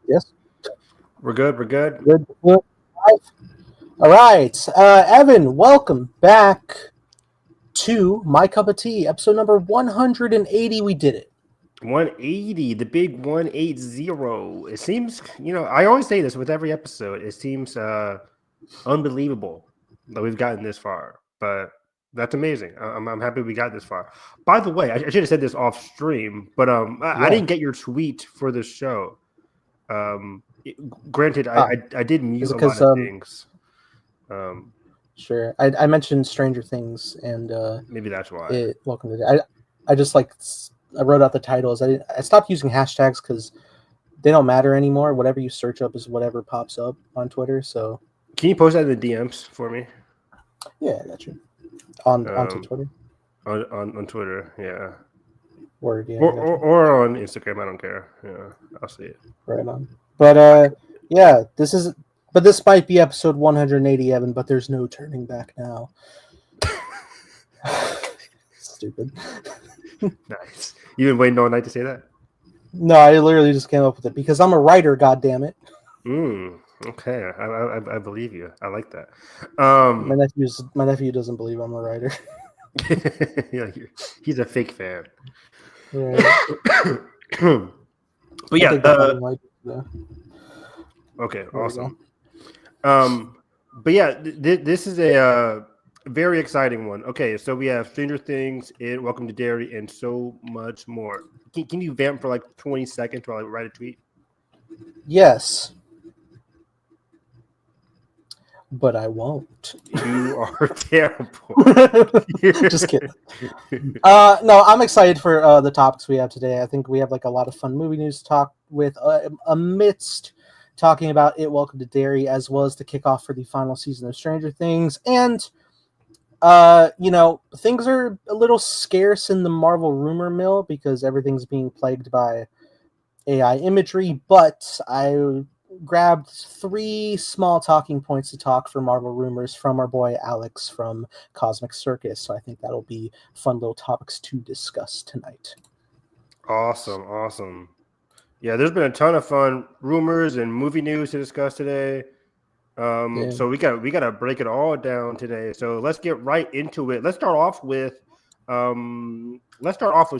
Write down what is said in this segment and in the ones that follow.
Yes. We're good. We're good. Good. Good. All right. Evan, welcome back to My Cup of Tea, episode number 180. We did it. 180, the big 180. It seems, I always say this with every episode. It seems unbelievable that we've gotten this far, but that's amazing. I'm happy we got this far. By the way, I should have said this off stream, but I Yeah. didn't get your tweet for the show. Um, Granted, Ah, I did mute is it a lot because of things. sure. I mentioned Stranger Things and Maybe that's why. it. Welcome to. I just I wrote out the titles. I stopped using hashtags because they don't matter anymore. Whatever you search up is whatever pops up on Twitter. So Can you post that in the DMs for me? yeah, I got you. Onto Um, Twitter. on Twitter, yeah. Word, yeah, Or, I got or, you. or on Instagram. I don't care. Yeah, I'll see it. Right on. But yeah, this might be episode 180, Evan, but there's no turning back now. Stupid. Nice. You've been waiting all night to say that? No, I literally just came up with it because I'm a writer, god damn it. Okay. I believe you. I like that. My nephew doesn't believe I'm a writer. Yeah, he's a fake fan. Right. But I yeah, think that probably might be okay, There we awesome. But yeah, this is a very exciting one. Okay, so we have Stranger Things, and Welcome to Derry, and so much more. Can you vamp for like 20 seconds while I write a tweet? Yes. But I won't. You are terrible. Just kidding. No, I'm excited for the topics we have today. I think we have like a lot of fun movie news to talk with amidst talking about It Welcome to Derry, as well as the kickoff for the final season of Stranger Things. And things are a little scarce in the Marvel rumor mill because everything's being plagued by AI imagery, but I grabbed 3 small talking points to talk for Marvel rumors from our boy Alex from Cosmic Circus. So I think that'll be fun little topics to discuss tonight. Awesome. Yeah, there's been a ton of fun rumors and movie news to discuss today. Yeah. So we gotta break it all down today. So let's get right into it. Let's start off with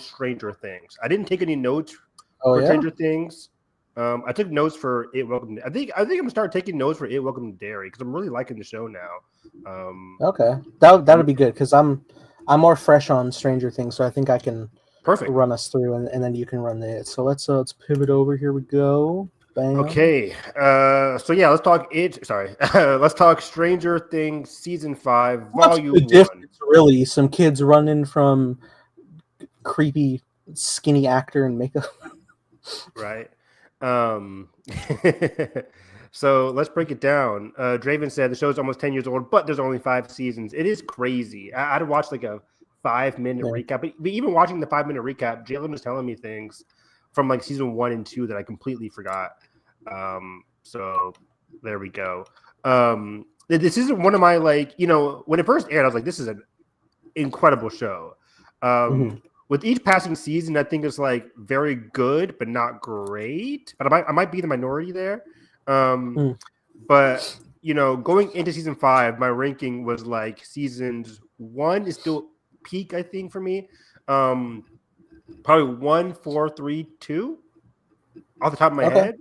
Stranger Things. I didn't take any notes for Stranger Things. I took notes for It Welcome. I think I'm gonna start taking notes for It Welcome to Derry because I'm really liking the show now. Okay, that would be good because I'm more fresh on Stranger Things, so I think I can run us through, and then you can run it. So let's pivot over. Here we go. Bam. Okay. So yeah, let's talk let's talk Stranger Things season 5, volume 1. Really, some kids running from creepy skinny actor and makeup. Right. So let's break it down. Draven said the show's almost 10 years old, but there's only 5 seasons. It is crazy. I'd watch like a 5-minute recap, but even watching the 5-minute recap, Jalen was telling me things from like season 1 and 2 that I completely forgot. So there we go. This isn't one of my when it first aired, I was like, this is an incredible show. With each passing season, I think it's like very good, but not great. But I might be the minority there. But going into season 5, my ranking was like seasons 1 is still peak, I think, for me. Probably 1, 4, 3, 2 off the top of my head,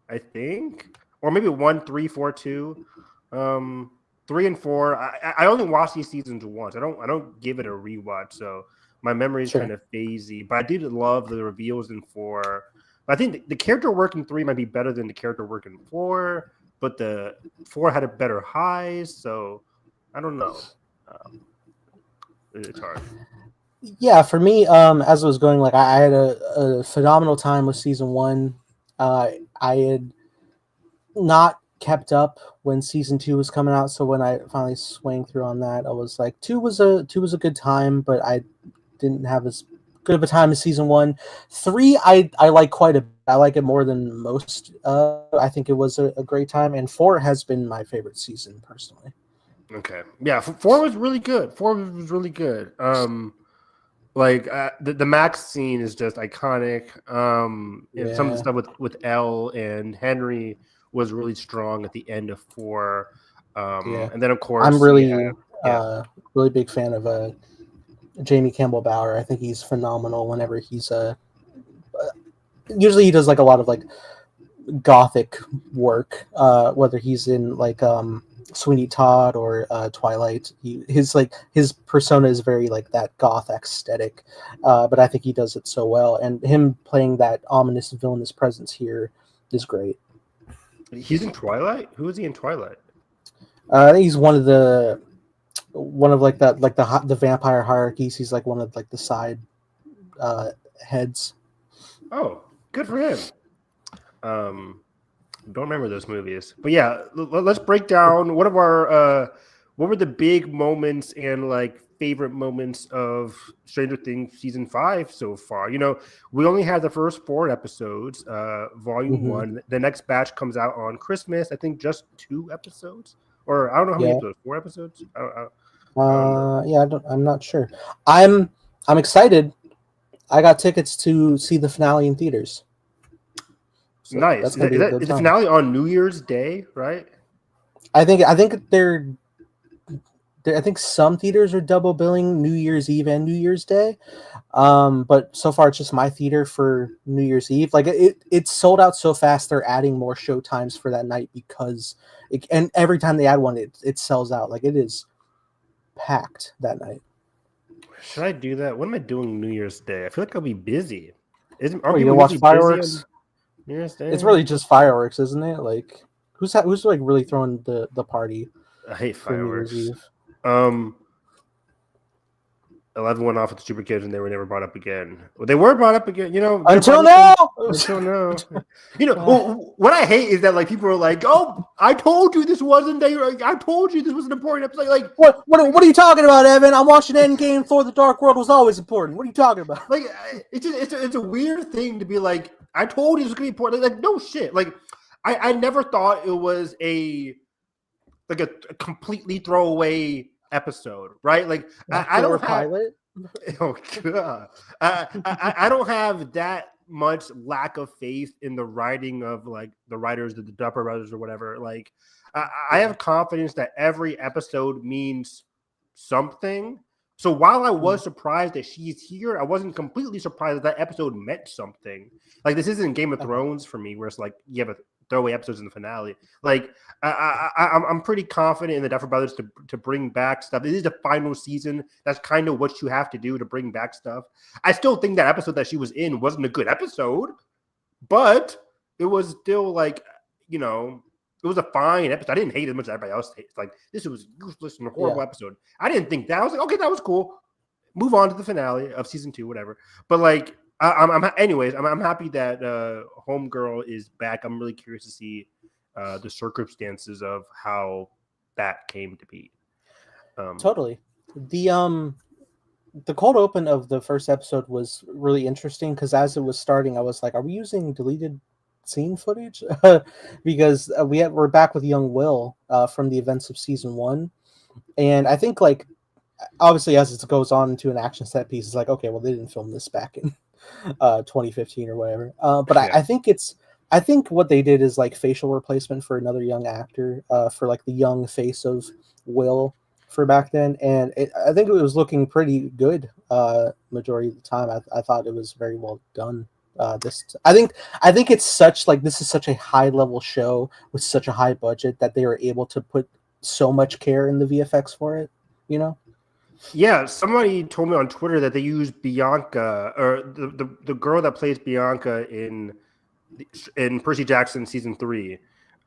I think, or maybe 1, 3, 4, 2. 3 and 4. I only watch these seasons once. I don't give it a rewatch, so my memory is kind of phasey. But I did love the reveals in 4. I think the character work in 3 might be better than the character work in 4, but the 4 had a better highs, so I don't know. It's hard. Yeah, for me, as it was going, like I had a phenomenal time with season 1. I had not kept up when season 2 was coming out, so when I finally swang through on that, I was like, 2 was a good time, but I didn't have as good of a time as season 1. 3, I like quite a bit. I like it more than most. I think it was a great time, and 4 has been my favorite season personally. Okay, yeah, 4 was really good. 4 was really good. Like the Max scene is just iconic. And some of the Yeah, stuff with Elle and Henry was really strong at the end of 4. yeah. And then of I'm course you really, have yeah. really big fan of Jamie Campbell Bower. I think he's phenomenal whenever he's usually he does like a lot of like gothic work, whether he's in like Sweeney Todd or Twilight. His persona is very like that goth aesthetic, but I think he does it so well, and him playing that ominous villainous presence here is great. He's in Twilight. Who is he in Twilight? I think he's one of like that, like the vampire hierarchies. He's like one of like the side heads. Oh, good for him. Don't remember those movies, but yeah, let's break down what were the big moments and like favorite moments of Stranger Things season 5 so far. We only had the first 4 episodes, volume Mm-hmm. 1. The next batch comes out on Christmas. I think just 2 episodes, or I don't know how many Yeah. episodes. 4 episodes. I don't know. Yeah, I'm not sure. I'm excited. I got tickets to see the finale in theaters, so Nice. that's gonna be a good Is the time. finale on New Year's Day, right? I think some theaters are double billing New Year's Eve and New Year's Day. But so far it's just my theater for New Year's Eve. Like it's sold out so fast. They're adding more show times for that night because and every time they add one, it sells out. Like it is packed that night. Should I do that? What am I doing New Year's Day? I feel like I'll be busy. Oh, Aren't you people gonna watch usually busy fireworks? on New Year's It's Day? really just fireworks, isn't it? Like who's like really throwing the party I hate for New Year's fireworks. Eve? 11 went off with the Super Kids and they were never brought up again. Well, they were brought up again, Until now. Until now. What I hate is that like people are like, "Oh, I told you this wasn't I told you this was an important episode." Like what are you talking about, Evan? I'm watching Endgame. Thor: The Dark World was always important. What are you talking about? like it's a weird thing to be like, "I told you this was gonna be important." Like no shit. Like I never thought it was a completely throwaway episode, right? Like I don't have pilot. Oh god, I don't have that much lack of faith in the writing of like the writers of the Dupper Brothers or whatever. Like I have confidence that every episode means something. So while I was surprised that she's here, I wasn't completely surprised that episode meant something. Like this isn't Game of Thrones for me, where it's like you have a throwaway episodes in the finale. Like I'm pretty confident in the Duffer Brothers to bring back stuff. It is the final season. That's kind of what you have to do to bring back stuff. I still think that episode that she was in wasn't a good episode, but it was still like, it was a fine episode. I didn't hate it as much as everybody else hates. Like this was useless and a horrible episode. I didn't think that. I was like, okay, that was cool. Move on to the finale of season 2, whatever. But like, I'm happy that Homegirl is back. I'm really curious to see the circumstances of how that came to be. Totally. The cold open of the first episode was really interesting because as it was starting, I was like, "Are we using deleted scene footage?" Because we're back with young Will from the events of season 1, and I think like obviously as it goes on into an action set piece, it's like, okay, well they didn't film this back in 2015 or whatever. But I think what they did is like facial replacement for another young actor for like the young face of Will for back then, and I think it was looking pretty good majority of the time. I thought it was very well done. I think it's this is such a high level show with such a high budget that they were able to put so much care in the VFX for it. Yeah, somebody told me on Twitter that they used Bianca, or the girl that plays Bianca in Percy Jackson season 3.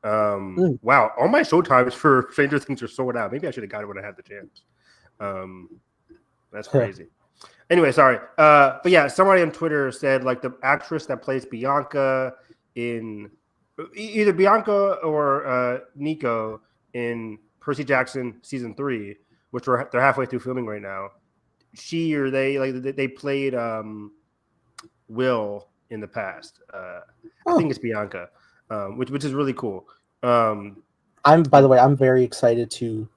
Wow, all my show times for Stranger Things are sold out. Maybe I should have got it when I had the chance. That's crazy. Anyway, sorry. But yeah, somebody on Twitter said like the actress that plays Bianca in either Bianca or Nico in Percy Jackson season 3, which they're halfway through filming right now. She or they played Will in the past. I think it's Bianca, which is really cool. By the way, I'm very excited to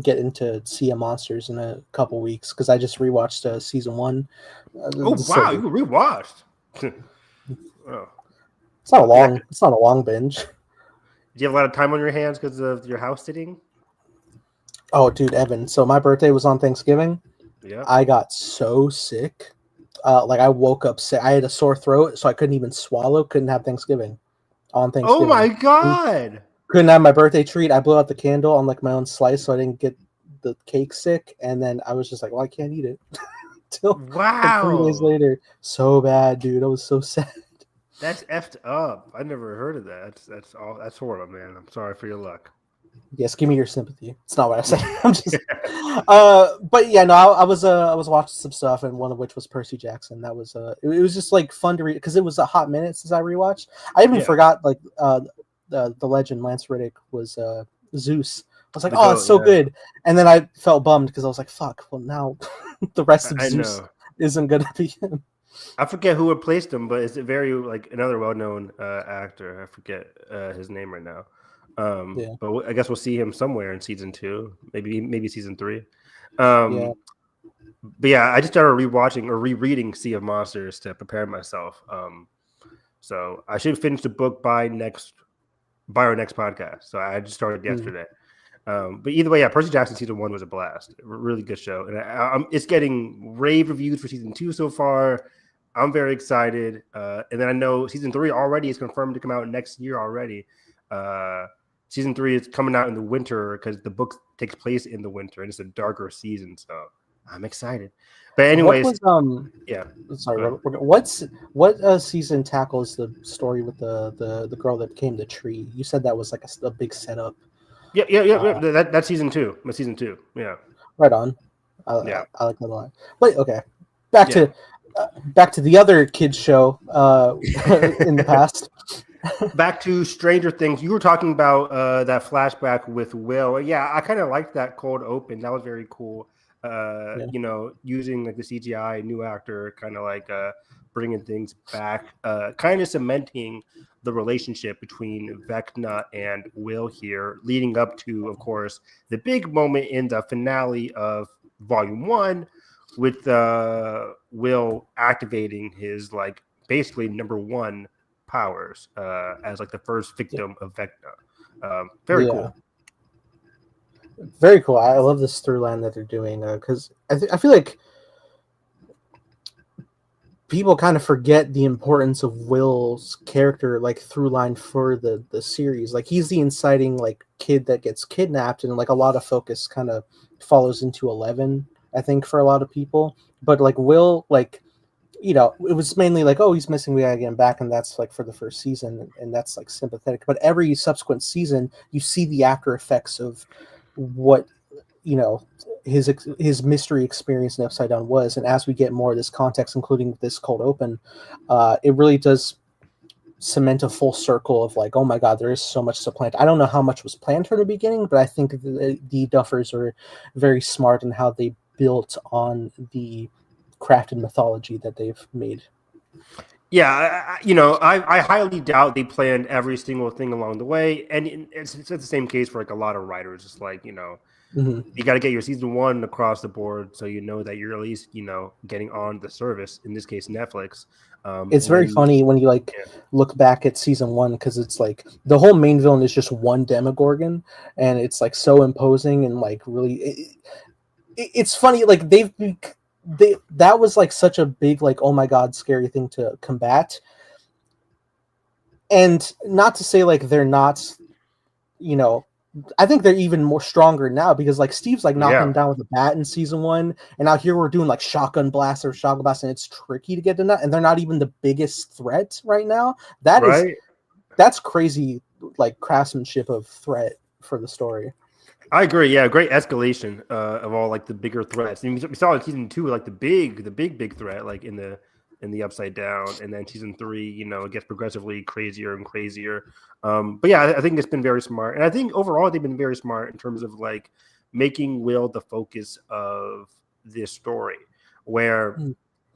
get into Sea of Monsters in a couple weeks because I just rewatched season 1. Oh wow, So you rewatched. Oh. it's not a Yeah. long binge. Do you have a lot of time on your hands because of your house sitting? Oh, dude, Evan. So my birthday was on Thanksgiving. Yeah. I got so sick. Like I woke up sick. I had a sore throat, so I couldn't even swallow. Couldn't have Thanksgiving on Oh my Thanksgiving. god. Couldn't have my birthday treat. I blew out the candle on like my own slice, so I didn't get the cake sick. And then I was just like, well, I can't eat it till like 3 days Wow. later. So bad, dude. I was so sad. That's effed up. I never heard of that. That's all. That's horrible, man. I'm sorry for your luck. Yes, give me your sympathy. It's not what I said. I'm just, but yeah, no, I was watching some stuff, and one of which was Percy Jackson. That was it was just like fun to read because it was a hot minute since I rewatched. I even Yeah. forgot like the legend Lance Reddick was Zeus. I was like, The oh, it's goat, so yeah. good, and then I felt bummed because I was like, fuck. Well, now the rest of I Zeus know. isn't gonna be him. I forget who replaced him, but it's a very like another well-known actor. I forget his name right now. Yeah, But I guess we'll see him somewhere in season 2, maybe season 3. yeah. But yeah, I just started rewatching or rereading Sea of Monsters to prepare myself. So I should finish the book by our next podcast. So I just started yesterday. But either way, yeah, Percy Jackson season 1 was a blast. Really good show, and it's getting rave reviews for season 2 so far. I'm very excited, and then I know season 3 already is confirmed to come out next year already. Season 3 is coming out in the winter because the book takes place in the winter, and it's a darker season. So I'm excited. But What anyways, was yeah. sorry, what season tackles the story with the girl that became the tree? You said that was like a big setup. Yeah. That's season 2. That's season 2. Yeah. Right on. Yeah. I like that a lot. Wait, okay. Back Yeah. to back to the other kids show in the past. Back to Stranger Things. You were talking about that flashback with Will. Yeah, I kind of liked that cold open. That was very cool. Yeah. Using like the CGI new actor, kind of like bringing things back, kind of cementing the relationship between Vecna and Will here, leading up to, of course, the big moment in the finale of Volume 1 with Will activating his like basically number 1 powers as like the first victim of Vecna. Very Yeah. cool. Very cool. I love this through line that they're doing because I feel like people kind of forget the importance of Will's character, like through line for the series. Like he's the inciting like kid that gets kidnapped, and like a lot of focus kind of follows into 11. I think for a lot of people, but like Will, like it was mainly like, oh, he's missing, we gotta get him back, and that's like for the first season, and that's like sympathetic. But every subsequent season, you see the after effects of what his mystery experience in Upside Down was, and as we get more of this context, including this cold open, it really does cement a full circle of like, oh my god, there is so much to plant. I don't know how much was planned from the beginning, but I think the Duffers are very smart in how they built on the crafted mythology that they've made. Yeah, I highly doubt they planned every single thing along the way, and it's the same case for like a lot of writers. It's like Mm-hmm. you got to get your season 1 across the board, so you know that you're at least getting on the service. In this case, Netflix. It's And very then funny when you like yeah, look back at season 1 because it's like the whole main villain is just one Demogorgon, and it's like so imposing and like really. It's funny, like that was like such a big like, oh my god, scary thing to combat, and not to say like they're not, you know I think they're even more stronger now because like Steve's like knocking yeah, him down with a bat in season 1, and out here we're doing like shotgun blast, and it's tricky to get to that, and they're not even the biggest threat right now. right. That's crazy, like craftsmanship of threat for the story. I agree. Yeah, great escalation of all like the bigger threats. And we saw in season 2 like the big threat like in the Upside Down, and then season 3, it gets progressively crazier and crazier. But yeah, I think it's been very smart, and I think overall they've been very smart in terms of like making Will the focus of this story, where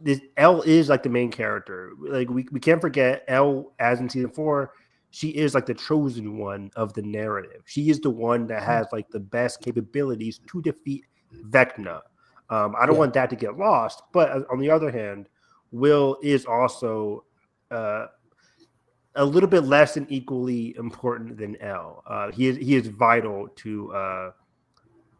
this L is like the main character. Like we can't forget L as in season 4. she is like the chosen one of the narrative. She is the one that has like the best capabilities to defeat Vecna. I don't want that to get lost, but on the other hand, Will is also a little bit less than equally important than L. He is vital to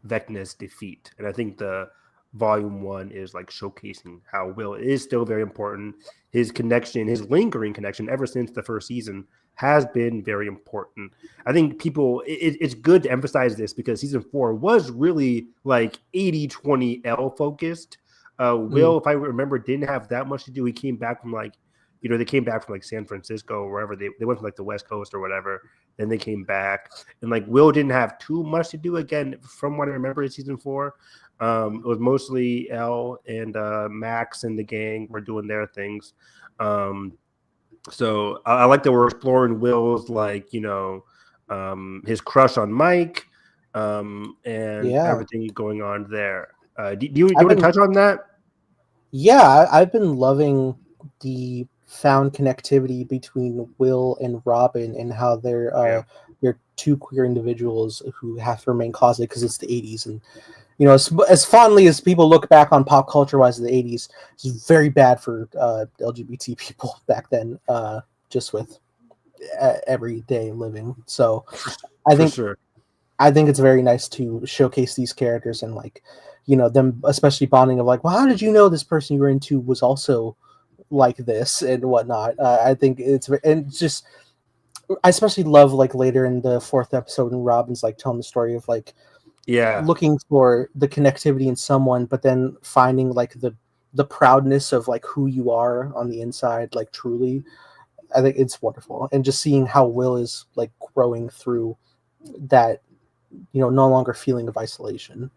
Vecna's defeat, and I think the volume 1 is like showcasing how Will is still very important. His connection, his lingering connection ever since the first season has been very important. I think it's good to emphasize this because season 4 was really like 80-20 L focused. Will, if I remember, didn't have that much to do. He came back from like, they came back from like San Francisco or wherever they went from like the West Coast or whatever. Then they came back, and like Will didn't have too much to do. Again, from what I remember in season 4, it was mostly Elle and Max and the gang were doing their things. So I like that we're exploring Will's like his crush on Mike, and everything going on there. Do you want to touch on that? Yeah, I've been loving the found connectivity between Will and Robin and how they're two queer individuals who have to remain closeted because it's the 80s. And, as fondly as people look back on pop culture wise in the 80s, it's very bad for LGBT people back then, just with everyday living. So I think it's very nice to showcase these characters and like, them especially bonding of like, well, how did you know this person you were into was also like this and whatnot. I think I especially love like later in the 4th episode when Robin's like telling the story of like looking for the connectivity in someone, but then finding like the proudness of like who you are on the inside, like truly. I think it's wonderful, and just seeing how Will is like growing through that, no longer feeling of isolation.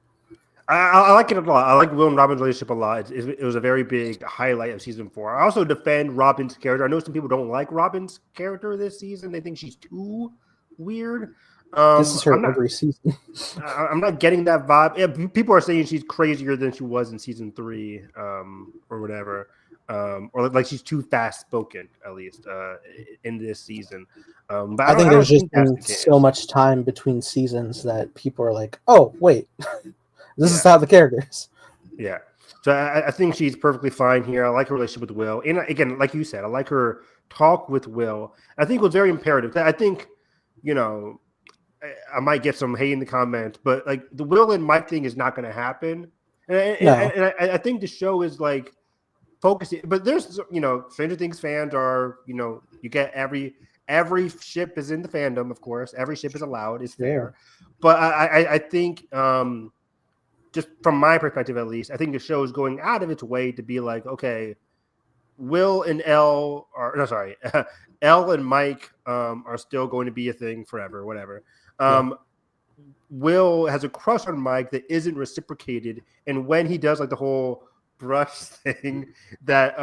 I like it a lot. I like Will and Robin's relationship a lot. It was a very big highlight of season 4. I also defend Robin's character. I know some people don't like Robin's character this season. They think she's too weird. This is her every season. I'm not getting that vibe. Yeah, people are saying she's crazier than she was in season 3, or whatever. Or like she's too fast spoken, at least in this season. But I think there's just been so much time between seasons that people are like, oh, wait. This is how the character is. Yeah. So I think she's perfectly fine here. I like her relationship with Will. And again, like you said, I like her talk with Will. I think it was very imperative. I think, I might get some hate in the comments, but like the Will and Mike thing is not going to happen. And I think the show is like focusing, but there's, Stranger Things fans are, you get every ship is in the fandom, of course. Every ship is allowed. It's there. But I think, just from my perspective, at least, I think the show is going out of its way to be like, okay, Will and Elle and Mike are still going to be a thing forever, whatever. Will has a crush on Mike that isn't reciprocated, and when he does like the whole brush thing that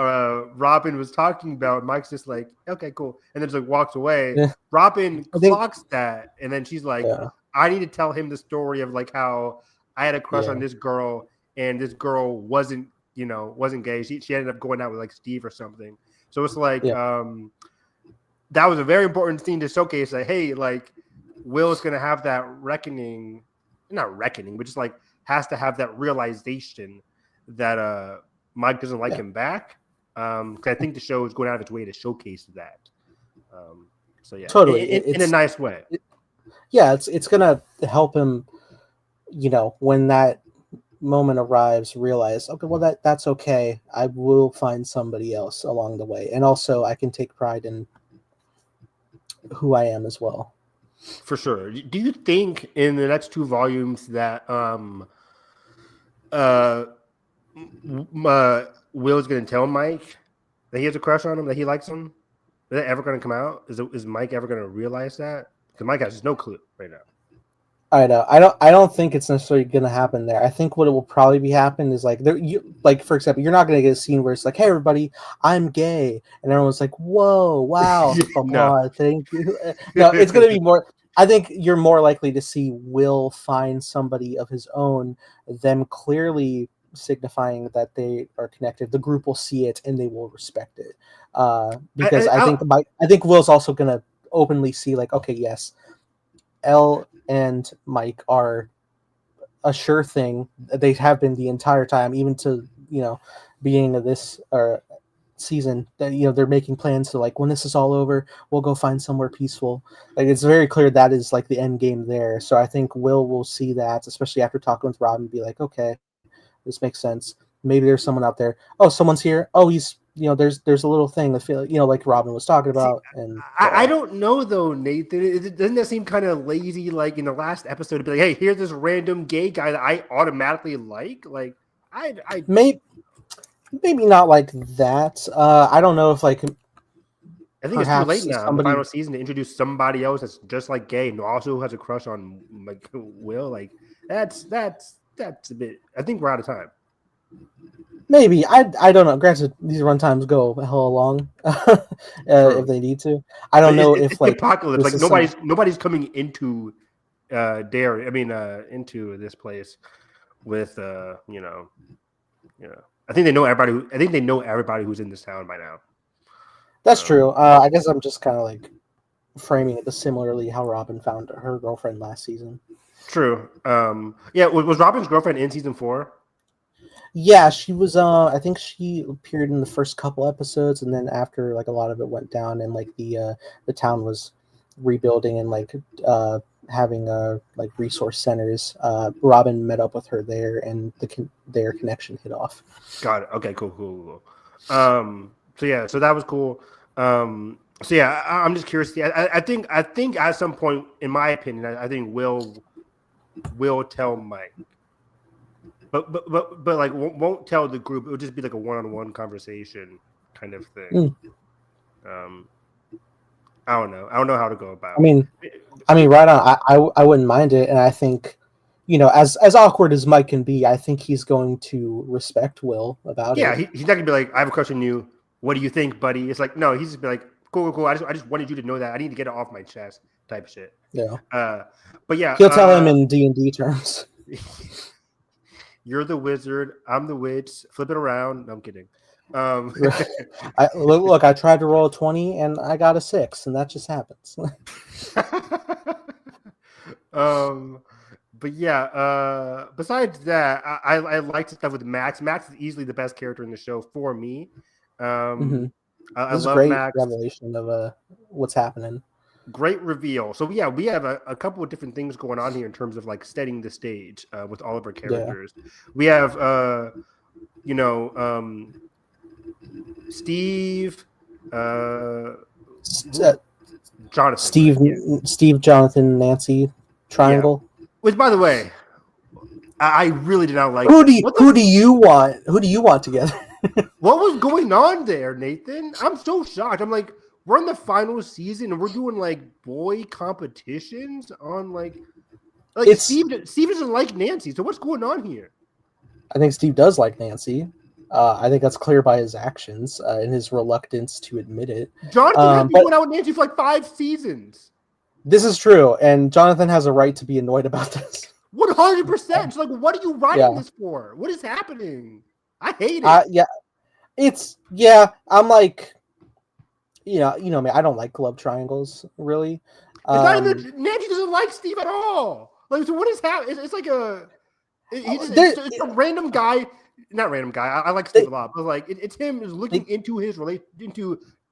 Robin was talking about, Mike's just like, okay, cool, and then just like walks away. Robin clocks that, and then she's like, I need to tell him the story of like how I had a crush on this girl, and this girl wasn't gay. She ended up going out with like Steve or something. So it's like that was a very important scene to showcase that, hey, like Will's gonna have that not reckoning, but just like has to have that realization that Mike doesn't like him back. Because I think the show is going out of its way to showcase that. So yeah, totally in a nice way. It's gonna help him. When that moment arrives, realize, okay, well that's okay. I will find somebody else along the way, and also I can take pride in who I am as well. For sure. Do you think in the next 2 volumes that Will's going to tell Mike that he has a crush on him, that he likes him? Is that ever going to come out? Is Mike ever going to realize that? Because Mike has no clue right now. I know. I don't think it's necessarily going to happen there. I think what it will probably be happen is like for example, you're not going to get a scene where it's like, "Hey, everybody, I'm gay," and everyone's like, "Whoa, wow, no. Thank you." No, it's going to be more. I think you're more likely to see Will find somebody of his own, them clearly signifying that they are connected. The group will see it and they will respect it, because I think Will's also going to openly see like, okay, yes, Elle and Mike are a sure thing. They have been the entire time, even to beginning of this season. That they're making plans to like when this is all over, we'll go find somewhere peaceful. Like it's very clear that is like the end game there. So I think will see that, especially after talking with Rob and be like, okay, this makes sense. Maybe there's someone out there. Oh, someone's here. Oh, he's there's a little thing that feel like Robin was talking See, about. And I don't know though, Nathan. Doesn't that seem kind of lazy? Like in the last episode, to be like, "Hey, here's this random gay guy that I automatically like." Like, I maybe not like that. I don't know if like I think it's too late perhaps now in the final season to introduce somebody else that's just like gay and also has a crush on like Will. Like that's a bit. I think we're out of time. Maybe I don't know. Granted, these run times go a hell long if they need to. I don't know if it's like the apocalypse. Like nobody's coming into Derry. I mean, into this place with I think they know everybody. I think they know everybody who's in this town by now. That's true. I guess I'm just kind of like framing it similarly how Robin found her girlfriend last season. True. Yeah. Was Robin's girlfriend in season 4? Yeah, she was. I think she appeared in the first couple episodes, and then after like a lot of it went down, and like the town was rebuilding and like having like resource centers. Robin met up with her there, and their connection hit off. Got it. Okay. Cool. So yeah. So that was cool. So yeah, I'm just curious. I think at some point, in my opinion, I think will tell Mike. But like won't tell the group. It would just be like a one-on-one conversation kind of thing. I don't know. I don't know how to go about. I mean, right on. I wouldn't mind it, and I think, as awkward as Mike can be, I think he's going to respect Will about it. Yeah, he's not gonna be like, I have a crush on you. What do you think, buddy? It's like, no, he's just be like, cool. I just wanted you to know that. I need to get it off my chest, type shit. Yeah. But yeah, he'll tell him in D&D terms. You're the wizard. I'm the witch. Flip it around. No, I'm kidding. Look, I tried to roll a 20 and I got a 6, and that just happens. But yeah. Besides that, I like the stuff with Max. Max is easily the best character in the show for me. I love great Max. Revelation of what's happening. Great reveal. So yeah, we have a couple of different things going on here in terms of like setting the stage with all of our characters. Yeah. We have Steve, Jonathan. Steve, Jonathan, Nancy triangle. Yeah. Which, by the way, I really did not like. Who do you want together? What was going on there, Nathan? I'm so shocked. I'm like, we're in the final season and we're doing like boy competitions on like Steve doesn't like Nancy. So what's going on here? I think Steve does like Nancy. I think that's clear by his actions and his reluctance to admit it. Jonathan has been going out with Nancy for like 5 seasons. This is true, and Jonathan has a right to be annoyed about this. 100%. So, like, what are you writing this for? What is happening? I hate it. I'm like, me. I don't like love triangles, really. Nancy doesn't like Steve at all. Like, so what is happening? It's like it's a random guy. Not random guy. I like Steve a lot, but like it's him is looking into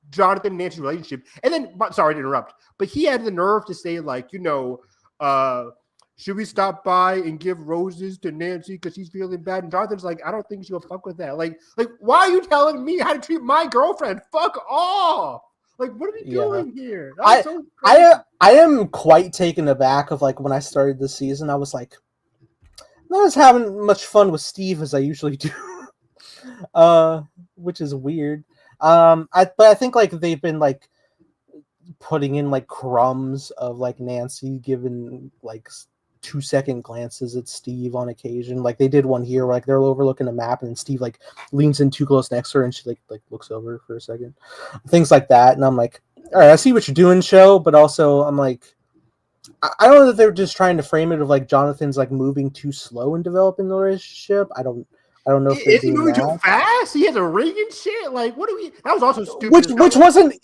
Jonathan and Nancy's relationship, and then sorry to interrupt, but he had the nerve to say like, should we stop by and give roses to Nancy because she's feeling bad? And Jonathan's like, I don't think she'll fuck with that. Like why are you telling me how to treat my girlfriend? Fuck off! Like, what are we doing here? I am quite taken aback of like when I started this season. I was like, not as having much fun with Steve as I usually do, which is weird. But I think like they've been like putting in like crumbs of like Nancy giving like 2-second glances at Steve on occasion. Like they did one here where like they're overlooking a map and Steve like leans in too close next to her and she like looks over for a second. Things like that. And I'm like, all right, I see what you're doing, show, but also I'm like, I don't know that they're just trying to frame it of like Jonathan's like moving too slow in developing the relationship. I don't I don't know if they're Is he doing moving too that. fast? He has a ring and shit. Like, what do we? That was also stupid. Which wasn't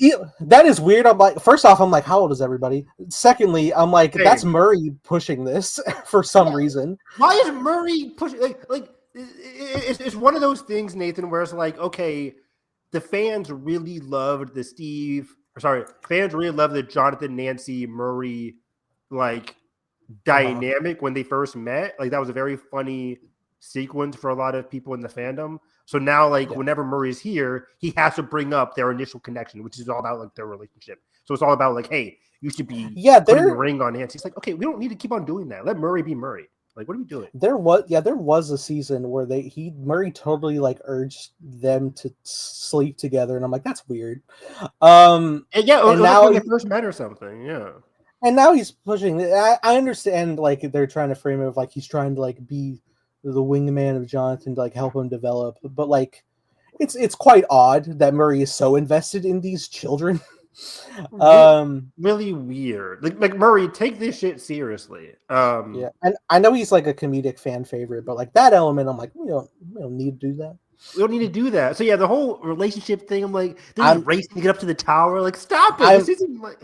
that is weird. I'm like, first off, I'm like, how old is everybody? Secondly, I'm like, that's Murray pushing this for some reason. Why is Murray pushing? Like it's one of those things, Nathan, where it's like, okay, the fans really loved the fans really loved the Jonathan, Nancy, Murray, like dynamic when they first met. Like that was a very funny sequence for a lot of people in the fandom. So now, like, whenever Murray's here, he has to bring up their initial connection, which is all about like their relationship. So it's all about like, hey, you should be putting the ring on Nancy. It's like, okay, we don't need to keep on doing that. Let Murray be Murray. Like, what are we doing? There was a season where Murray totally like urged them to sleep together, and I'm like, that's weird. And yeah, and now like when they first met or something, yeah. And now he's pushing. I understand like they're trying to frame it of like he's trying to like be the wingman of Jonathan to like help him develop, but like it's quite odd that Murray is so invested in these children. Really weird. Like Murray, take this shit seriously. Yeah, and I know he's like a comedic fan favorite, but like that element, I'm like, we don't need to do that. We don't need to do that. So yeah, the whole relationship thing, I'm like, they're racing to get up to the tower. Like, stop it. This isn't like.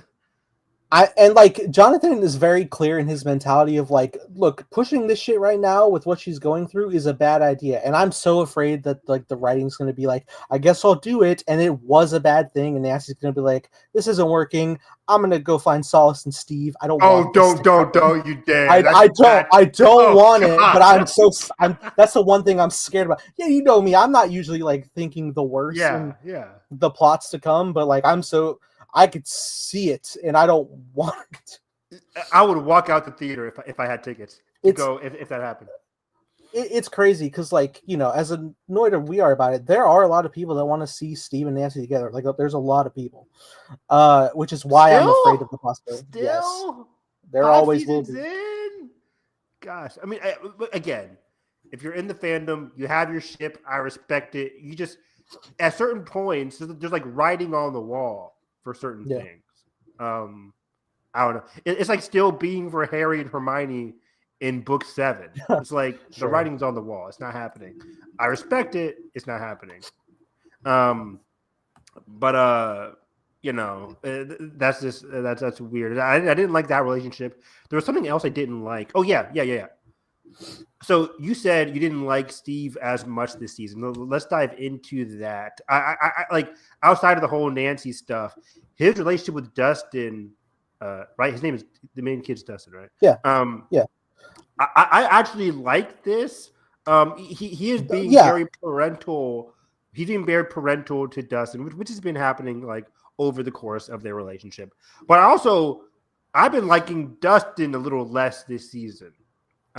And like Jonathan is very clear in his mentality of like, look, pushing this shit right now with what she's going through is a bad idea, and I'm so afraid that like the writing's going to be like, I guess I'll do it, and it was a bad thing, and Nancy's going to be like, this isn't working. I'm going to go find solace in Steve. I don't. Oh, don't you dare! I don't want it, but That's the one thing I'm scared about. Yeah, you know me. I'm not usually like thinking the worst. Yeah. The plots to come, but like I could see it, and I don't want it. I would walk out the theater if I had tickets to go if that happened. It's crazy because, like, you know, as annoyed as we are about it, there are a lot of people that want to see Steve and Nancy together. Like, there's a lot of people, which is why I'm afraid of the possibility. Yes, there always will be. Gosh, I mean, again, if you're in the fandom, you have your ship. I respect it. You just at certain points, there's like writing on the wall for certain things. I don't know. It's like still being for Harry and Hermione in book 7. It's like the writing's on the wall. It's not happening. I respect it. It's not happening. But you know, that's weird. I didn't like that relationship. There was something else I didn't like. Oh yeah. So you said you didn't like Steve as much this season. Let's dive into that. I like outside of the whole Nancy stuff, his relationship with Dustin, right? His name is the main kid's Dustin, right? Yeah. Yeah. I actually like this. He is being very parental. He's being very parental to Dustin, which has been happening like over the course of their relationship. But I've been liking Dustin a little less this season.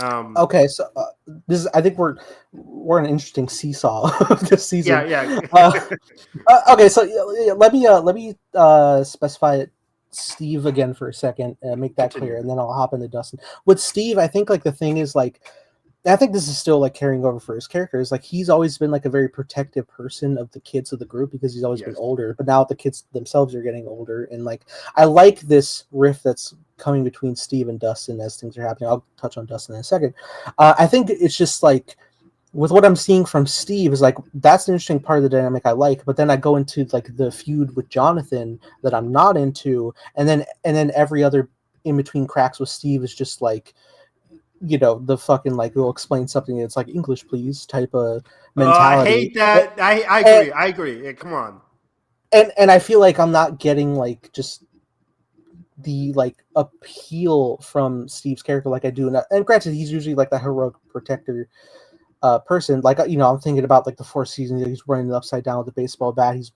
Okay, so I think we're in an interesting seesaw this season. Yeah. Okay, so let me specify Steve again for a second and make that clear, and then I'll hop into Dustin. With Steve, I think like the thing is like, I think this is still like carrying over for his character. Is like he's always been like a very protective person of the kids of the group because he's always been older. But now the kids themselves are getting older, and like I like this riff that's coming between Steve and Dustin as things are happening. I'll touch on Dustin in a second. I think it's just like with what I'm seeing from Steve is like that's an interesting part of the dynamic I like. But then I go into like the feud with Jonathan that I'm not into, and then every other in between cracks with Steve is just like, you know, the fucking like we'll explain something. It's like English, please type of mentality. I hate that. I agree. Yeah, come on. And I feel like I'm not getting like just the like appeal from Steve's character like I do. And granted, he's usually like the heroic protector person. Like, you know, I'm thinking about like the 4th season. He's running upside down with the baseball bat. He's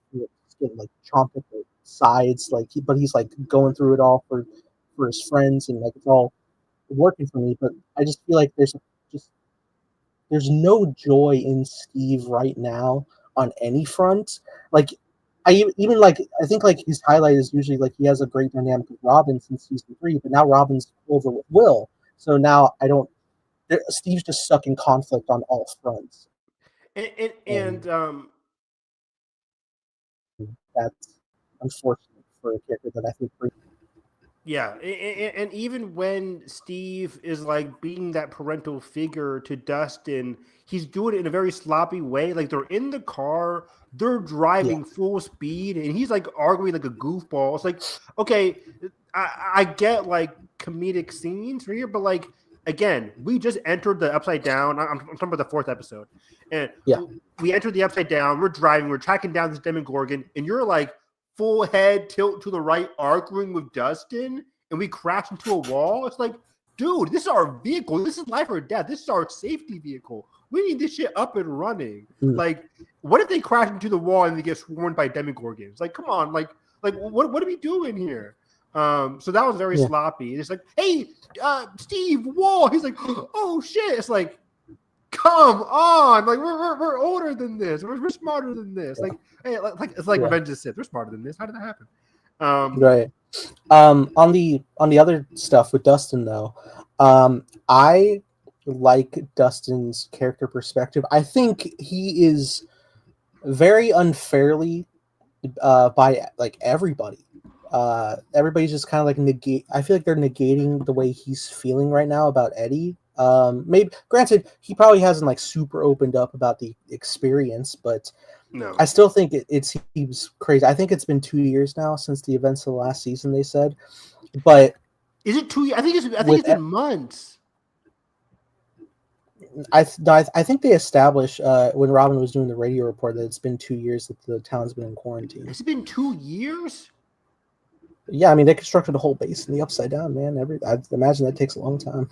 getting like chomped at the sides, like, but he's like going through it all for his friends, and like it's all working for me. But I just feel like there's no joy in Steve right now on any front. Like I think like his highlight is usually like he has a great dynamic with Robin since season 3, but now Robin's over with Will, so now Steve's just stuck in conflict on all fronts. And that's unfortunate for a character that I think Yeah, and even when Steve is like being that parental figure to Dustin, he's doing it in a very sloppy way. Like they're in the car, they're Yeah, driving full speed, and he's like arguing like a goofball. It's like, okay, I get like comedic scenes right here, but like again, we just entered the Upside Down. I'm talking about the fourth episode, and yeah, we entered the Upside Down. We're driving, we're tracking down this Demogorgon, and you're like full head tilt to the right, arguing with Dustin, and we crash into a wall. It's like, dude, this is our vehicle. This is life or death. This is our safety vehicle. We need this shit up and running. mm, Like, what if they crash into the wall and they get swarmed by demigorgons? Like, come on, like what are we doing here? So that was very yeah, sloppy. It's like, hey, Steve, whoa. He's like, oh shit. It's like, come on, like we're older than this. We're smarter than this. yeah, Like, hey, like it's like yeah. Revenge of the Sith. We're smarter than this. How did that happen? Right. On the other stuff with Dustin though, I like Dustin's character perspective. I think he is very unfairly by like everybody. Everybody's just kind of like negate. I feel like they're negating the way he's feeling right now about Eddie. Maybe granted, he probably hasn't like super opened up about the experience, but No, I still think it seems crazy. I think it's been 2 years now since the events of the last season. They said, but is it 2 years? I think with it's been months. I think they established when Robin was doing the radio report that it's been 2 years that the town's been in quarantine. Has it been 2 years? Yeah, I mean they constructed a whole base in the Upside Down, man. I imagine that takes a long time.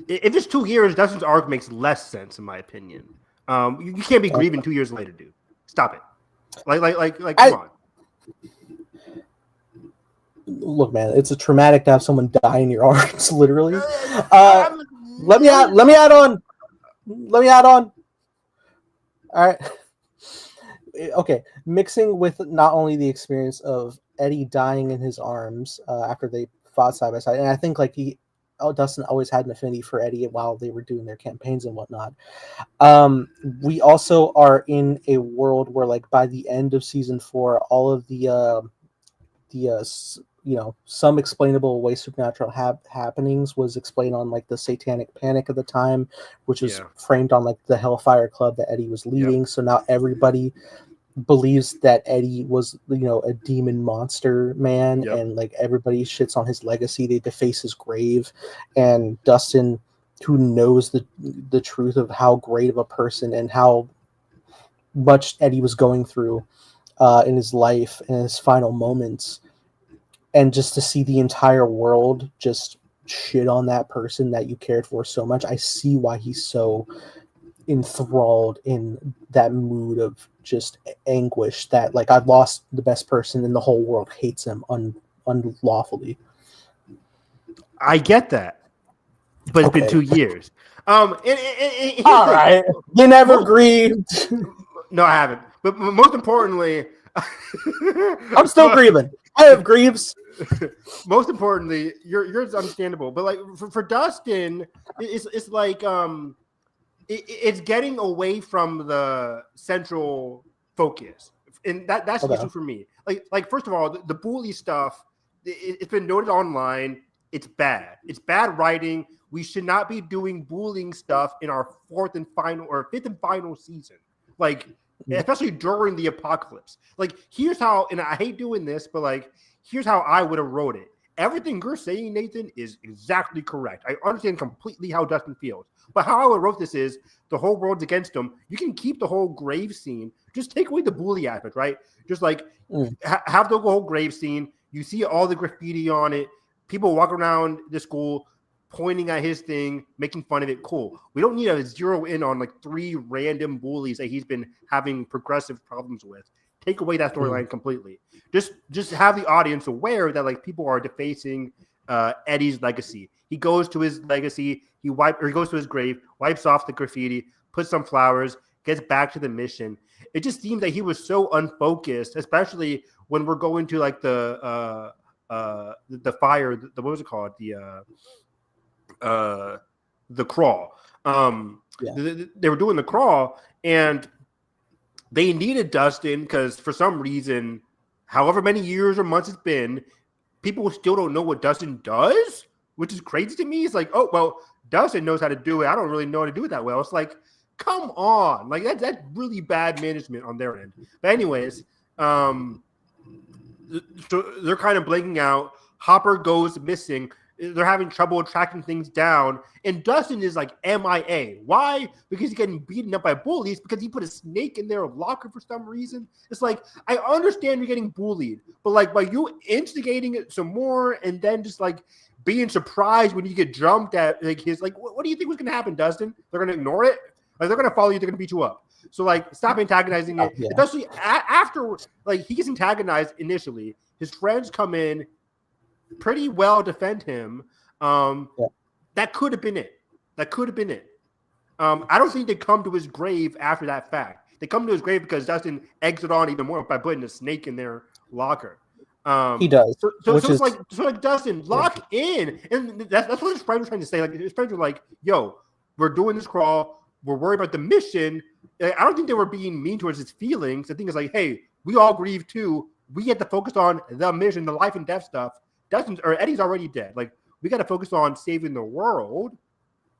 If it's 2 years, Dustin's arc makes less sense, in my opinion. You can't be grieving 2 years later, dude. Stop it. Like, come on. Look, man, it's a traumatic to have someone die in your arms, literally. Let me add on. All right. Okay, mixing with not only the experience of Eddie dying in his arms after they fought side by side, and I think like Dustin always had an affinity for Eddie while they were doing their campaigns and whatnot. We also are in a world where, like, by the end of season 4, all of the some explainable way supernatural happenings was explained on like the Satanic Panic of the time, which was framed on like the Hellfire Club that Eddie was leading. Yep. So now everybody believes that Eddie was, a demon monster man, and like everybody shits on his legacy. They deface his grave, and Dustin, who knows the truth of how great of a person and how much Eddie was going through in his life and his final moments, and just to see the entire world just shit on that person that you cared for so much, I see why he's so enthralled in that mood of just anguish that, like, I've lost the best person in the whole world, hates him unlawfully. I get that, but it's been 2 years. All right, you never grieved. No, I haven't. But most importantly, I'm still grieving. I have grieves. Most importantly, yours understandable, but like for Dustin, it's like it's getting away from the central focus, and that's the issue for me. Like first of all, the bully stuff, it's been noted online. It's bad. It's bad writing. We should not be doing bullying stuff in our fifth and final season. Like, especially during the apocalypse. Like, here's how, and I hate doing this, but like, here's how I would have wrote it. Everything you're saying, Nathan, is exactly correct. I understand completely how Dustin feels. But how I would have wrote this is the whole world's against him. You can keep the whole grave scene. Just take away the bully aspect, right? Just like have the whole grave scene. You see all the graffiti on it. People walk around the school pointing at his thing, making fun of it. Cool. We don't need to zero in on like 3 random bullies that he's been having progressive problems with. Take away that storyline completely. Just have the audience aware that like people are defacing Eddie's legacy. He goes to his legacy. He goes to his grave, wipes off the graffiti, puts some flowers, gets back to the mission. It just seems that he was so unfocused, especially when we're going to like the fire. What was it called? The crawl. They were doing the crawl, and they needed Dustin because for some reason, however many years or months it's been, people still don't know what Dustin does, which is crazy to me. It's like, oh, well, Dustin knows how to do it. I don't really know how to do it that well. It's like, come on. Like, that's really bad management on their end. But anyways, so they're kind of blanking out. Hopper goes missing. They're having trouble tracking things down. And Dustin is like MIA. Why? Because he's getting beaten up by bullies because he put a snake in their locker for some reason. It's like, I understand you're getting bullied, but like by you instigating it some more and then just like being surprised when you get jumped at, like his, like, what do you think was going to happen, Dustin? They're going to ignore it? Like, they're going to follow you. They're going to beat you up. So like, stop antagonizing it. Yeah. Especially after like he gets antagonized initially. His friends come in, pretty well defend him. That could have been it. I don't think they come to his grave after that fact. They come to his grave because Dustin eggs it on even more by putting a snake in their locker. He does. So it's like Dustin, lock in. And that's what his friends were trying to say. Like his friends were like, yo, we're doing this crawl. We're worried about the mission. I don't think they were being mean towards his feelings. I think it's like, hey, we all grieve too. We get to focus on the mission, the life and death stuff. Eddie's already dead. Like, we got to focus on saving the world,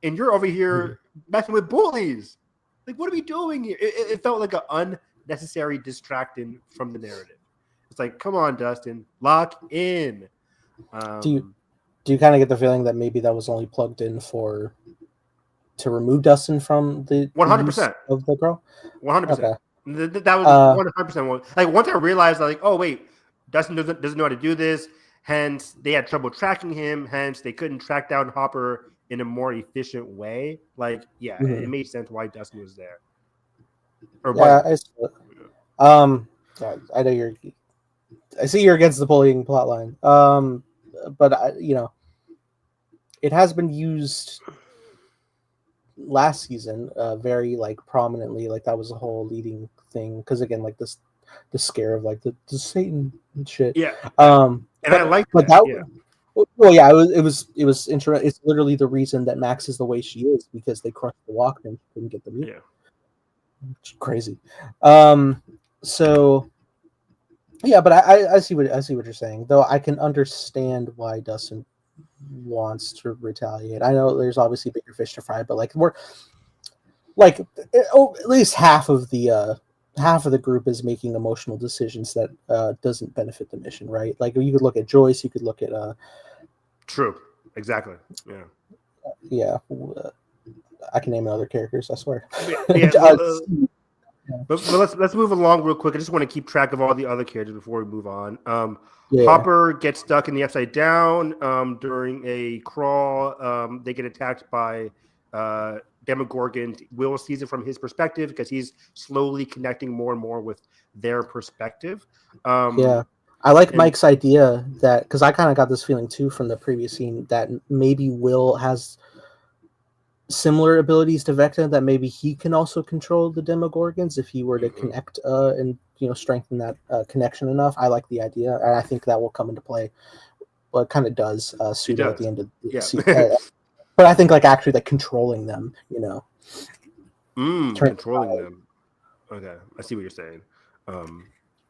and you're over here messing with bullies. Like, what are we doing here? It felt like an unnecessary distracting from the narrative. It's like, come on, Dustin, lock in. Do you kind of get the feeling that maybe that was only plugged in to remove Dustin from the 100% of the girl? 100%. Okay. That was 100%. Like, once I realized, like, oh wait, Dustin doesn't know how to do this. Hence, they had trouble tracking him. Hence, they couldn't track down Hopper in a more efficient way. Like, yeah, it made sense why Dustin was there. I know I see you're against the bullying plotline. But it has been used last season, very like prominently. Like that was a whole leading thing because again, like this, the scare of like the Satan and shit. Yeah. I like that. Yeah. Well, yeah, it was interesting. It's literally the reason that Max is the way she is because they crushed the Walkman and couldn't get the music. Yeah, it's crazy. So yeah, but I see what you're saying. Though I can understand why Dustin wants to retaliate. I know there's obviously bigger fish to fry, but like we're like at least half of the group is making emotional decisions that doesn't benefit the mission, right? Like you could look at Joyce, you could look at True, exactly. Yeah. I can name other characters, I swear. But let's move along real quick. I just want to keep track of all the other characters before we move on. Hopper gets stuck in the upside down during a crawl. They get attacked by Demogorgon. Will sees it from his perspective because he's slowly connecting more and more with their perspective. I like Mike's idea that because I kind of got this feeling too from the previous scene that maybe Will has similar abilities to Vecna, that maybe he can also control the Demogorgons if he were to connect and strengthen that connection enough. I like the idea, and I think that will come into play. Well, it kind of does pseudo at the end of the season. But I think like actually like controlling them, controlling them. Okay, I see what you're saying.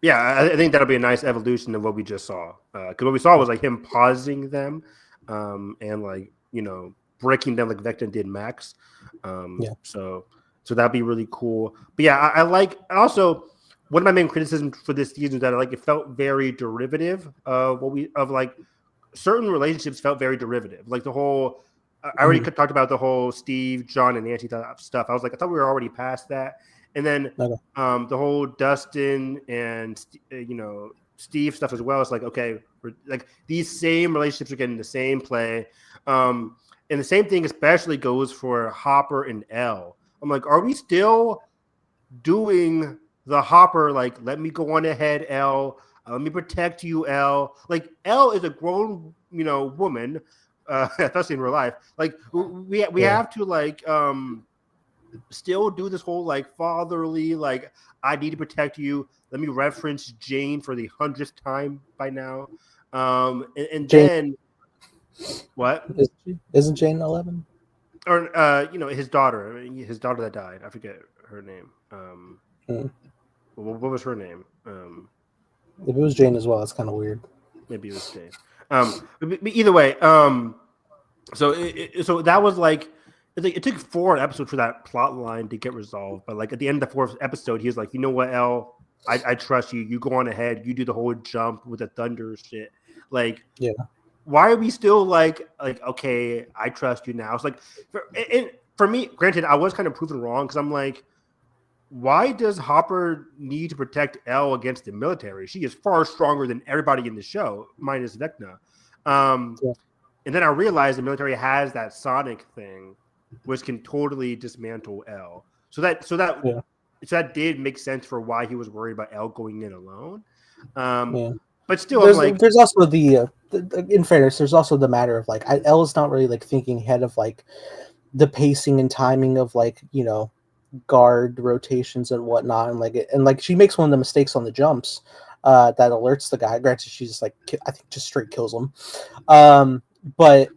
I think that'll be a nice evolution of what we just saw. Because what we saw was like him pausing them, and like breaking them like Vecna did Max. So that'd be really cool. But yeah, I like also one of my main criticisms for this season is that like it felt very derivative of like certain relationships felt very derivative. Like the whole. I already talked about the whole Steve, John, and Nancy stuff. I was like, I thought we were already past that. And then the whole Dustin and Steve stuff as well. It's like, okay, like these same relationships are getting the same play. And the same thing especially goes for Hopper and Elle. I'm like, are we still doing the Hopper, like, let me go on ahead, Elle. Let me protect you, Elle. Like, Elle is a grown, woman. Especially in real life, like we have to like still do this whole like fatherly, like I need to protect you. Let me reference Jane for the 100th time by now, and Jane, then what isn't Jane 11 or his daughter? His daughter that died. I forget her name. What was her name? If it was Jane as well, it's kind of weird. Maybe it was Jane. But either way, so so that was like it took 4 episodes for that plot line to get resolved. But like at the end of the 4th episode, he was like, you know what, Elle, I trust you. You go on ahead. You do the whole jump with the thunder shit. Like, Yeah. why are we still like okay, I trust you now? It's like for me, granted, I was kind of proven wrong because I'm like, why does Hopper need to protect Elle against the military? She is far stronger than everybody in the show, minus Vecna. Yeah. And then I realized the military has that sonic thing, which can totally dismantle Elle. So that did make sense for why he was worried about Elle going in alone. Yeah. But still, I'm like, there's also the in fairness, there's also the matter of like Elle's not really like thinking ahead of like the pacing and timing of like guard rotations and whatnot, and like she makes one of the mistakes on the jumps that alerts the guy. Granted, she's like I think just straight kills him, but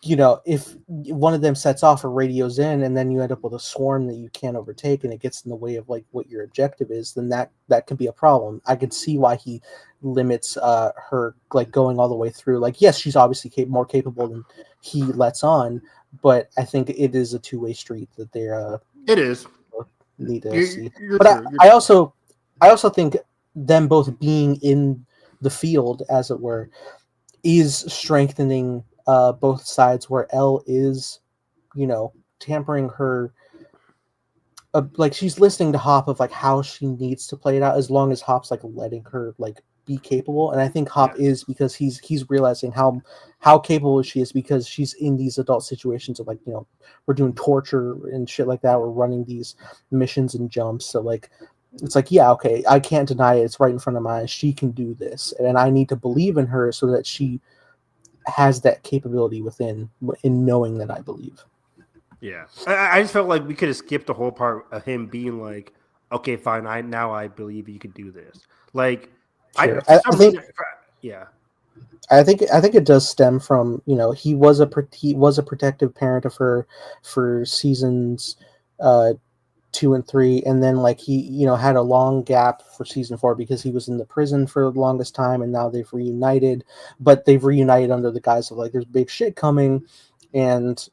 if one of them sets off or radios in and then you end up with a swarm that you can't overtake and it gets in the way of like what your objective is, then that can be a problem. I could see why he limits her like going all the way through. Like, yes, she's obviously more capable than he lets on, but I think it is a two-way street that they're it is. need to see. You're But true. I also think them both being in the field, as it were, is strengthening both sides, where Elle is, tampering her, like she's listening to Hop of like how she needs to play it out, as long as Hop's like letting her like be capable. And I think Hop is, because he's realizing how capable she is, because she's in these adult situations of like, we're doing torture and shit like that. We're running these missions and jumps. So like, it's like, yeah, okay, I can't deny it. It's right in front of my eyes. She can do this. And I need to believe in her so that she has that capability within, in knowing that I believe. Yeah. I just felt like we could have skipped the whole part of him being like, okay, fine, I believe you can do this. Like, Sure. for some reason, yeah. I think it does stem from, he was a protective parent of her for seasons 2 and 3, and then like he had a long gap for season 4 because he was in the prison for the longest time, and now they've reunited, but they've reunited under the guise of like there's big shit coming, and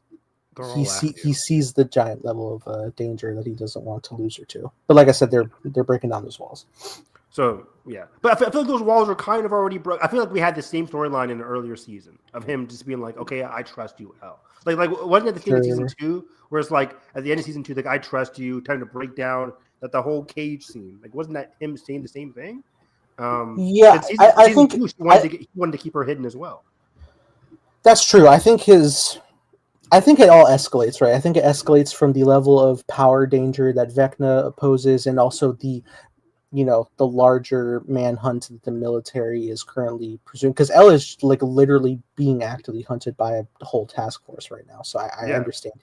he sees the giant level of danger that he doesn't want to lose her to. But like I said, they're breaking down those walls. So yeah, but I feel like those walls are kind of already broke. I feel like we had the same storyline in an earlier season of him just being like, "Okay, I trust you, Elle." Like wasn't it the thing in season 2 where it's like at the end of season 2, like, "I trust you," trying to break down that the whole cage scene. Like, wasn't that him saying the same thing? Yeah, I think 2, he wanted to keep her hidden as well. That's true. I think it all escalates, right? I think it escalates from the level of power danger that Vecna opposes, and also the larger manhunt that the military is currently pursuing. Because Elle is like literally being actively hunted by a whole task force right now. So I understand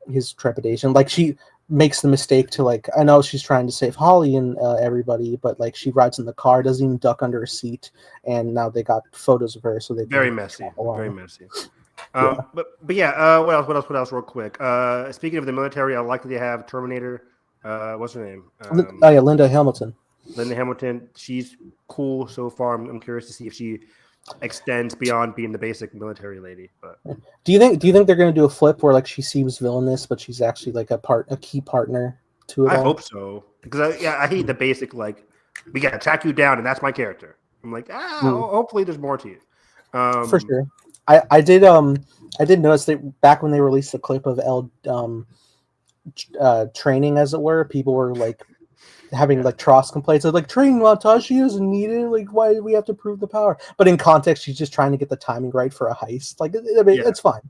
his trepidation. Like, she makes the mistake to like, I know she's trying to save Holly and everybody, but like she rides in the car, doesn't even duck under a seat, and now they got photos of her, so they very messy. What else real quick? Speaking of the military, I like that they have Terminator. What's her name? Linda Hamilton. Linda Hamilton. She's cool so far. I'm curious to see if she extends beyond being the basic military lady. But do you think they're going to do a flip where like she seems villainous, but she's actually like a key partner to it? I hope so, because I hate the basic like, we got to track you down and that's my character. I'm like, hopefully there's more to you. For sure. I did notice that back when they released the clip of Elle training, as it were, people were like having like Tross complaints of like, training montage, she doesn't need it, like why do we have to prove the power? But in context, she's just trying to get the timing right for a heist. Like, I mean, it's fine.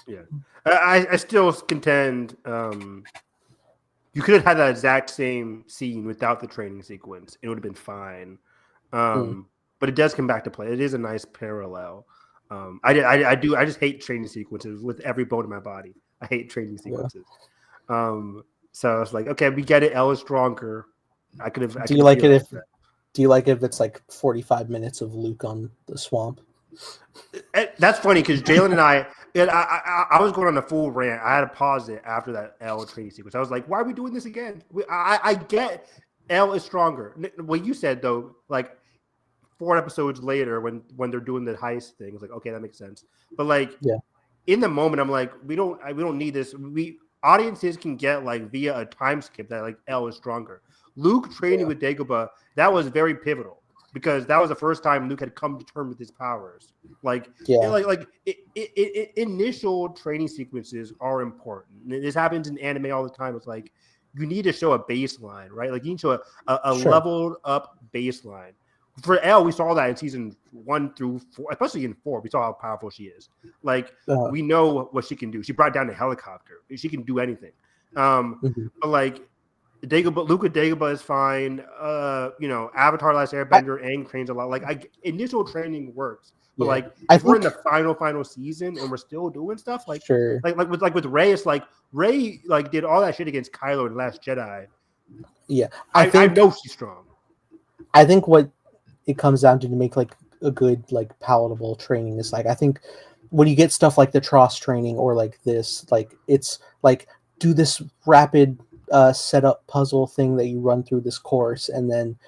Yeah, I still contend you could have had that exact same scene without the training sequence. It would have been fine. But it does come back to play. It is a nice parallel. I just hate training sequences with every bone in my body. I hate training sequences. So it's like, okay, we get it. Elle is stronger. Do you like it if it's like 45 minutes of Luke on the swamp? That's funny because Jalen and I was going on a full rant. I had to pause it after that Elle training sequence. I was like, why are we doing this again? I get Elle is stronger. What you said though, like, 4 episodes later when they're doing the heist thing. It's like, okay, that makes sense. But like Yeah. in the moment, I'm like, we don't need this. Audiences can get like via a time skip that like L is stronger. Luke training with Dagobah, that was very pivotal because that was the first time Luke had come to terms with his powers. Like, initial training sequences are important. This happens in anime all the time. It's like you need to show a baseline, right? Like you need to show a leveled up baseline. For Elle, we saw that in season 1 through 4, especially in 4. We saw how powerful she is. Like we know what she can do. She brought down a helicopter. She can do anything. But like Luke with Dagobah is fine. Avatar: Last Airbender and trains a lot. Like initial training works. But like if we're in the final season and we're still doing stuff like with Rey, it's like Rey like did all that shit against Kylo in Last Jedi. Yeah, I know she's strong. I think what it comes down to make like a good like palatable training is like I think when you get stuff like the Tross training or like this, like it's like do this rapid setup puzzle thing that you run through this course, and then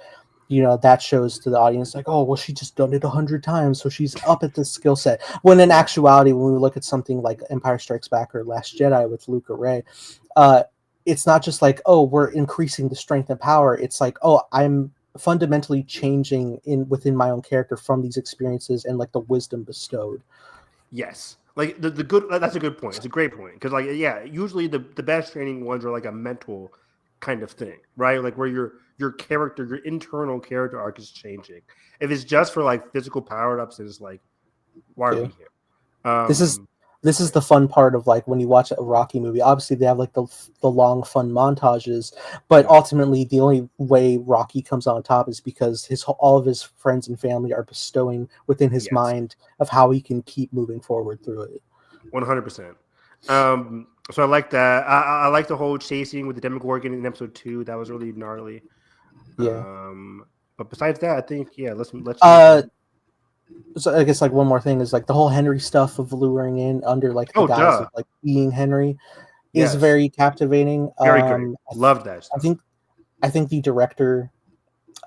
that shows to the audience like, oh well, she just done it 100 times, so she's up at this skill set. When in actuality, when we look at something like Empire Strikes Back or Last Jedi with Luke or Rey, it's not just like, oh, we're increasing the strength and power. It's like, oh, I'm fundamentally changing within my own character from these experiences and like the wisdom bestowed. Yes, like the good. That's a good point. It's a great point because like usually the best training ones are like a mental kind of thing, right? Like where your character, your internal character arc is changing. If it's just for like physical power ups, it's like, why are we here? This is the fun part of like when you watch a Rocky movie. Obviously, they have like the long fun montages, but ultimately the only way Rocky comes on top is because all of his friends and family are bestowing within his mind of how he can keep moving forward through it. 100%. So I like that. I like the whole chasing with the Demogorgon in episode 2. That was really gnarly. Yeah. But besides that, I think let's. So I guess like one more thing is like the whole Henry stuff of luring in under like the guise of like being Henry is very captivating. Very great. Loved that stuff. I think the director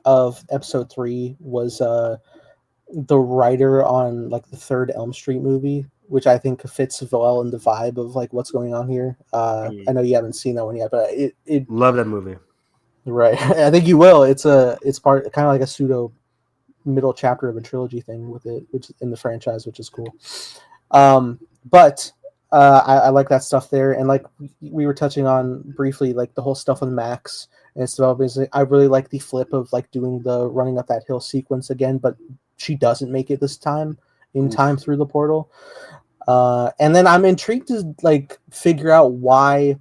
of episode 3 was the writer on like the third Elm Street movie, which I think fits well in the vibe of like what's going on here. I know you haven't seen that one yet, but it love that movie. Right. I think you will. It's part kind of like a pseudo middle chapter of a trilogy thing with it, which in the franchise, which is cool. But I like that stuff there, and like we were touching on briefly, like the whole stuff with Max and its development. I really like the flip of like doing the running up that hill sequence again, but she doesn't make it this time in time through the portal. And then I'm intrigued to like figure out why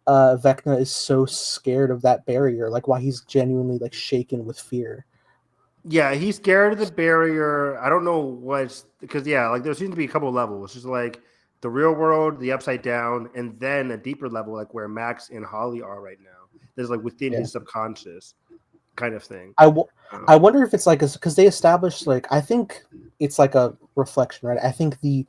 Vecna is so scared of that barrier, like why he's genuinely like shaken with fear. Yeah, he's scared of the barrier. I don't know what's because like there seems to be a couple of levels. Just like the real world, the upside down, and then a deeper level like where Max and Holly are right now. There's like within his subconscious kind of thing. I wonder if it's like because they established like I think it's like a reflection, right? I think the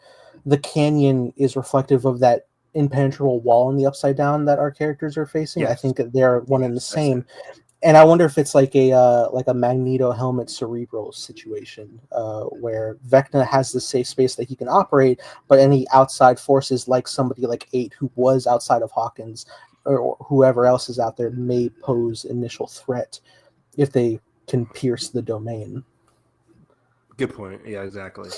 canyon is reflective of that impenetrable wall in the upside down that our characters are facing. I think that they're one and the same. And I wonder if it's like a Magneto helmet cerebral situation where Vecna has this safe space that he can operate, but any outside forces like somebody like 8 who was outside of Hawkins or whoever else is out there may pose initial threat if they can pierce the domain. Good point. Yeah, exactly.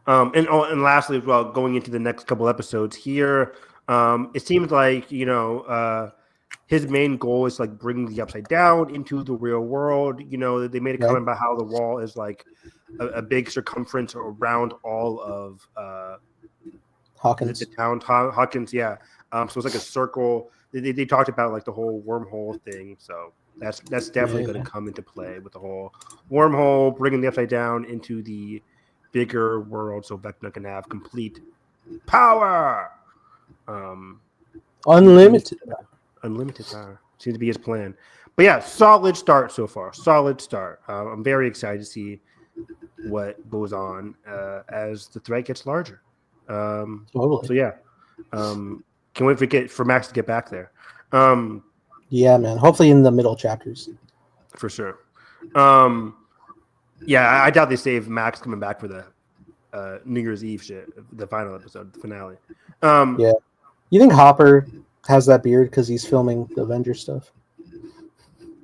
And lastly as well, going into the next couple episodes here, it seems like his main goal is like bringing the upside down into the real world. They made a comment about how the wall is like a big circumference around all of Hawkins. The town. Hawkins, yeah. So it's like a circle. They talked about like the whole wormhole thing. So that's definitely going to come into play with the whole wormhole, bringing the upside down into the bigger world, so Vecna can have complete power. Unlimited power seems to be his plan. But yeah, solid start so far. Solid start. I'm very excited to see what goes on as the threat gets larger. Totally. So yeah, can't wait for Max to get back there. Yeah, man. Hopefully in the middle chapters. For sure. Yeah, I doubt they save Max coming back for the New Year's Eve shit, the final episode, the finale. Yeah. You think Hopper has that beard because he's filming the Avengers stuff?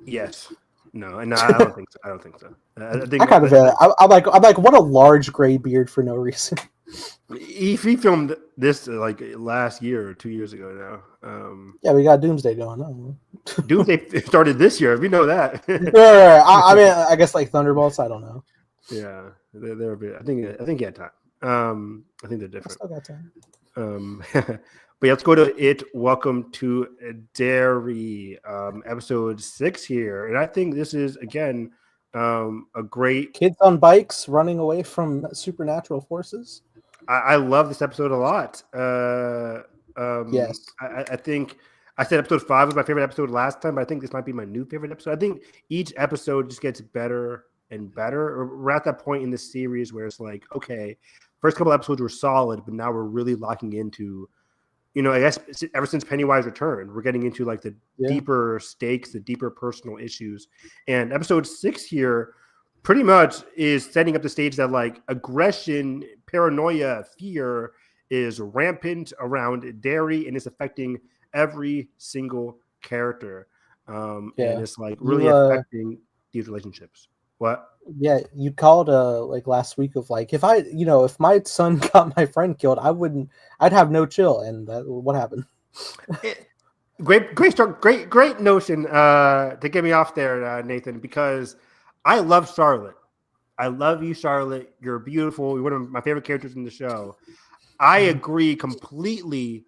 Yes. No, and I don't think so. I don't think so. I think I kind of I'm like, what a large gray beard for no reason. he filmed this like last year or 2 years ago now. Yeah, we got Doomsday going on. Doomsday started this year. We know that. Right. I mean, I guess like Thunderbolts. I don't know. Yeah, they're a bit. I think he had time. I think they're different. I still got time. But yeah, let's go to it. Welcome to Derry, episode 6 here, and I think this is again a great kids on bikes running away from supernatural forces. I love this episode a lot. Yes, I think I said episode 5 was my favorite episode last time, but I think this might be my new favorite episode. I think each episode just gets better and better. We're at that point in the series where it's like, okay, first couple episodes were solid, but now we're really locking into, I guess ever since Pennywise returned, we're getting into like the deeper stakes, the deeper personal issues. And episode 6 here pretty much is setting up the stage that like aggression, paranoia, fear is rampant around Derry and it's affecting every single character. And it's like really affecting these relationships. What? Yeah, you called like last week of like if my son got my friend killed, I'd have no chill. And what happened? Great notion to get me off there, Nathan, because I love Charlotte. I love you, Charlotte. You're beautiful. You're one of my favorite characters in the show. I agree completely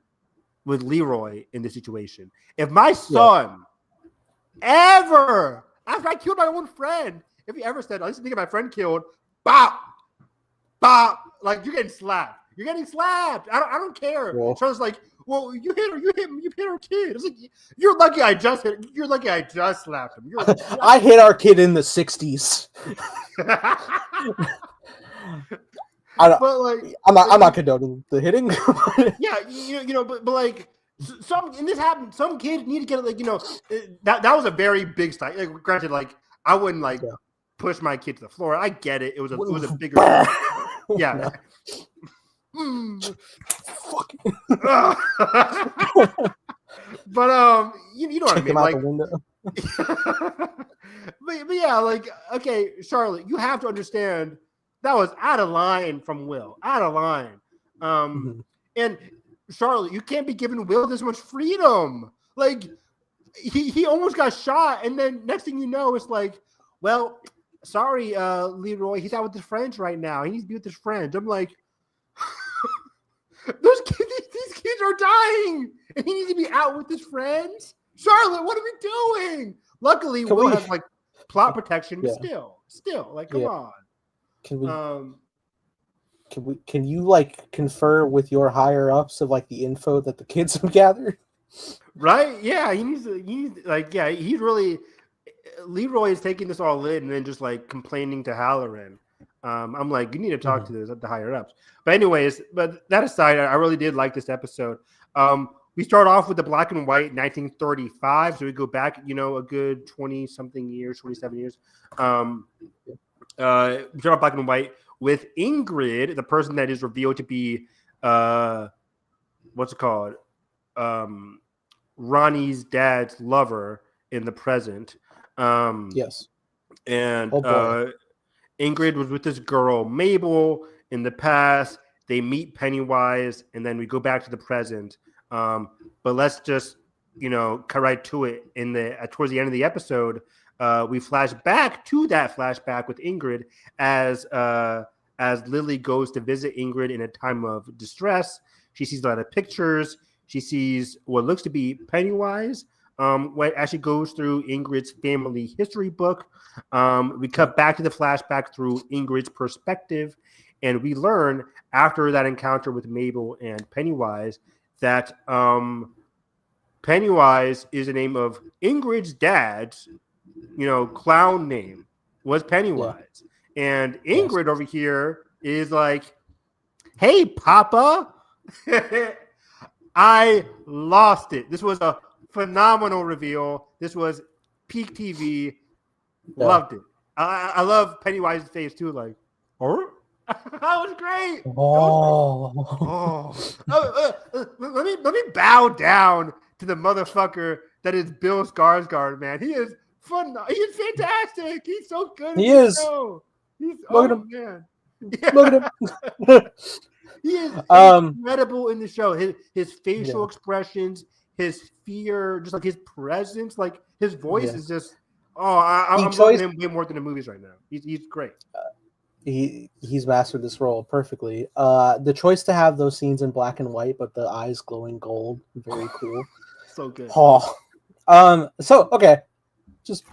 with Leroy in this situation. If my son ever, after I killed my own friend, if he ever said, I used to think of my friend killed, bop, bop, like you're getting slapped. You're getting slapped. I don't care. Well, Charlotte's like, well, you hit her, you hit our kid. It's like, you're lucky I just slapped him. I hit our kid in the 60s. I'm not condoning the hitting. Yeah, but like some kids need to get like that was a very big style. Like, granted, like I wouldn't like push my kid to the floor. I get it. It was a bigger yeah. Fuck. But you know what I mean, like. but yeah, like okay, Charlotte, you have to understand that was out of line from Will, out of line. And Charlotte, you can't be giving Will this much freedom. Like he almost got shot, and then next thing you know, it's like, well, sorry, Leroy, he's out with his friends right now. He needs to be with his friends. I'm like, these kids are dying, and he needs to be out with his friends. Charlotte, what are we doing? Luckily, Will has like plot protection, but still, like, come on. Can you like confer with your higher ups of like the info that the kids have gathered? Right? Yeah, he's really Leroy is taking this all in and then just like complaining to Halloran. I'm like, you need to talk to the higher ups. But anyways, but that aside, I really did like this episode. We start off with the black and white 1935, so we go back, a good 20-something years, 27 years. We start off black and white with Ingrid, the person that is revealed to be, what's it called? Ronnie's dad's lover in the present. Yes. And Ingrid was with this girl, Mabel, in the past. They meet Pennywise, and then we go back to the present. But let's just, cut right to it. Towards the end of the episode, we flash back to that flashback with Ingrid as Lily goes to visit Ingrid in a time of distress. She sees a lot of pictures. She sees what looks to be Pennywise. As she goes through Ingrid's family history book, we cut back to the flashback through Ingrid's perspective, and we learn after that encounter with Mabel and Pennywise that Pennywise is the name of Ingrid's dad's, clown name was Pennywise. Yeah. And Ingrid over here is like, hey, Papa. I lost it. This was a phenomenal reveal. This was peak TV. Yeah. Loved it. I love Pennywise's face too. Like, oh, that was great. Oh, Let me bow down to the motherfucker that is Bill Skarsgård, man. He is fun. He is fantastic. He's so good in he this is. show. He's Look at him. man. Look at him. He is Um, incredible in the show. His facial Yeah. expressions, his fear, just like his presence, like his voice Yeah. is just. Oh, I'm loving him way more than the movies right now. He's great. He's mastered this role perfectly. The choice to have those scenes in black and white, but the eyes glowing gold, very cool. So good. Oh, so okay, just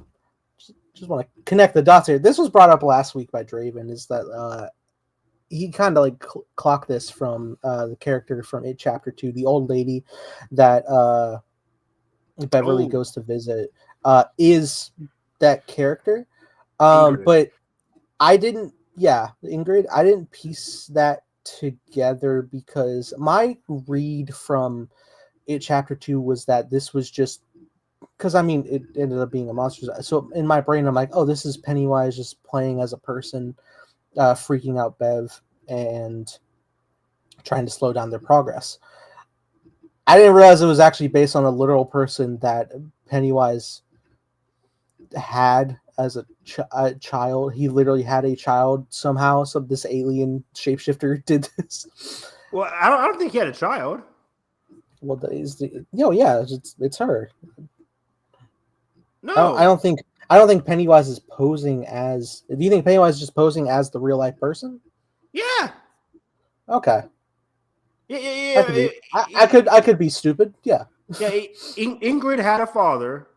want to connect the dots here. This was brought up last week by Draven. Is that he kind of like clocked this from the character from It Chapter 2, the old lady that Beverly goes to visit, is that character. But I didn't. Yeah, Ingrid. I didn't piece that together because my read from It Chapter 2 was that this was just because I mean it ended up being a monster. So in my brain, I'm like, oh, this is Pennywise just playing as a person, freaking out Bev and trying to slow down their progress. I didn't realize it was actually based on a literal person that Pennywise had as a child. He literally had a child somehow. So this alien shapeshifter did this. Well, I don't think he had a child. Well, it's her. No, I don't think Pennywise is posing as. Do you think Pennywise is just posing as the real life person? Yeah. Okay. Yeah. I could be stupid. Yeah. Yeah. Ingrid had a father.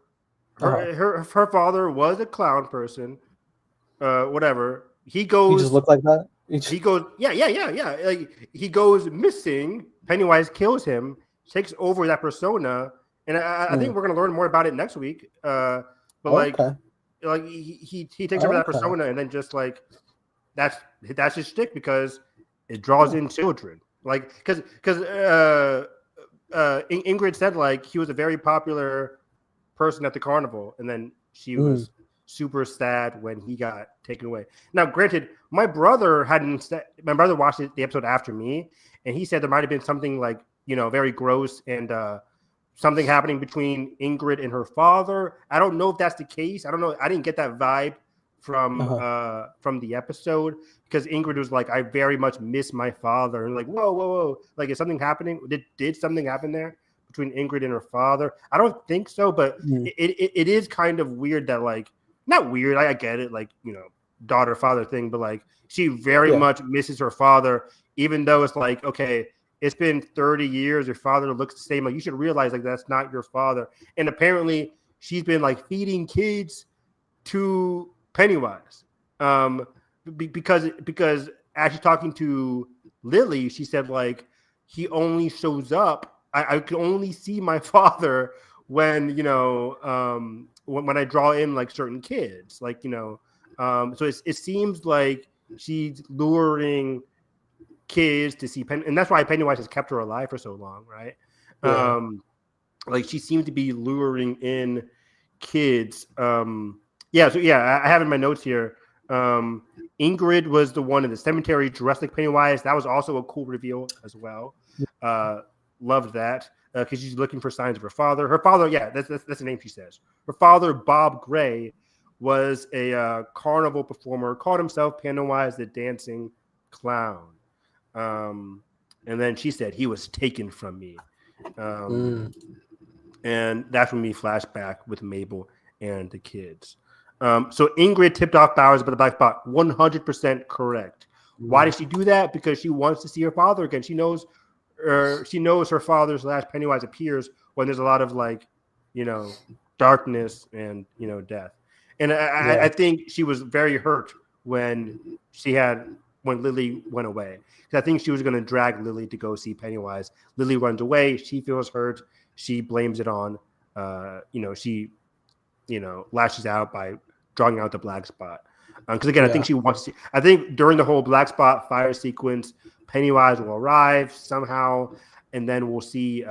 Her father was a clown person. Whatever. He goes. He just looked like that. He goes. Yeah. Like he goes missing. Pennywise kills him. Takes over that persona. And I think we're gonna learn more about it next week. But like he takes over that persona, and then just like that's his shtick because it draws in children. Like because Ingrid said like he was a very popular person at the carnival, and then she was super sad when he got taken away. Now, granted, my brother watched the episode after me, and he said there might have been something like very gross and something happening between Ingrid and her father. I don't know if that's the case. I don't know. I didn't get that vibe from the episode because Ingrid was like, I very much miss my father. And like, whoa. Like, is something happening? Did something happen there between Ingrid and her father? I don't think so, but it is kind of weird that like, not weird. I get it. Like, daughter-father thing, but like she very much misses her father, even though it's like, okay, it's been 30 years. Your father looks the same. Like you should realize like that's not your father. And apparently she's been like feeding kids to Pennywise. Because as she's talking to Lily, she said like he only shows up. I can only see my father when when I draw in like certain kids. Like so it seems like she's luring kids to see and that's why Pennywise has kept her alive for so long, right? Yeah. Like she seemed to be luring in kids. I have in my notes here. Ingrid was the one in the cemetery dressed like Pennywise. That was also a cool reveal as well. Loved that because she's looking for signs of her father. Her father, that's the name she says. Her father, Bob Gray, was a carnival performer. Called himself Pennywise the Dancing Clown. And then she said he was taken from me. And that's when we flash back with Mabel and the kids. So Ingrid tipped off Bowers about the black spot. 100% correct. Why did she do that? Because she wants to see her father again. She knows her father's last Pennywise appears when there's a lot of like, darkness and death. And I think she was very hurt when Lily went away. Because I think she was going to drag Lily to go see Pennywise. Lily runs away. She feels hurt. She blames it on, she, lashes out by drawing out the black spot. Because again, I think she wants to. I think during the whole black spot fire sequence, Pennywise will arrive somehow, and then we'll see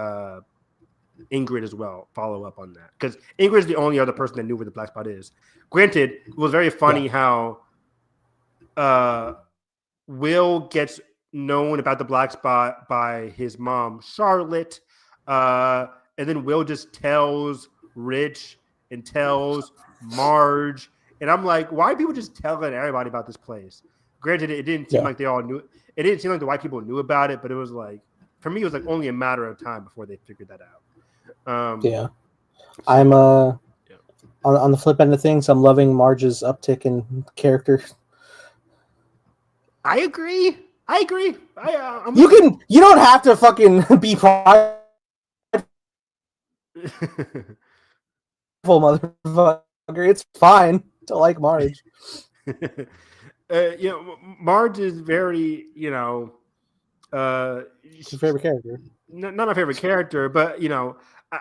Ingrid as well follow up on that, because Ingrid is the only other person that knew where the black spot is. Granted, it was very funny how Will gets known about the black spot by his mom, Charlotte, and then Will just tells Rich and tells Marge, and I'm like, why are people just telling everybody about this place? Granted, it didn't seem like they all knew. It didn't seem like the white people knew about it, but it was like, for me, it was like only a matter of time before they figured that out. I'm on the flip end of things, I'm loving Marge's uptick in character. I agree. You don't have to fucking be prideful, motherfucker. It's fine to like Marge. Marge is very, she's your favorite character. Not my favorite character, but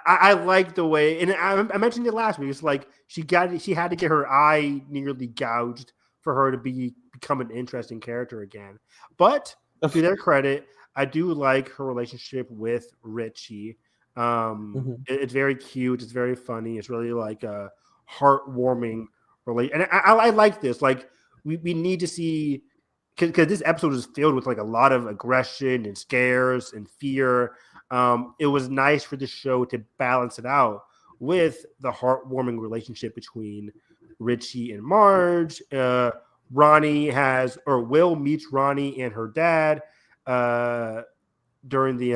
I like the way, and I mentioned it last week. It's like she had to get her eye nearly gouged for her to become an interesting character again. But to their credit, I do like her relationship with Richie. It's very cute. It's very funny. It's really like a heartwarming relation. And I like this. Like we need to see, because this episode is filled with like a lot of aggression and scares and fear. It was nice for the show to balance it out with the heartwarming relationship between Richie and Marge. Will meets Ronnie and her dad during the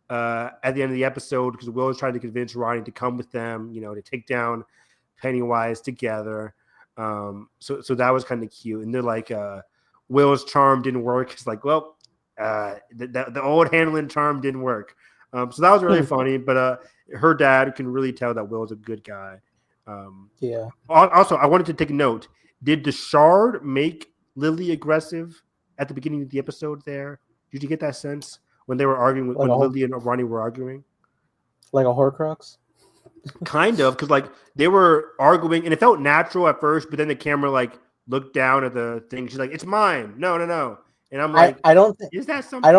at the end of the episode, because Will is trying to convince Ronnie to come with them, to take down Pennywise together. So that was kind of cute. And they're like, Will's charm didn't work. It's like, well, the old Hanlon charm didn't work. So that was really funny. But her dad can really tell that Will's a good guy. Also, I wanted to take a note. Did the Shard make Lily aggressive at the beginning of the episode there? Did you get that sense when they were arguing, when Lily and Ronnie were arguing? Like a Horcrux? Kind of, because like they were arguing and it felt natural at first, but then the camera like looked down at the thing. She's like, "It's mine." No. And I'm like, I don't think, is that something? I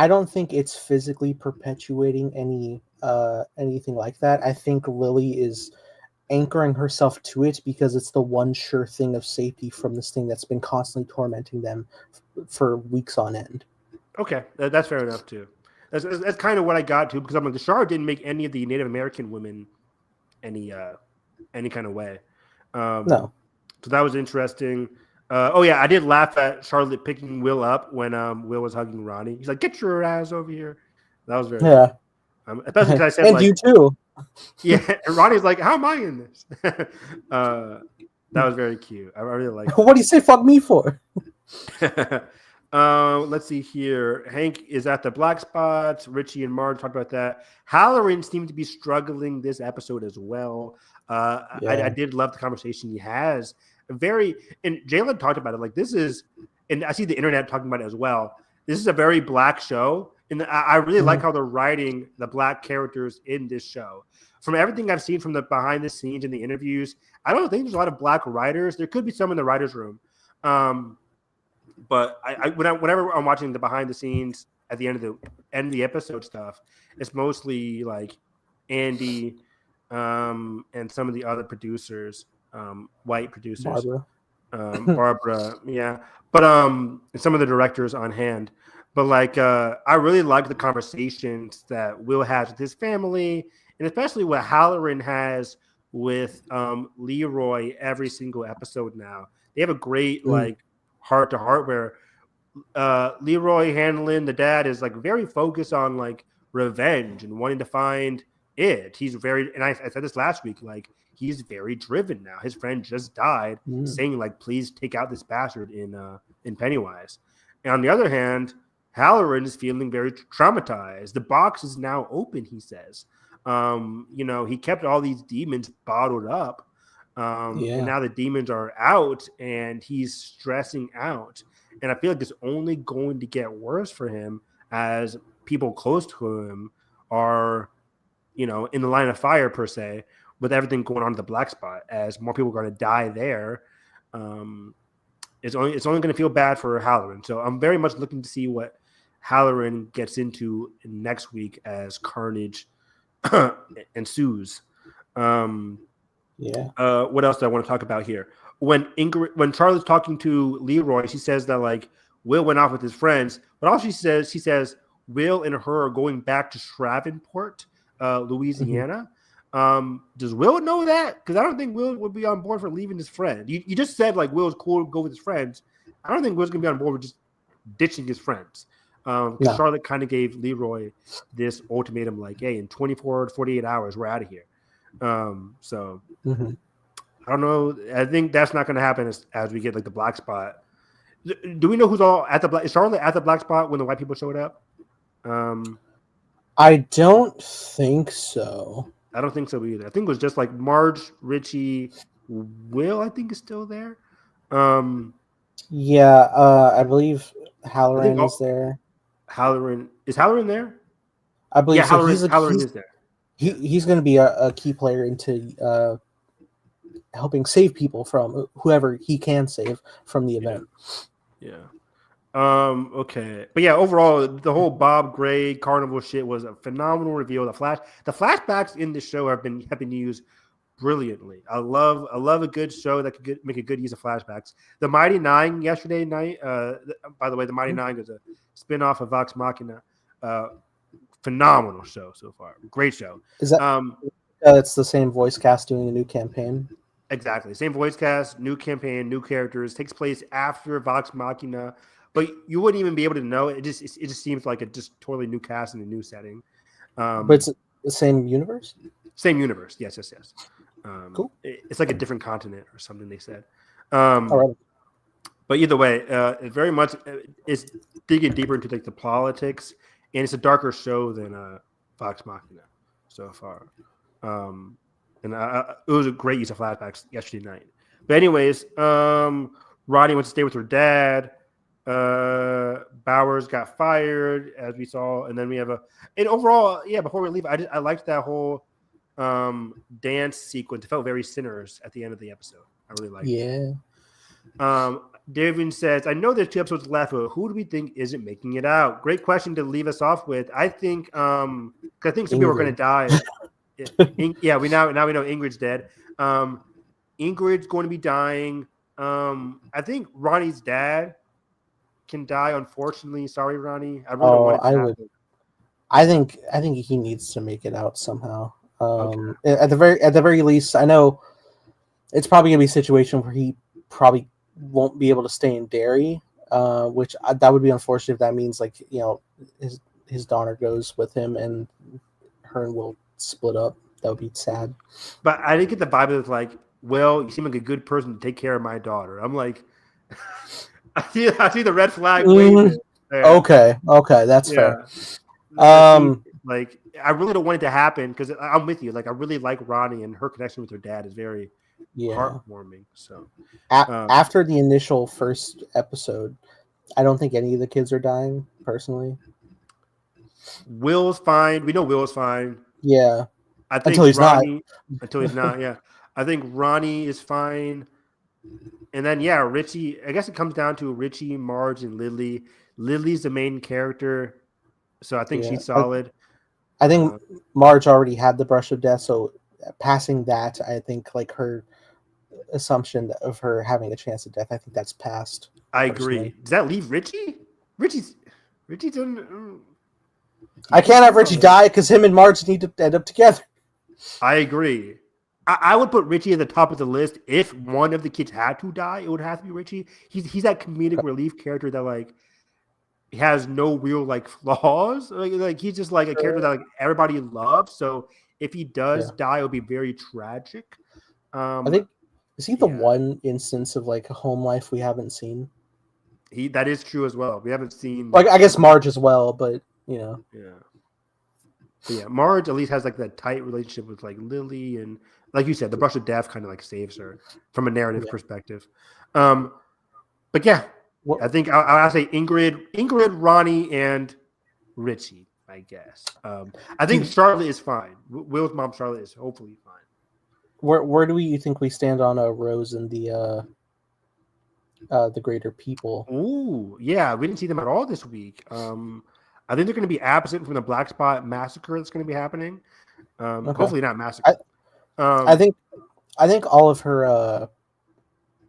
don't think it's physically perpetuating anything like that. I think Lily is anchoring herself to it because it's the one sure thing of safety from this thing that's been constantly tormenting them for weeks on end. Okay, that's fair enough too. That's kind of what I got to, because I'm like, the Shard didn't make any of the Native American women any kind of way. No. So that was interesting. I did laugh at Charlotte picking Will up when Will was hugging Ronnie. He's like, "Get your ass over here." That was very funny. Especially because I said, and you too. Yeah, and Ronnie's like, "How am I in this?" That was very cute. I really like. What do you say? Fuck me for? Let's see here. Hank is at the black spots. Richie and Marge talked about that. Halloran seemed to be struggling this episode as well. I did love the conversation he has. And Jalen talked about it. Like, this is, and I see the internet talking about it as well. This is a very black show. And I really like how they're writing the black characters in this show. From everything I've seen from the behind the scenes and the interviews, I don't think there's a lot of black writers. There could be some in the writer's room. But whenever I'm watching the behind the scenes at the end of the episode stuff, it's mostly like Andy and some of the other producers, white producers. Barbara, yeah. But and some of the directors on hand. But like I really like the conversations that Will has with his family, and especially what Halloran has with Leroy every single episode now. They have a great like heart to heart where Leroy Hanlon, the dad, is like very focused on like revenge and wanting to find it. He's very, and I said this last week, like he's very driven now. His friend just died, saying like, "Please take out this bastard in Pennywise." And on the other hand, Halloran is feeling very traumatized. The box is now open, he says. He kept all these demons bottled up. And now the demons are out and he's stressing out. And I feel like it's only going to get worse for him as people close to him are, in the line of fire per se, with everything going on at the black spot, as more people are going to die there. It's only going to feel bad for Halloran. So I'm very much looking to see what Halloran gets into next week as Carnage ensues. Yeah. What else do I want to talk about here? When Charlotte's talking to Leroy, she says that like Will went off with his friends, but all she says Will and her are going back to Shreveport, Louisiana. Does Will know that? Because I don't think Will would be on board for leaving his friend. You just said like Will's cool to go with his friends. I don't think Will's gonna be on board with just ditching his friends. Because No. Charlotte kind of gave Leroy this ultimatum, like, hey, in 24 to 48 hours, we're out of here. So I don't know. I think that's not going to happen as we get like the black spot. Do we know who's all at the black? Is Charlotte at the black spot when the white people showed up? I don't think so. I don't think so either. I think it was just like Marge, Richie, Will. I think is still there. Yeah, I believe Halloran is there. Halloran is Halloran there? I believe yeah, so. Halloran is there. He's going to be a key player into helping save people from whoever he can save from the event. Yeah. Okay. But yeah, overall, the whole Bob Gray carnival shit was a phenomenal reveal. The flashbacks in the show have been used brilliantly. I love a good show that could make a good use of flashbacks. The Mighty Nine yesterday night. By the way, the Mighty Nine is a spin-off of Vox Machina. Phenomenal show so far. Great show. Is that it's the same voice cast doing a new campaign? Exactly. Same voice cast, new campaign, new characters. Takes place after Vox Machina, but you wouldn't even be able to know. It just seems like a just totally new cast in a new setting. But it's the same universe? Same universe. Yes. Cool. It's like a different continent or something they said. All right. But either way, it very much is digging deeper into like the politics, and it's a darker show than Vox Machina so far. And it was a great use of flashbacks yesterday night. But anyways, Ronnie went to stay with her dad. Bowers got fired, as we saw, and then we have and overall, yeah. Before we leave, I liked that whole dance sequence. It felt very Sinners at the end of the episode. I really liked it. Yeah. Devin says, I know there's 2 episodes left, but who do we think isn't making it out? Great question to leave us off with. I think some people are going to die. Yeah, we now we know Ingrid's dead. Ingrid's going to be dying. I think Ronnie's dad can die, unfortunately. Sorry, Ronnie. I really don't want it to happen. I think he needs to make it out somehow. At the very least, I know it's probably gonna be a situation where he probably won't be able to stay in Derry, which that would be unfortunate if that means like his daughter goes with him and her and Will split up. That would be sad. But I didn't get the vibe of like, well, you seem like a good person to take care of my daughter. I'm like, I see the red flag waving. Okay, that's fair. Like, I really don't want it to happen because I'm with you. Like, I really like Ronnie, and her connection with her dad is very heartwarming. So after the initial first episode, I don't think any of the kids are dying. Personally, Will's fine. We know Will's fine. Yeah, I think until he's not. Until he's not. Yeah, I think Ronnie is fine. And then Richie. I guess it comes down to Richie, Marge, and Lily. Lily's the main character, so I think she's solid. I think Marge already had the brush of death, so passing that, I think like her assumption of her having a chance of death, I think that's passed. I agree. Does that leave Richie? Richie's doing. I can't have Richie die because him and Marge need to end up together. I agree. I would put Richie at the top of the list. If one of the kids had to die, it would have to be Richie. He's that comedic relief character that like has no real like flaws. Like he's just like a character that like everybody loves. So if he does die, it would be very tragic. I think is he the one instance of like a home life we haven't seen? That is true as well. We haven't seen like I guess Marge as well, but you know. Yeah, Marge at least has like that tight relationship with like Lily, and like you said, the brush of death kind of like saves her from a narrative perspective. But yeah, I think I'll say Ingrid, Ronnie, and Richie. I guess. I think Charlotte is fine. Will's mom, Charlotte, is hopefully fine. Where do we think we stand on Rose and the greater people? Ooh, yeah, we didn't see them at all this week. I think they're going to be absent from the Black Spot massacre that's going to be happening. Okay. Hopefully not massacred. I think all of her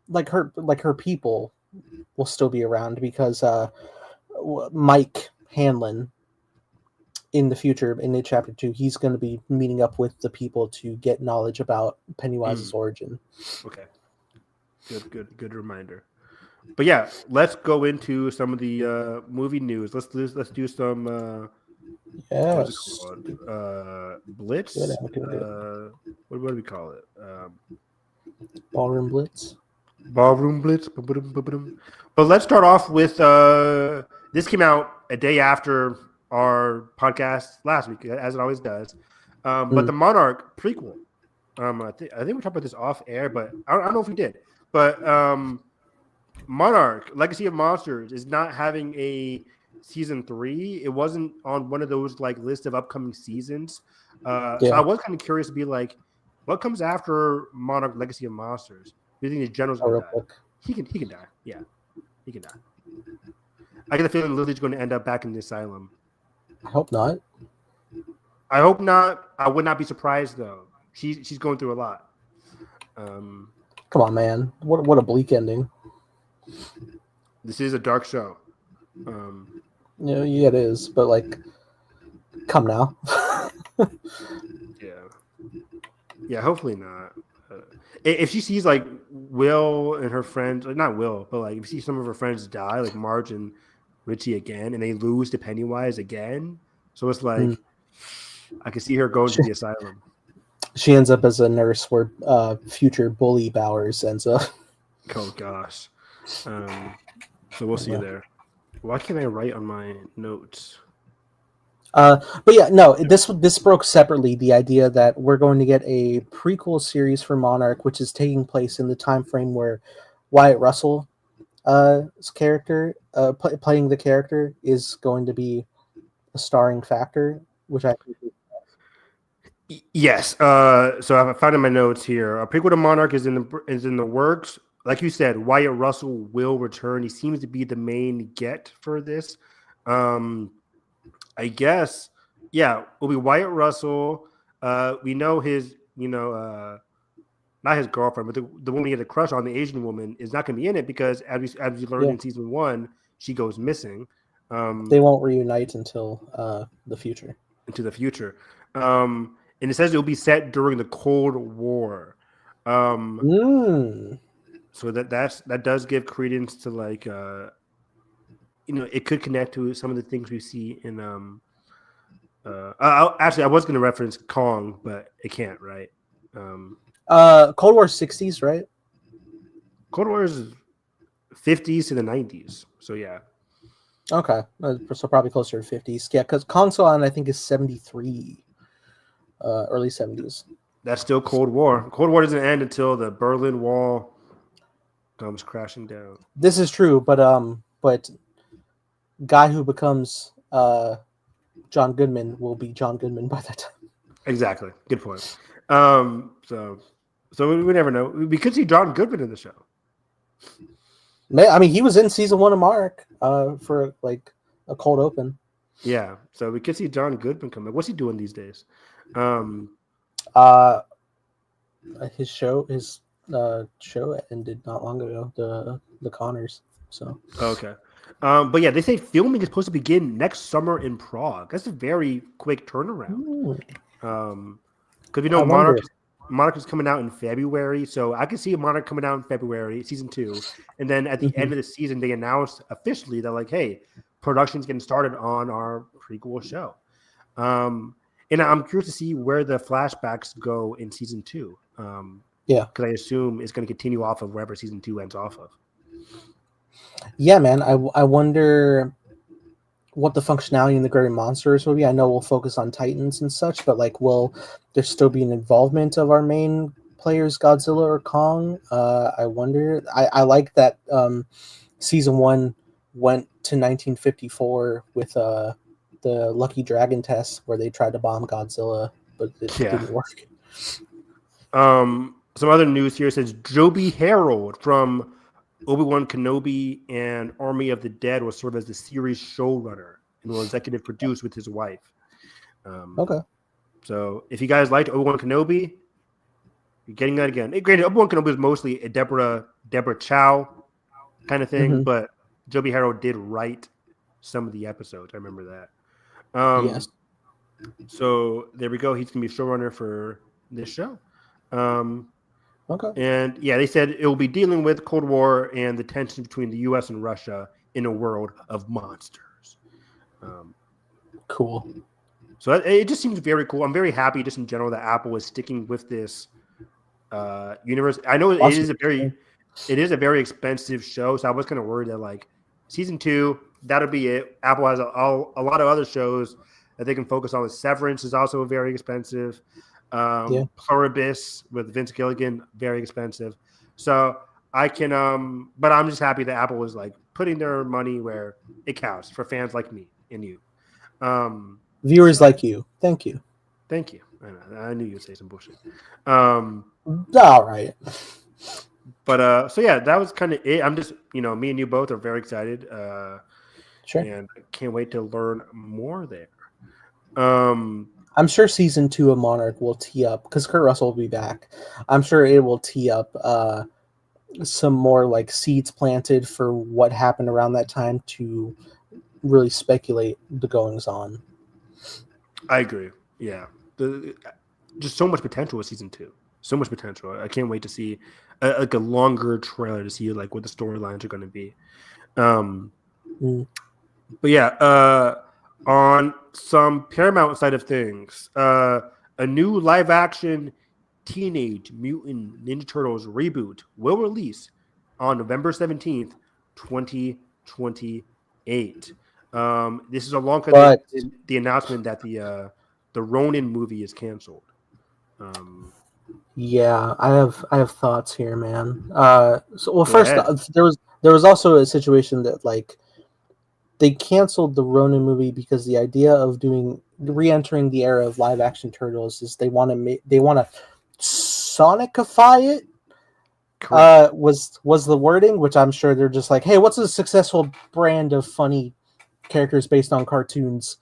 like her people will still be around because Mike Hanlon in the future in the chapter 2, he's going to be meeting up with the people to get knowledge about Pennywise's origin. Okay. Good reminder. But yeah, let's go into some of the movie news. Let's do some what's it Yes. called? Blitz. What do we call it? Ballroom Blitz. Ballroom Blitz. But let's start off with this came out a day after our podcast last week, as it always does. But the Monarch prequel. I think we talked about this off air, but I don't know if we did. But Monarch Legacy of Monsters is not having a season 3. It wasn't on one of those like list of upcoming seasons. So I was kind of curious to be like, what comes after Monarch Legacy of Monsters? Do you think the general's gonna die? He can die. Yeah, he can die. I get the feeling Lily's going to end up back in the asylum. I hope not. I hope not. I would not be surprised though. She's going through a lot. Come on, man! What a bleak ending. This is a dark show. Yeah, it is. But like, come now. Yeah. Hopefully not. If she sees like Will and her friends, not Will, but like if you see some of her friends die, like Marge and Richie again, and they lose to Pennywise again, so it's like I can see her going to the asylum. She ends up as a nurse where future bully Bowers ends up. Oh gosh. So we'll see there. Why can't I write on my notes? But yeah, no. This broke separately. The idea that we're going to get a prequel series for Monarch, which is taking place in the time frame where Wyatt Russell, character, playing the character, is going to be a starring factor, which I think is... Yes. So I found in my notes here. A prequel to Monarch is in the works. Like you said, Wyatt Russell will return. He seems to be the main get for this. I guess, yeah, it'll be Wyatt Russell. We know his, not his girlfriend, but the woman he had a crush on, the Asian woman, is not going to be in it because, as we learned in season 1, she goes missing. They won't reunite until the future. Into the future. And it says it will be set during the Cold War. So that does give credence to like it could connect to some of the things we see in I was going to reference Kong, but it can't, right? Cold War 60s, right? Cold War is 50s to the 90s. So yeah. Okay, so probably closer to 50s. Yeah, because Kong Skull Island I think is 73, early 70s. That's still Cold War. Cold War doesn't end until the Berlin Wall comes crashing down. This is true, but guy who becomes John Goodman will be John Goodman by that time. Exactly. Good point. So we never know. We could see John Goodman in the show. I mean, he was in season 1 of Mark for like a cold open. Yeah, so we could see John Goodman come. What's he doing these days? His show ended not long ago. The Connors. So okay. But yeah, they say filming is supposed to begin next summer in Prague. That's a very quick turnaround. Because we know Monarch is coming out in February, so I can see Monarch coming out in February, season 2, and then at the end of the season, they announced officially that like, hey, production's getting started on our prequel show. And I'm curious to see where the flashbacks go in season 2. Because I assume it's going to continue off of wherever season 2 ends off of. Yeah, man. I wonder what the functionality in the Great Monsters will be. I know we'll focus on Titans and such, but like, will there still be an involvement of our main players, Godzilla or Kong? I wonder. I like that season 1 went to 1954 with the Lucky Dragon test where they tried to bomb Godzilla, but it didn't work. Some other news here says Joby Harold from Obi-Wan Kenobi and Army of the Dead will serve as the series showrunner and will executive produce with his wife. Okay. So if you guys liked Obi-Wan Kenobi, you're getting that again. Granted, Obi-Wan Kenobi was mostly a Deborah Chow kind of thing, but Joby Harrow did write some of the episodes. I remember that. Yes. So there we go. He's going to be showrunner for this show. Okay. And yeah, they said it will be dealing with Cold War and the tension between the U.S. and Russia in a world of monsters. Cool. So it just seems very cool. I'm very happy, just in general, that Apple is sticking with this universe. I know it is a very expensive show, so I was kind of worried that like season 2, that'll be it. Apple has a lot of other shows that they can focus on. Severance is also very expensive. Pluribus with Vince Gilligan, very expensive. So I can, but I'm just happy that Apple is like putting their money where it counts for fans like me and you. Viewers like you. Thank you. Thank you. I knew you'd say some bullshit. All right. But so yeah, that was kind of it. I'm just, me and you both are very excited. Sure. And I can't wait to learn more there. I'm sure season 2 of Monarch will tee up because Kurt Russell will be back. I'm sure it will tee up some more like seeds planted for what happened around that time to really speculate the goings on. I agree. Yeah. Just so much potential with season 2. So much potential. I can't wait to see a longer trailer to see like what the storylines are going to be. But yeah, on some Paramount side of things, a new live action Teenage Mutant Ninja Turtles reboot will release on November 17th, 2028. This is along with the announcement that the Ronin movie is canceled. Yeah, I have thoughts here, man. First, there was also a situation that like they canceled the Ronin movie because the idea of re-entering the era of live action turtles is they want to Sonicify it. Was the wording, which I'm sure they're just like, hey, what's a successful brand of funny characters based on cartoons?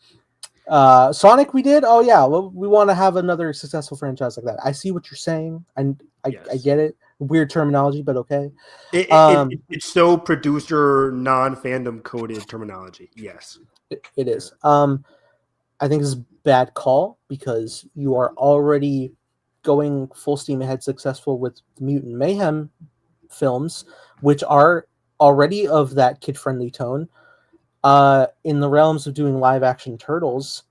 Sonic, we did. Oh yeah, well, we want to have another successful franchise like that. I see what you're saying, and I get it. Weird terminology, but okay. It's so producer non-fandom coded terminology. Yes, it is. I think this is a bad call because you are already going full steam ahead successful with Mutant Mayhem films, which are already of that kid-friendly tone. In the realms of doing live-action Turtles,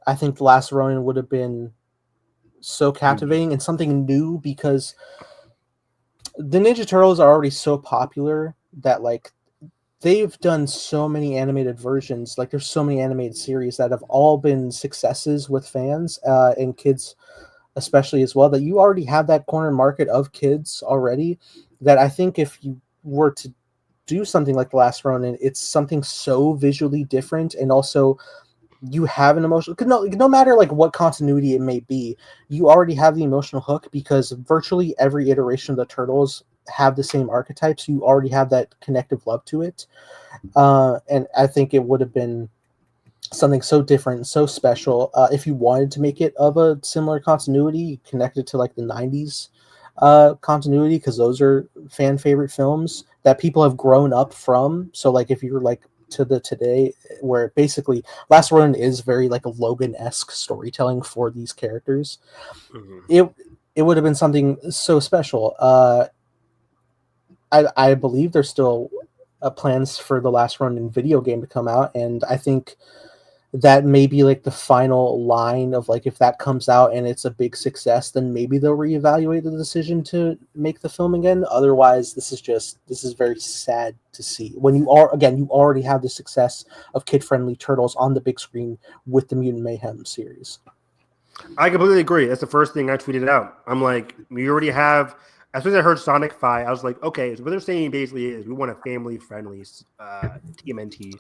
I think The Last Ronin would have been so captivating and something new because the Ninja Turtles are already so popular that like they've done so many animated versions. Like there's so many animated series that have all been successes with fans and kids especially as well, that you already have that corner market of kids already, that I think if you were to do something like The Last Ronin, it's something so visually different, and also you have an emotional, no matter like what continuity it may be, you already have the emotional hook because virtually every iteration of the Turtles have the same archetypes. You already have that connective love to it, and I think it would have been something so different, so special. If you wanted to make it of a similar continuity, connected to like the 90s continuity, because those are fan favorite films that people have grown up from. So like if you're like to the today, where basically Last Ronin is very like a Logan-esque storytelling for these characters, it would have been something so special. I believe there's still plans for the Last Ronin video game to come out, and I think that may be like the final line of like, if that comes out and it's a big success, then maybe they'll reevaluate the decision to make the film again. Otherwise, this is very sad to see when you already have the success of kid-friendly Turtles on the big screen with the Mutant Mayhem series. I completely agree. That's the first thing I tweeted out. I'm like, we already have. As soon as I heard Sonic 5, I was like, okay, so what they're saying basically is we want a family-friendly TMNT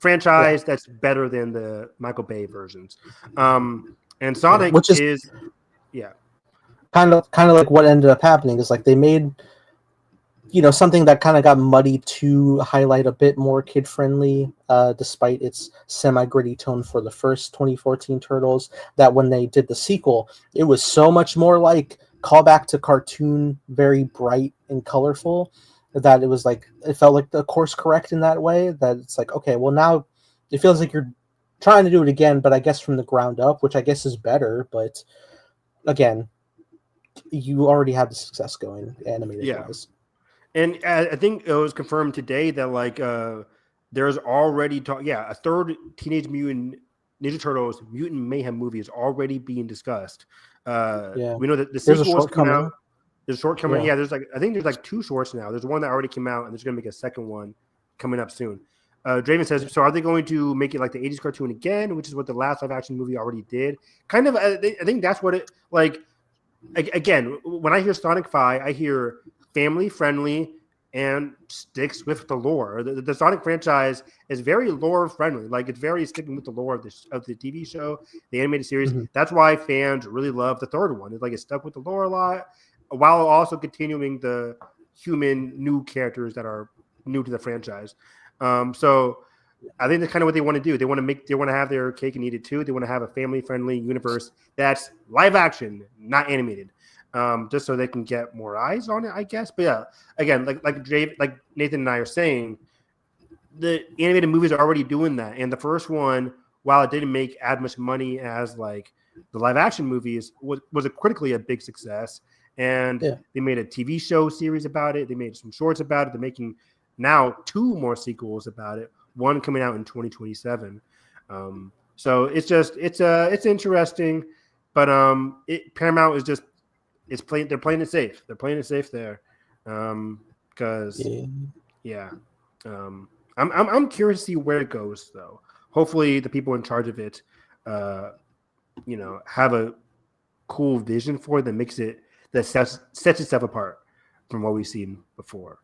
franchise that's better than the Michael Bay versions. And Sonic is kind of like what ended up happening is like they made something that kind of got muddied to highlight a bit more kid friendly, despite its semi gritty tone for the first 2014 Turtles. That when they did the sequel, it was so much more like callback to cartoon, very bright and colorful, that it felt like the course correct in that way. That it's like, okay, well now it feels like you're trying to do it again, but I guess from the ground up, which I guess is better. But again, you already have the success going animated Yeah. wise. And I think it was confirmed today that like there's already a third Teenage Mutant Ninja Turtles Mutant Mayhem movie is already being discussed. Yeah, We know that the there's a sequel is short coming coming. out. There's a short coming. Yeah. Yeah, I think there's like 2 shorts now. There's one that already came out, and there's gonna make a second one coming up soon. Draven says, so are they going to make it like the 80s cartoon again, which is what the last live action movie already did? Kind of, I think that's what it like. Again, when I hear Sonic 5, I hear family friendly and sticks with the lore. The Sonic franchise is very lore friendly. Like it's very sticking with the lore of the TV show, the animated series. Mm-hmm. That's why fans really love the third one. It's like it's stuck with the lore a lot, while also continuing the human new characters that are new to the franchise. So I think that's kind of what they want to do. They want to have their cake and eat it too. They want to have a family friendly universe that's live action, not animated. Just so they can get more eyes on it, I guess. But yeah, again, like Nathan and I are saying, the animated movies are already doing that. And the first one, while it didn't make as much money as like the live action movies, was critically a big success. And they made a TV show series about it. They made some shorts about it. They're making now 2 more sequels about it. One coming out in 2027. So it's interesting, but Paramount is just they're playing it safe. They're playing it safe there, because I'm curious to see where it goes though. Hopefully, the people in charge of it, have a cool vision for it that sets itself apart from what we've seen before.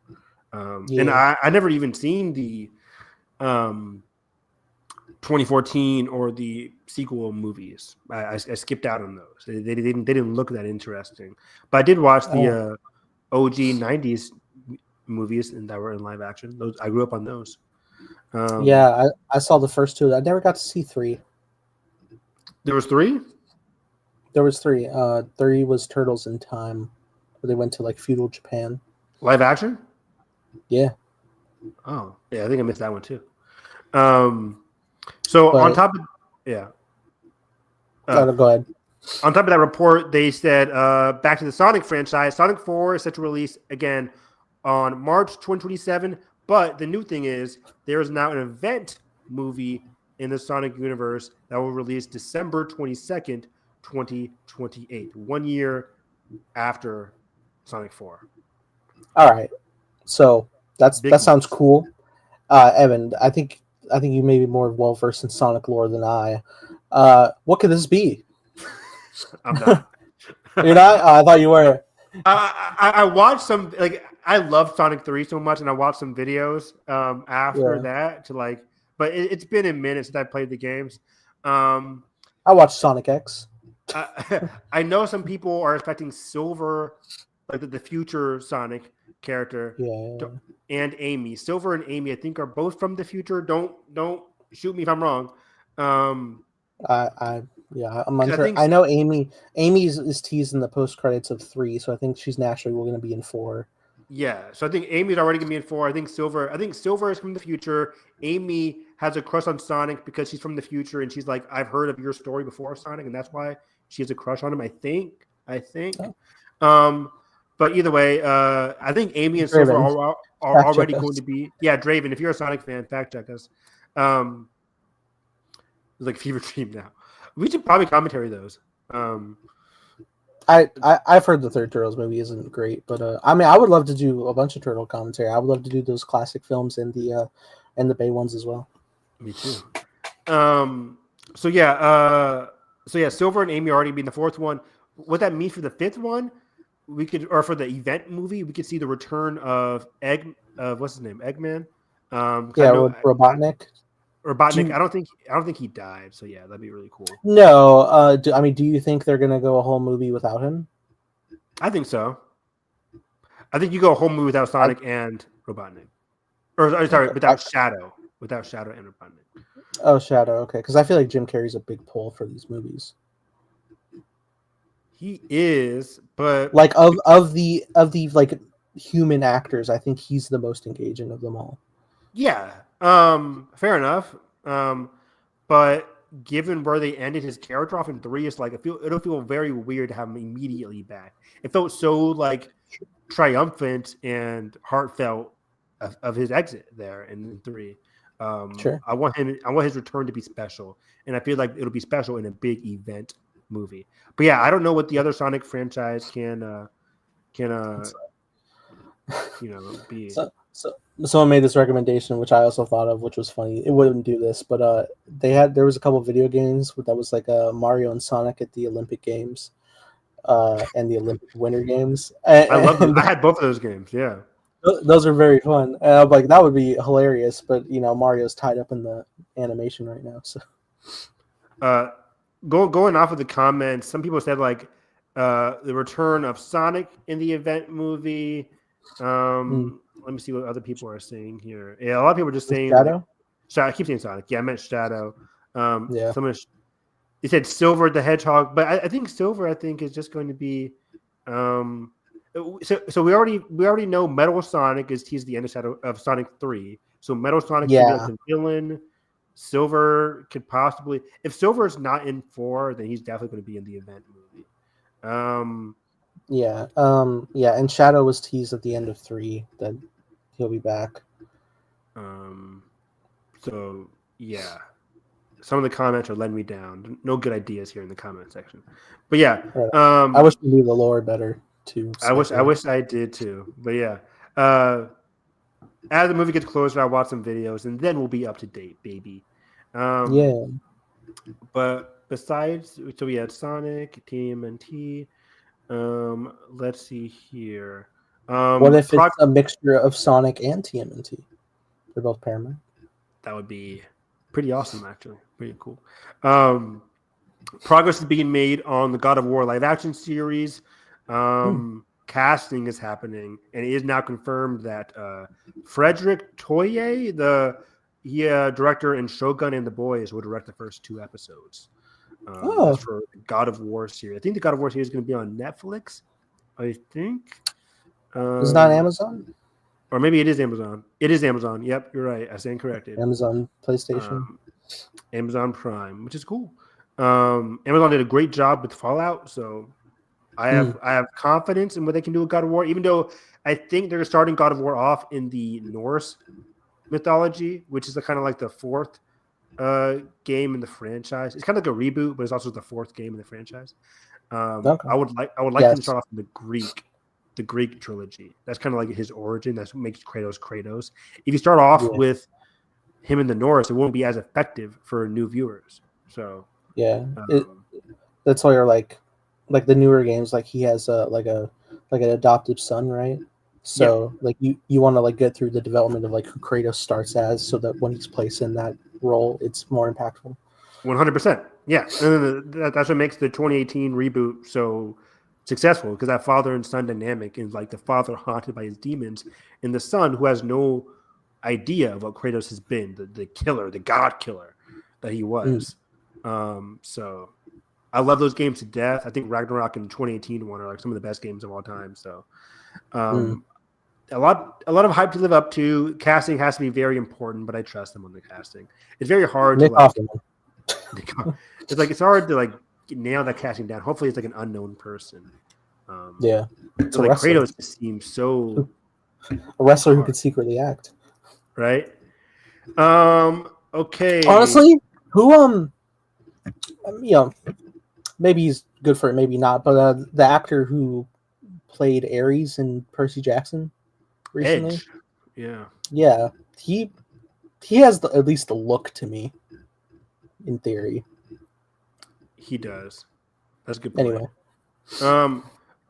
And I never even seen the 2014 or the sequel movies. I skipped out on those. They didn't look that interesting. But I did watch the OG 90s movies and that were in live action. Those I grew up on those. I saw the first 2. I never got to see 3. There was 3? There was 3. 3 was Turtles in Time, where they went to like feudal Japan. Live action? Yeah. Oh, yeah, I think I missed that one too. So on top of go ahead. On top of that report, they said back to the Sonic franchise. Sonic 4 is set to release again on March 2027. But the new thing is there is now an event movie in the Sonic universe that will release December 22nd, 2028, 1 year after Sonic 4. All right. So that sounds cool. Evan, I think you may be more well versed in Sonic lore than I. What could this be? I'm not. You're not? I thought you were. I watched some, like, I love Sonic 3 so much, and I watched some videos after that to like, but it's been a minute since I played the games. I watched Sonic X. I know some people are expecting Silver, like the future Sonic character, and Amy. Silver and Amy, I think, are both from the future. Don't shoot me if I'm wrong. I'm unsure. I know Amy is teased in the post credits of 3, so I think she's naturally going to be in 4. Yeah, so I think Amy's already going to be in 4. I think Silver is from the future. Amy has a crush on Sonic because she's from the future, and she's like, I've heard of your story before, Sonic, and that's why she has a crush on him. I think. Oh. But either way, I think Amy and Silver are already going to be. Yeah, Draven, if you're a Sonic fan, fact check us. It's like fever dream now. We should probably commentary those. I've heard the third Turtles movie isn't great, but I mean, I would love to do a bunch of Turtle commentary. I would love to do those classic films and the Bay ones as well. Me too. So yeah, Silver and Amy already being the 4th one. What that means for the 5th one, we could, or for the event movie, we could see the return of what's his name, Eggman. Robotnik. Robotnik. I don't think he died. So yeah, that'd be really cool. No, do you think they're gonna go a whole movie without him? I think so. I think you go a whole movie without Sonic and Robotnik, or sorry, without Shadow and Robotnik. Oh, Shadow. Okay, because I feel like Jim Carrey's a big pull for these movies. He is, but Like of the like human actors, I think he's the most engaging of them all. yeah, fair enough. But given where they ended his character off in 3, it's like it'll feel very weird to have him immediately back. It felt so like triumphant and heartfelt of his exit there in 3. Sure. I want his return to be special, and I feel like it'll be special in a big event movie. But yeah, I don't know what the other Sonic franchise can be. So someone made this recommendation, which I also thought of, which was funny. It wouldn't do this, but there was a couple of video games that was like Mario and Sonic at the Olympic Games, and the Olympic Winter Games. I love them. I had both of those games. Yeah, those are very fun. And I'm like, that would be hilarious, but Mario's tied up in the animation right now. So, going off of the comments, some people said like the return of Sonic in the event movie. Let me see what other people are saying here. Yeah, a lot of people are just saying Shadow. I keep saying Sonic. Yeah, I meant Shadow. Yeah. They said Silver the Hedgehog, but I think Silver is just going to be. So we already know Metal Sonic he's the end of Sonic 3. So Metal Sonic could be like the villain. Silver could possibly, if Silver is not in 4, then he's definitely going to be in the event movie. Yeah, and Shadow was teased at the end of 3 that he'll be back. So yeah, some of the comments are letting me down. No good ideas here in the comment section. But yeah, I wish we knew the lore better too. I wish I did too. But yeah, as the movie gets closer, I'll watch some videos and then we'll be up to date, baby. Yeah. But besides, so we had Sonic, TMNT. Let's see here. What if it's a mixture of Sonic and TMNT? They're both Paramount. That would be pretty awesome, actually. Pretty cool. Progress is being made on the God of War live action series. Casting is happening, and it is now confirmed that Frederick Toye, the director in Shogun and The Boys, will direct the first 2 episodes. That's for the God of War series. I think the God of War series is going to be on Netflix. I think. Is it not Amazon? Or maybe it is Amazon. It is Amazon. Yep, you're right. I stand corrected. Amazon PlayStation. Amazon Prime, which is cool. Amazon did a great job with Fallout, so I have confidence in what they can do with God of War, even though I think they're starting God of War off in the Norse mythology, which is kind of like the 4th game in the franchise. It's kind of like a reboot, but it's also the 4th game in the franchise. Okay. I would like them to start off in the Greek trilogy. That's kind of like his origin. That's what makes Kratos. If you start off with him in the Norse, it won't be as effective for new viewers. So that's why you're like the newer games. Like he has an adopted son, right? So like you want to get through the development of who Kratos starts as, so that when he's placed in that role, it's more impactful. 100%. Yeah, and that's what makes the 2018 reboot so successful, because that father and son dynamic is the father haunted by his demons, and the son who has no idea of what Kratos has been, the killer, the god killer that he was. So I love those games to death. I think Ragnarok and the 2018 one are some of the best games of all time. So a lot of hype to live up to. Casting has to be very important, but I trust them on the casting. It's very hard it's hard to nail that casting down. Hopefully it's an unknown person. So Kratos just seems so a wrestler who could secretly act. Right? Okay. Honestly, who maybe he's good for it, maybe not, but the actor who played Ares in Percy Jackson recently. Edge. Yeah. He has at least the look to me, in theory. He does. That's a good point. Anyway.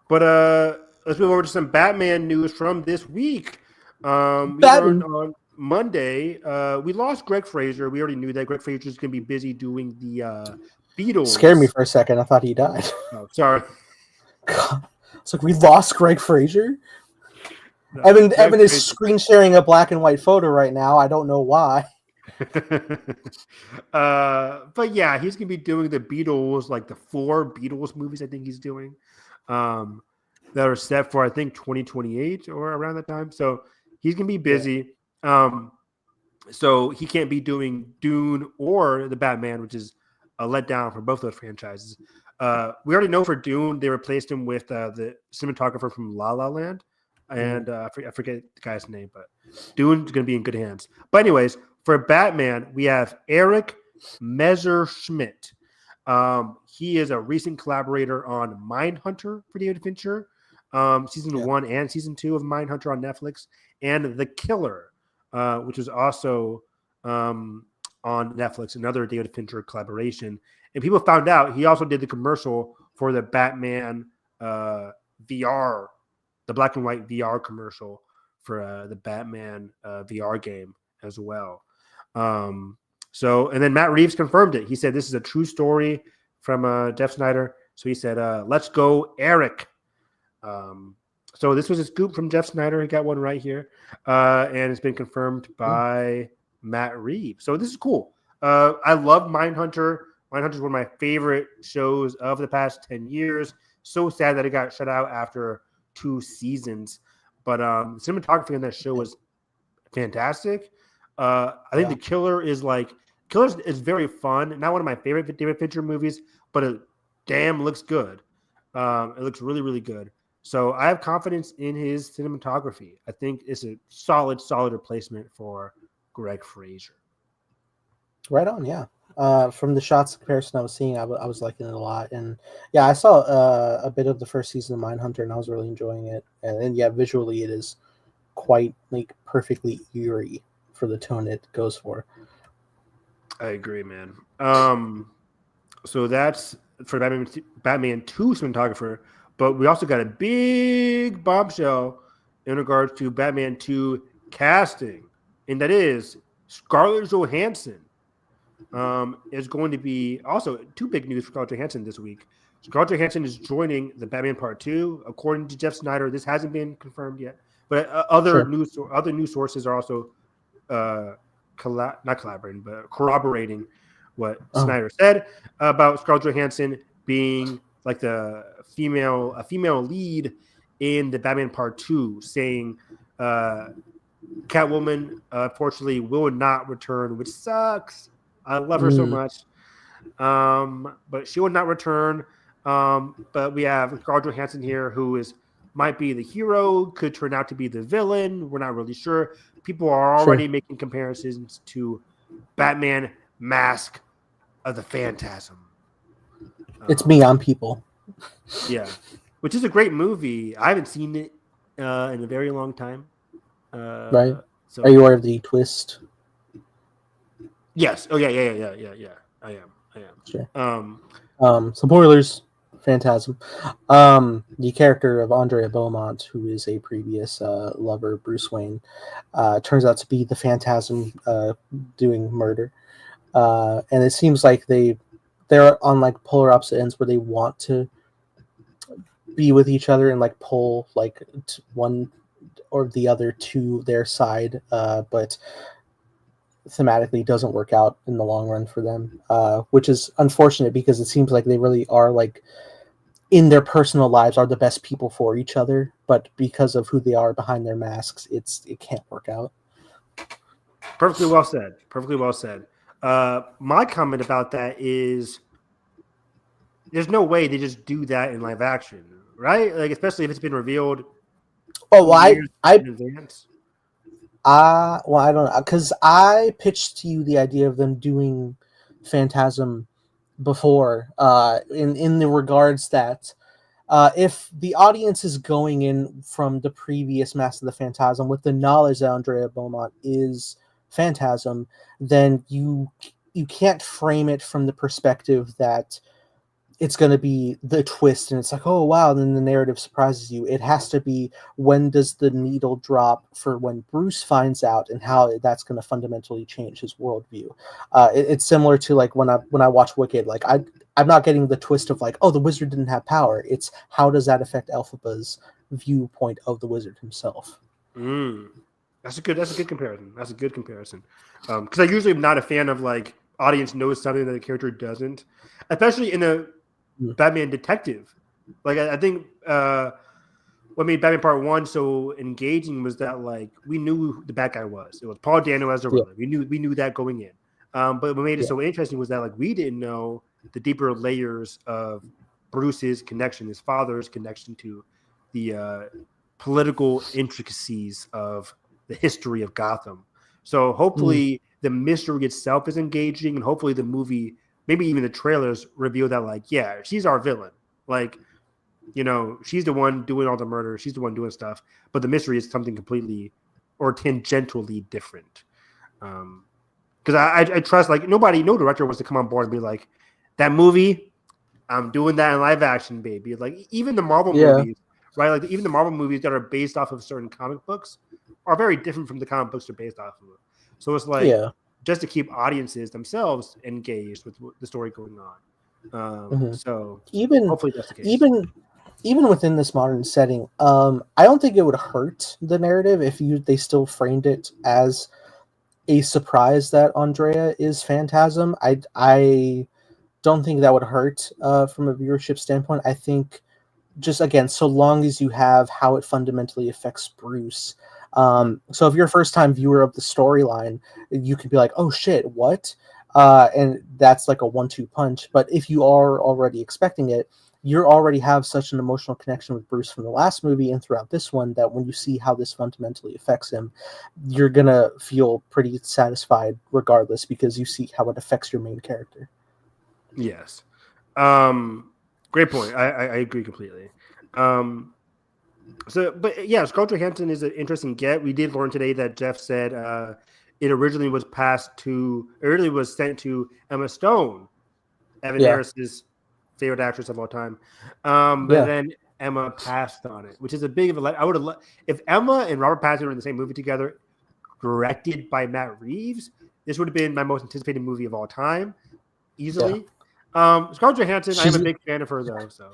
But let's move over to some Batman news from this week. We learned on Monday, we lost Greg Fraser. We already knew that Greg Fraser is going to be busy doing the Beatles. Scared me for a second. I thought he died. Oh, sorry. God. It's we lost Greg Fraser. No, Greg Evan is Fraser. screen sharing a black and white photo right now. I don't know why. But yeah, he's gonna be doing the Beatles, like the 4 Beatles movies. I think he's doing, um, that are set for I think 2028 or around that time. So he's gonna be busy. So he can't be doing Dune or the Batman, which is a letdown for both those franchises. We already know for Dune they replaced him with the cinematographer from La La Land, and I forget the guy's name, but Dune's going to be in good hands. But anyways, for Batman, we have Eric Messerschmidt. He is a recent collaborator on Mindhunter for David Fincher, season 1 and season 2 of Mindhunter on Netflix, and The Killer, which was also on Netflix, another David Fincher collaboration. And people found out he also did the commercial for the Batman VR, the black and white VR commercial for the Batman VR game as well. So, and then Matt Reeves confirmed it. He said this is a true story from Jeff Snyder. So he said, "Let's go, Eric." So this was a scoop from Jeff Snyder. He got one right here, and it's been confirmed by Matt Reeves. So this is cool. I love Mindhunter. Mindhunter is one of my favorite shows of the past 10 years. So sad that it got shut out after 2 seasons. But cinematography on that show was fantastic. I think The Killer is very fun. Not one of my favorite David Fincher movies, but it damn looks good. It looks really, really good. So I have confidence in his cinematography. I think it's a solid replacement for Greg Fraser. Right on, yeah. From the shots comparison I was seeing, I was liking it a lot, and yeah, I saw a bit of the first season of Mindhunter, and I was really enjoying it. And yeah, visually, it is quite like perfectly eerie for the tone it goes for. I agree, man. So that's for Batman 2 cinematographer, but we also got a big bombshell in regards to Batman 2 casting, and that is Scarlett Johansson. Is going to be also 2 big news for Scarlett Johansson this week. Scarlett Johansson is joining the Batman Part 2. According to Jeff Snyder, this hasn't been confirmed yet, but other news sources are also not collaborating, but corroborating what Snyder said about Scarlett Johansson being like a female lead in the Batman Part 2, saying Catwoman unfortunately will not return, which sucks. I love her so much. But she will not return. But we have Scarlett Johansson here, who might be the hero, could turn out to be the villain. We're not really sure. People are already making comparisons to Batman Mask of the Phantasm. It's me on people. Yeah, which is a great movie. I haven't seen it in a very long time. Right? So, are you aware of the twist? Yes. Oh, yeah. I am. Sure. Spoilers. Phantasm. The character of Andrea Beaumont, who is a previous lover, Bruce Wayne, turns out to be the Phantasm doing murder. And it seems like they're on like polar opposite ends where they want to be with each other and like pull like one or the other to their side, but thematically doesn't work out in the long run for them, which is unfortunate because it seems like they really are like in their personal lives are the best people for each other, but because of who they are behind their masks, it can't work out. Perfectly well said. My comment about that is there's no way they just do that in live action, right? Like, especially if it's been revealed years in advance. Well, I don't know, because I pitched to you the idea of them doing Phantasm before, in the regards that if the audience is going in from the previous Mask of the Phantasm with the knowledge that Andrea Beaumont is Phantasm, then you can't frame it from the perspective that it's going to be the twist and it's like, oh wow, then the narrative surprises you. It has to be, when does the needle drop for when Bruce finds out and how that's going to fundamentally change his worldview. It's similar to like when I watch Wicked, like I'm not getting the twist of like, oh, the wizard didn't have power. It's how does that affect Elphaba's viewpoint of the wizard himself. Mm. That's a good comparison. That's a good comparison. Because I usually am not a fan of like audience knows something that the character doesn't, especially in a Mm. Batman detective. Like I think what made Batman Part 1 so engaging was that like we knew who the bad guy was. It was Paul Dano as the Yeah. Riddler. We knew that going in. But what made it so interesting was that like we didn't know the deeper layers of Bruce's connection, his father's connection to the political intricacies of the history of Gotham. So hopefully the mystery itself is engaging, and hopefully the movie, maybe even the trailers, reveal that like, yeah, she's our villain. Like, you know, she's the one doing all the murder. She's the one doing stuff. But the mystery is something completely or tangentially different. Because I trust, like, no director wants to come on board and be like, that movie, I'm doing that in live action, baby. Like, even the Marvel movies, right? Like, even the Marvel movies that are based off of certain comic books are very different from the comic books they're based off of. So it's like, just to keep audiences themselves engaged with the story going on. So hopefully that's the case. Even within this modern setting, I don't think it would hurt the narrative if they still framed it as a surprise that Andrea is Phantasm. I don't think that would hurt from a viewership standpoint. I think just, again, so long as you have how it fundamentally affects Bruce. So if you're a first-time viewer of the storyline, you could be like, oh shit, what? And that's like a 1-2 punch. But if you are already expecting it, you already have such an emotional connection with Bruce from the last movie and throughout this one that when you see how this fundamentally affects him, you're gonna feel pretty satisfied regardless, because you see how it affects your main character. Yes. Great point. I agree completely. But yeah, Scarlett Johansson is an interesting get. We did learn today that Jeff said it originally was sent to Emma Stone, Evan Harris's favorite actress of all time. But then Emma passed on it, which is a big of a. I would have if Emma and Robert Pattinson were in the same movie together, directed by Matt Reeves. This would have been my most anticipated movie of all time, easily. Scarlett Johansson, I'm a big fan of her though. So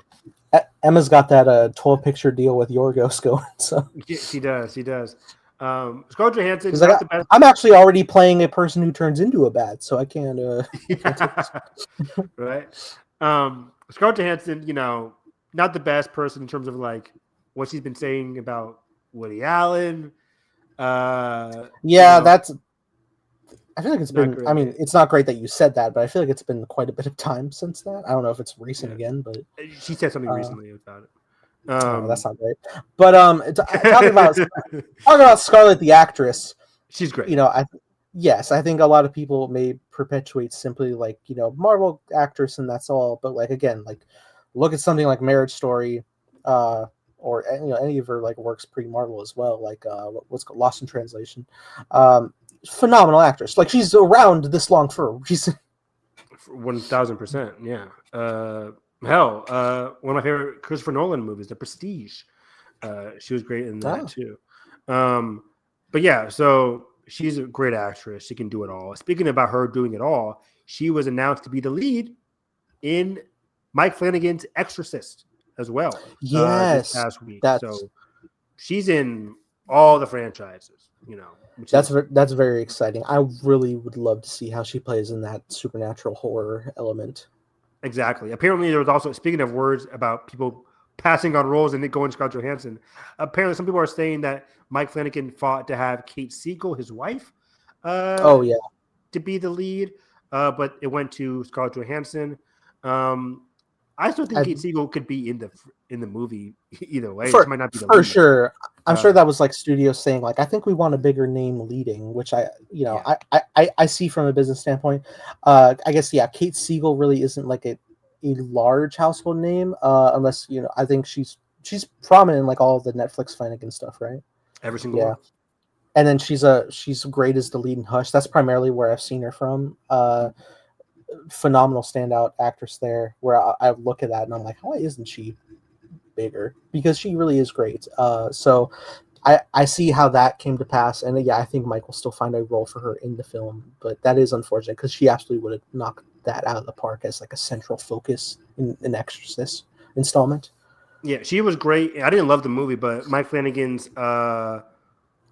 Emma's got that 12-picture deal with Yorgos going. So she does. Scarlett Johansson, like, the best. I'm actually already playing a person who turns into a bat, so I can't. Right. Scarlett Johansson, not the best person in terms of like what she's been saying about Woody Allen. That's. I feel like it's been. Great. I mean, it's not great that you said that, but I feel like it's been quite a bit of time since that. I don't know if it's recent again, but she said something recently about it. That's not great. But talking about Scarlett the actress, she's great. I think a lot of people may perpetuate simply like Marvel actress and that's all. But like again, like look at something like Marriage Story, or any of her like works pre-Marvel as well, like what's called Lost in Translation. Phenomenal actress. Like she's around this long for a reason. 1,000%. Yeah. Hell, one of my favorite Christopher Nolan movies, The Prestige. She was great in that too. But yeah, so she's a great actress. She can do it all. Speaking about her doing it all, she was announced to be the lead in Mike Flanagan's Exorcist as well. Yes, this past week. So she's in all the franchises. That's very exciting. I really would love to see how she plays in that supernatural horror element. Exactly. Apparently, there was also, speaking of words about people passing on roles and it going to Scarlett Johansson, apparently some people are saying that Mike Flanagan fought to have Kate Siegel, his wife, to be the lead, but it went to Scarlett Johansson. I still think Kate Siegel could be in the movie either way. She might not be the lead. For sure. I'm sure that was like studios saying like, I think we want a bigger name leading, which I see from a business standpoint. I guess Kate Siegel really isn't like a large household name, unless I think she's prominent in like all of the Netflix Flanagan stuff, right? Every single one. And then she's great as the lead in Hush. That's primarily where I've seen her from. Phenomenal standout actress there, where I look at that and I'm like, why isn't she bigger? Because she really is great. So I see how that came to pass, and I think Mike will still find a role for her in the film, but that is unfortunate because she absolutely would have knocked that out of the park as like a central focus in an Exorcist installment. Yeah, she was great. I didn't love the movie, but Mike Flanagan's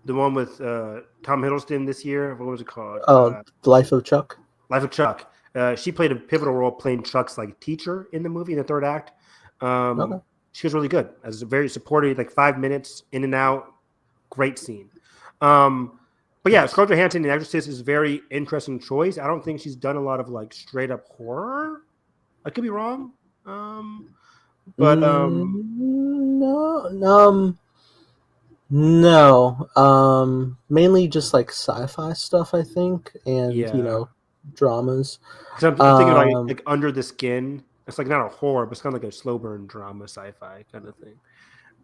the one with Tom Hiddleston this year. What was it called? The Life of Chuck. Life of Chuck. She played a pivotal role playing Chuck's like teacher in the movie in the third act. Okay. She was really good. As a very supportive, like 5 minutes in and out, great scene. But yeah, Scarlett Johansson in Exorcist is a very interesting choice. I don't think she's done a lot of like straight up horror. I could be wrong. But no. Mainly just like sci-fi stuff, I think, and yeah, dramas. I'm thinking about like Under the Skin. It's like not a horror, but it's kind of like a slow burn drama, sci-fi kind of thing.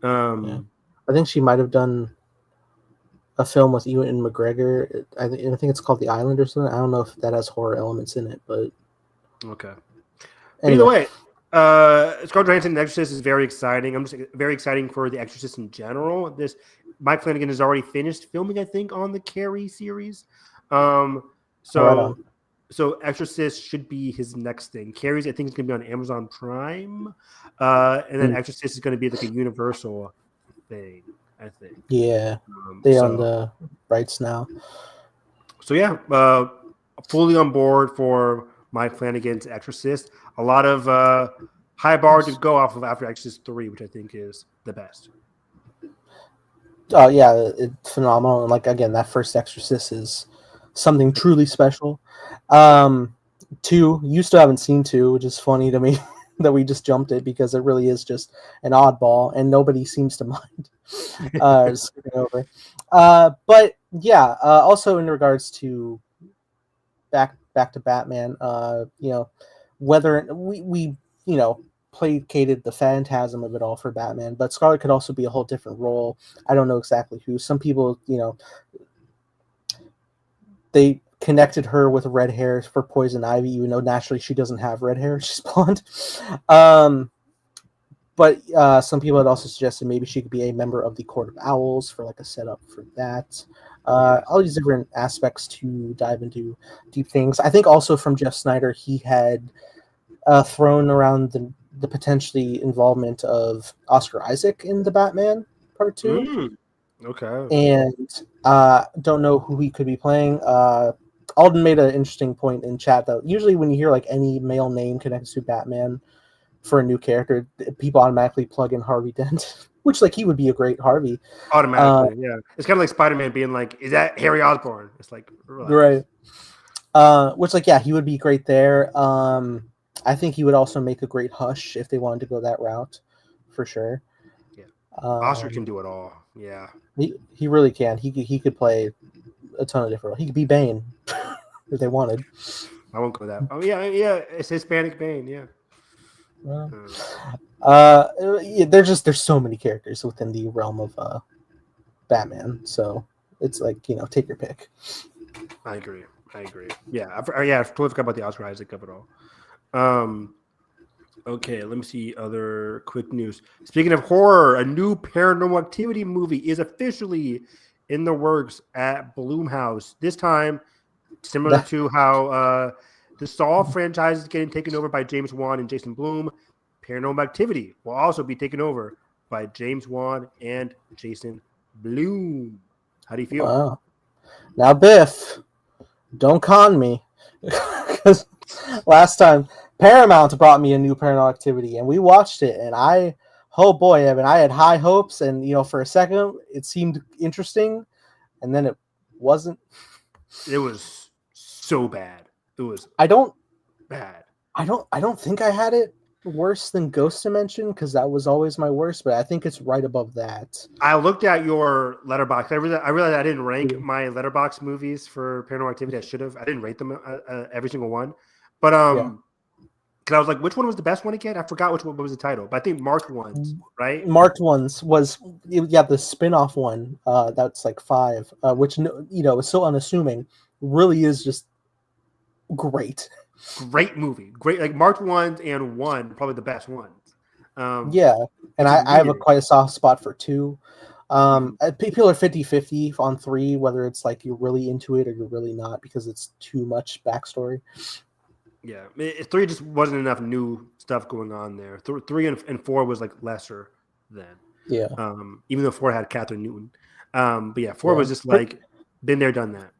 Yeah. I think she might have done a film with Ewan McGregor. I think it's called The Island or something. I don't know if that has horror elements in it, but okay. Anyway. Either way, Scarlett Johansson in The Exorcist is very exciting. I'm just very exciting for The Exorcist in general. Mike Flanagan has already finished filming, I think, on the Carrie series. So Exorcist should be his next thing. Carrie's, I think, is going to be on Amazon Prime, and then Exorcist is going to be like a Universal thing, I think. Yeah, they own the rights now. So yeah, fully on board for Mike Flanagan's Exorcist. A lot of high bar to go off of after Exorcist 3, which I think is the best. Oh yeah, it's phenomenal. And like again, that first Exorcist is something truly special. 2, you still haven't seen 2, which is funny to me that we just jumped it because it really is just an oddball and nobody seems to mind skipping over. But yeah, also in regards to back to Batman, whether we placated the phantasm of it all for Batman, but Scarlet could also be a whole different role. I don't know exactly who. Some people, they connected her with red hair for Poison Ivy, even though naturally she doesn't have red hair. She's blonde. But some people had also suggested maybe she could be a member of the Court of Owls for like a setup for that. All these different aspects to dive into deep things. I think also from Jeff Snyder, he had thrown around the potentially involvement of Oscar Isaac in the Batman Part 2. Okay. And don't know who he could be playing. Alden made an interesting point in chat though. Usually when you hear like any male name connected to Batman for a new character, people automatically plug in Harvey Dent, which like he would be a great Harvey. Automatically, yeah. It's kind of like Spider-Man being like, "Is that Harry Osborn?" It's like, relax. Right. Which like, yeah, he would be great there. I think he would also make a great Hush if they wanted to go that route, for sure. Yeah, Oscar can do it all. Yeah, he really can. He could play a ton of different roles. He could be Bane if they wanted. I won't go that. Oh yeah, it's Hispanic Bane. Yeah. There's so many characters within the realm of Batman, so it's like take your pick. I agree. Yeah, I totally forgot about the Oscar Isaac of it all. Okay, let me see other quick news. Speaking of horror, a new Paranormal Activity movie is officially in the works at Blumhouse. This time, similar to how the Saw franchise is getting taken over by James Wan and Jason Blum, Paranormal Activity will also be taken over by James Wan and Jason Blum. How do you feel? Wow. Now, Biff, don't con me. Because last time, Paramount brought me a new Paranormal Activity, and we watched it, and oh boy, Evan, I had high hopes, and for a second, it seemed interesting, and then it wasn't. It was so bad. It was bad. I don't think I had it worse than Ghost Dimension, because that was always my worst, but I think it's right above that. I looked at your Letterboxd. I realized I didn't rank my Letterboxd movies for Paranormal Activity. I should have. I didn't rate them every single one, but because I was like, which one was the best one again? I forgot which one was the title, but I think Marked Ones, right? Marked Ones was the spin-off one. That's like 5, which is so unassuming. Really is just great. Great movie. Great, like Marked Ones and 1, probably the best ones. And I have quite a soft spot for 2. People are 50-50 on 3, whether it's like you're really into it or you're really not, because it's too much backstory. Yeah, 3 just wasn't enough new stuff going on there. 3 and 4 was like lesser than. Yeah. Even though 4 had Catherine Newton. But yeah, 4 was just like been there, done that.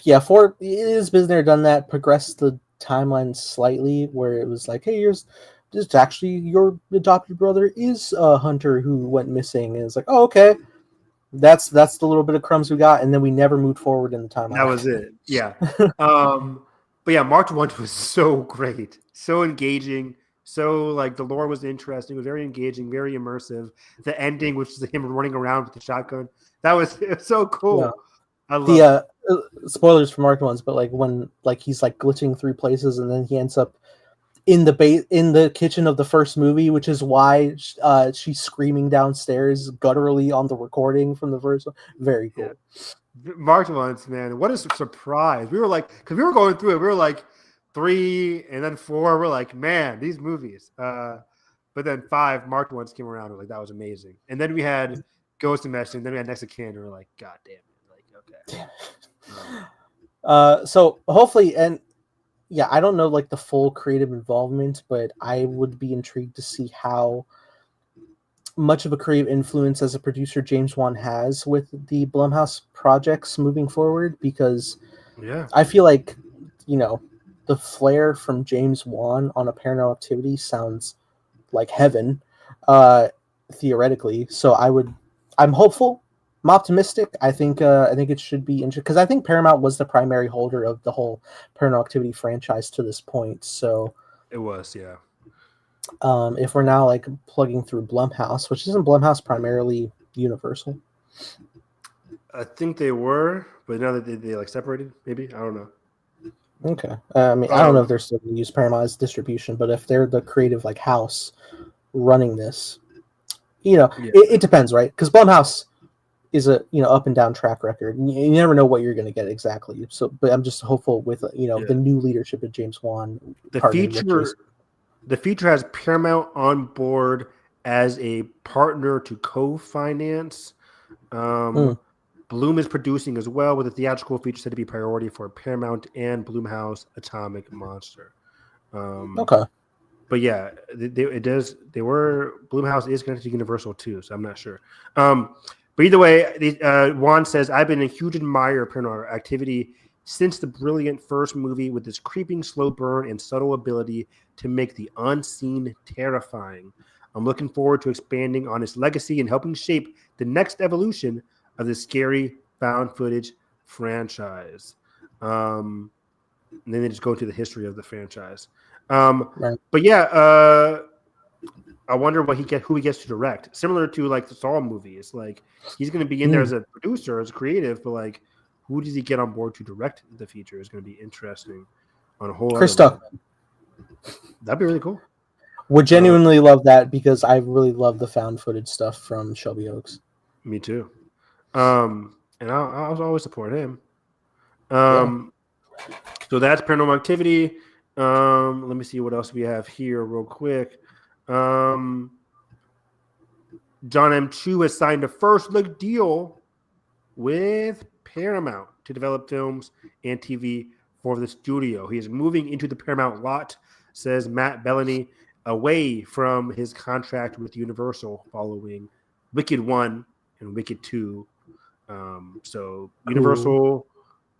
Yeah, 4 is been there, done that. Progressed the timeline slightly, where it was like, hey, here's just actually your adopted brother is a hunter who went missing, and it's like, oh, okay, that's the little bit of crumbs we got, and then we never moved forward in the timeline. That was it. Yeah. But yeah, March 1 was so great, so engaging. So like the lore was interesting, it was very engaging, very immersive. The ending, which is him running around with the shotgun, it was so cool. Yeah. I love spoilers for Mark ones, but like when like he's like glitching through places, and then he ends up in the kitchen of the first movie, which is why she's screaming downstairs gutturally on the recording from the first one. Very cool. Yeah. March 1, man, what a surprise! We were like, because we were going through it, we were like 3 and then 4. We're like, man, these movies. But then 5, March 1 came around. We're like, that was amazing. And then we had Ghost of Mesh, and then we had Next of Kin. And we're like, God damn it! Like, okay. So hopefully, and yeah, I don't know like the full creative involvement, but I would be intrigued to see how much of a creative influence as a producer James Wan has with the Blumhouse projects moving forward, because I feel like, you know, the flair from James Wan on a Paranormal Activity sounds like heaven, theoretically. So I'm hopeful, I'm optimistic. I think it should be interesting, because I think Paramount was the primary holder of the whole Paranormal Activity franchise to this point. So it was, yeah. If we're now like plugging through Blumhouse, which isn't Blumhouse primarily Universal? I think they were, but now that they like separated, maybe, I don't know. Okay, I mean, I don't know if they're still going to use Paramount as distribution, but if they're the creative like house running this, you know, it depends, right? Because Blumhouse is a up and down track record. You never know what you're going to get exactly. So, but I'm just hopeful with the new leadership of James Wan. The feature has Paramount on board as a partner to co-finance. Bloom is producing as well, with the theatrical feature said to be priority for Paramount and Blumhouse Atomic Monster. Okay. But yeah, Blumhouse is connected to Universal too, so I'm not sure. But either way, Juan says, I've been a huge admirer of Paranormal Activity since the brilliant first movie, with its creeping slow burn and subtle ability to make the unseen terrifying. I'm looking forward to expanding on its legacy and helping shape the next evolution of the scary found footage franchise. And then they just go into the history of the franchise. Right. But yeah, I wonder who he gets to direct. Similar to like the Saw movies, like he's going to be in there as a producer, as a creative, but like who does he get on board to direct the feature is going to be interesting on a whole. Chris Tuckman. That'd be really cool. Would genuinely love that, because I really love the found footage stuff from Shelby Oaks. Me too. And I'll always support him. So that's Paranormal Activity. Let me see what else we have here real quick. John M. Chu has signed a first look deal with Paramount to develop films and TV for the studio. He is moving into the Paramount lot, says Matt Bellany, away from his contract with Universal following Wicked 1 and Wicked 2. So Universal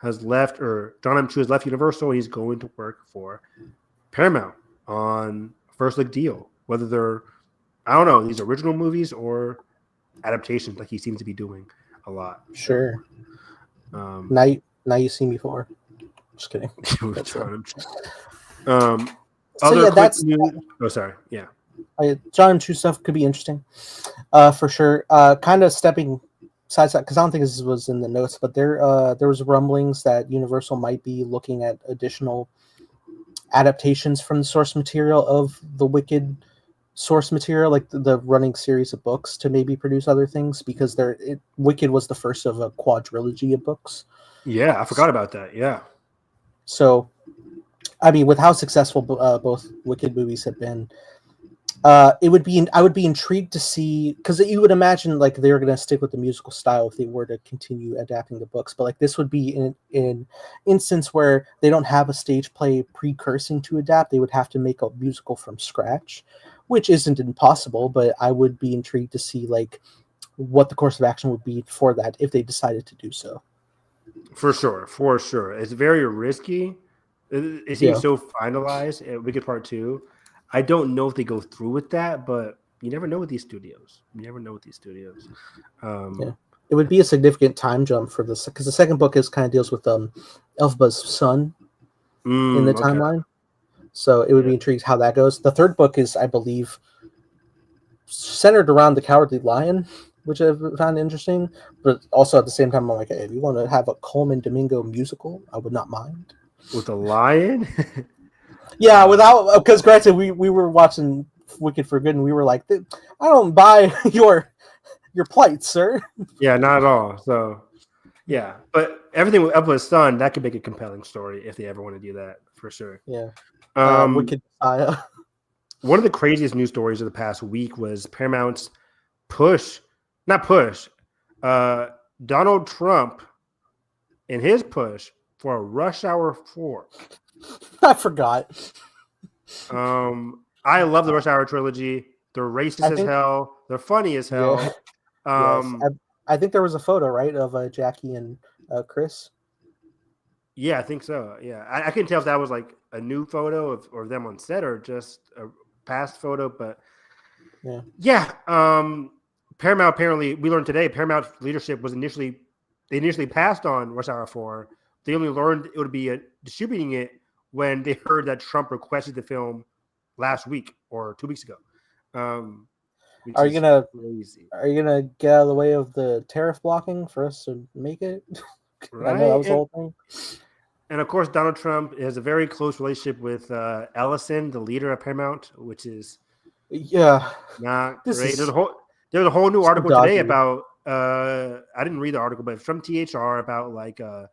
has left, or John M. Chu has left Universal, and he's going to work for Paramount on a first look deal. Whether they're, I don't know, these original movies or adaptations, like he seems to be doing a lot. Sure. Now you see me for. Just kidding. That's news. Oh, sorry. Yeah. John and Chu stuff could be interesting, for sure. Kind of stepping sides, because I don't think this was in the notes, but there was rumblings that Universal might be looking at additional adaptations from the source material of the Wicked source material, like the running series of books, to maybe produce other things, because Wicked was the first of a quadrilogy of books. Yeah, I forgot about that. Yeah. So, I mean, with how successful both Wicked movies have been, I would be intrigued to see, because you would imagine like they were going to stick with the musical style if they were to continue adapting the books, but like this would be in instance where they don't have a stage play precursing to adapt. They would have to make a musical from scratch, which isn't impossible, but I would be intrigued to see like what the course of action would be for that if they decided to do so. For sure. It's very risky. It seems so finalized at Wicked Part 2. I don't know if they go through with that, but you never know with these studios. It would be a significant time jump for this, because the second book kind of deals with Elphaba's son in the timeline. So it would be intrigued how that goes. The third book is, I believe, centered around the Cowardly Lion, which I found interesting. But also at the same time, I'm like, hey, if you want to have a Coleman Domingo musical, I would not mind. With a lion? Yeah, because granted, we were watching Wicked for Good, and we were like, I don't buy your plight, sir. Yeah, not at all. So, yeah. But everything with Elphaba's son, that could make a compelling story if they ever want to do that, for sure. Yeah. Wicked Messiah. One of the craziest news stories of the past week was Paramount's Donald Trump and his push for a Rush Hour 4. I forgot. I love the Rush Hour trilogy. They're racist as hell. They're funny as hell. Yeah. Yes. I think there was a photo, right, of Jackie and Chris. Yeah, I think so. Yeah, I couldn't tell if that was like a new photo of them on set or just a past photo, but yeah. Paramount, apparently, we learned today, Paramount leadership was initially passed on Rush Hour 4. They only learned it would be distributing it when they heard that Trump requested the film last week or 2 weeks ago. Are you gonna get out of the way of the tariff blocking for us to make it? Right. I know that was the whole thing. And of course, Donald Trump has a very close relationship with Ellison, the leader of Paramount, which is not great. There's a whole new article today about I didn't read the article, but from THR about like I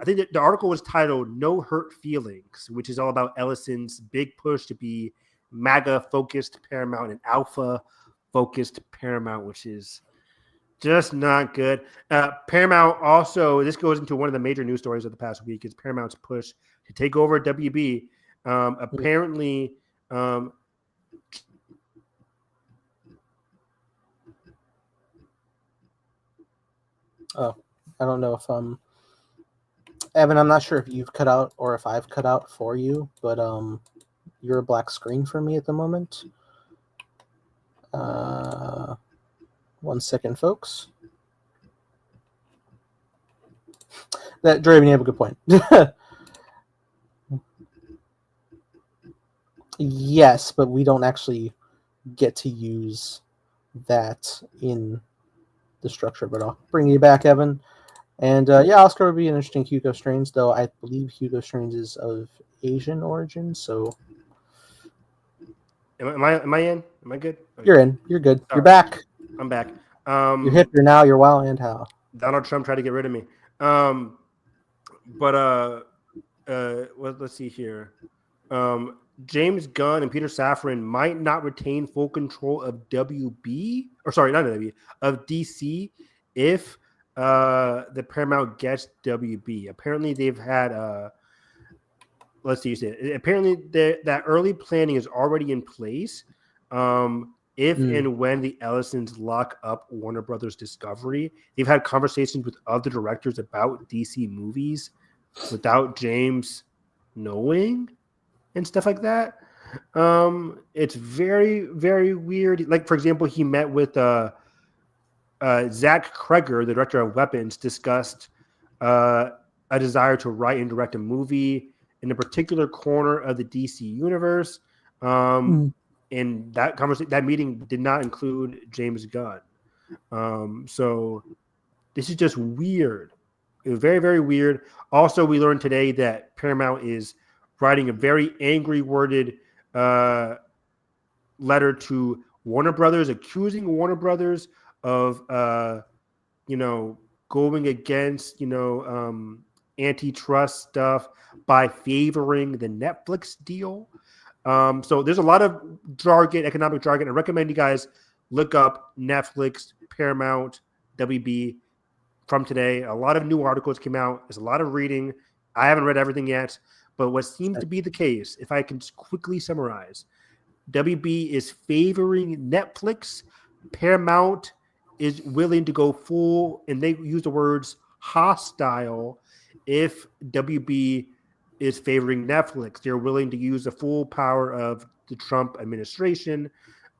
think the article was titled "No Hurt Feelings," which is all about Ellison's big push to be MAGA-focused Paramount and Alpha-focused Paramount, which is just not good. Paramount also, this goes into one of the major news stories of the past week, is Paramount's push to take over WB. Apparently, I don't know if Evan, I'm not sure if you've cut out or if I've cut out for you, but you're a black screen for me at the moment. 1 second, folks. Draven, you have a good point. Yes, but we don't actually get to use that in the structure, but I'll bring you back, Evan. And Oscar would be an interesting Hugo Strange, though I believe Hugo Strange is of Asian origin, so... Am I in? Am I good? Okay. You're in. You're good. You're back. I'm back. You're hip, you're now, you're wow, and how. Donald Trump tried to get rid of me. Let's see here. James Gunn and Peter Safran might not retain full control of WB, or sorry, not WB, of DC if the Paramount gets WB. Apparently, they've had apparently that early planning is already in place. If and when the Ellisons lock up Warner Brothers Discovery, they've had conversations with other directors about DC movies without James knowing and stuff like that. It's very, very weird. Like, for example, he met with Zach Kreger, the director of Weapons, discussed a desire to write and direct a movie in a particular corner of the DC universe. And that meeting did not include James Gunn. So this is just weird. It was very, very weird. Also, we learned today that Paramount is writing a very angry worded letter to Warner Brothers, accusing Warner Brothers of, going against, antitrust stuff by favoring the Netflix deal. So there's a lot of jargon, economic jargon. I recommend you guys look up Netflix, Paramount, WB from today. A lot of new articles came out. There's a lot of reading. I haven't read everything yet, but what seems to be the case, if I can just quickly summarize, WB is favoring Netflix Paramount is willing to go full, and they use the words hostile if WB is favoring Netflix. They're willing to use the full power of the Trump administration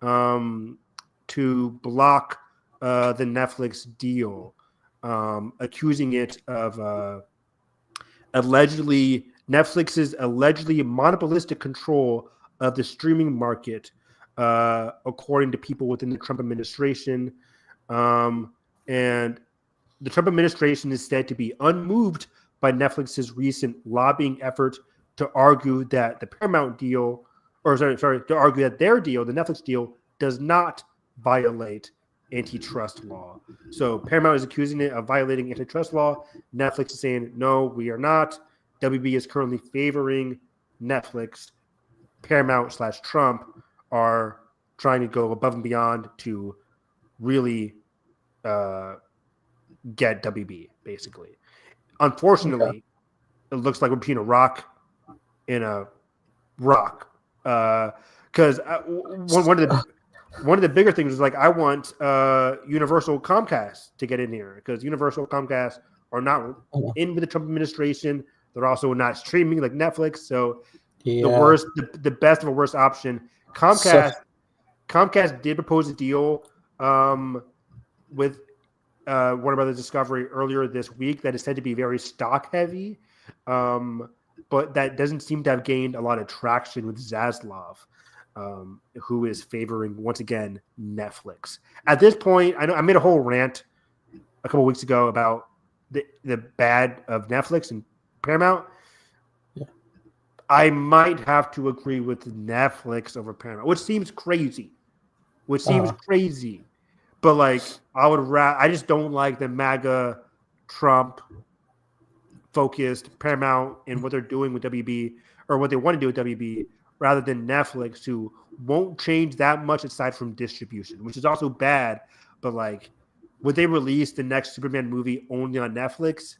to block the Netflix deal, accusing it of Netflix's allegedly monopolistic control of the streaming market, according to people within the Trump administration. And the Trump administration is said to be unmoved by Netflix's recent lobbying effort to argue that the Paramount deal, to argue that their deal, the Netflix deal, does not violate antitrust law. So Paramount is accusing it of violating antitrust law. Netflix is saying, no, we are not. WB is currently favoring Netflix. Paramount/Trump are trying to go above and beyond to really get WB, basically. Unfortunately, It looks like we're between a rock and a rock. Because one of the bigger things is like I want Universal Comcast to get in here, because Universal Comcast are not in with the Trump administration. They're also not streaming like Netflix. So the best of a worst option. Comcast did propose a deal with Warner Brothers Discovery earlier this week that is said to be very stock heavy, but that doesn't seem to have gained a lot of traction with Zaslav, who is favoring, once again, Netflix. At this point, I know I made a whole rant a couple weeks ago about the bad of Netflix and Paramount. Yeah. I might have to agree with Netflix over Paramount, which seems crazy. But like, I just don't like the MAGA Trump focused Paramount and what they're doing with WB, or what they want to do with WB, rather than Netflix, who won't change that much aside from distribution, which is also bad. But like, would they release the next Superman movie only on Netflix?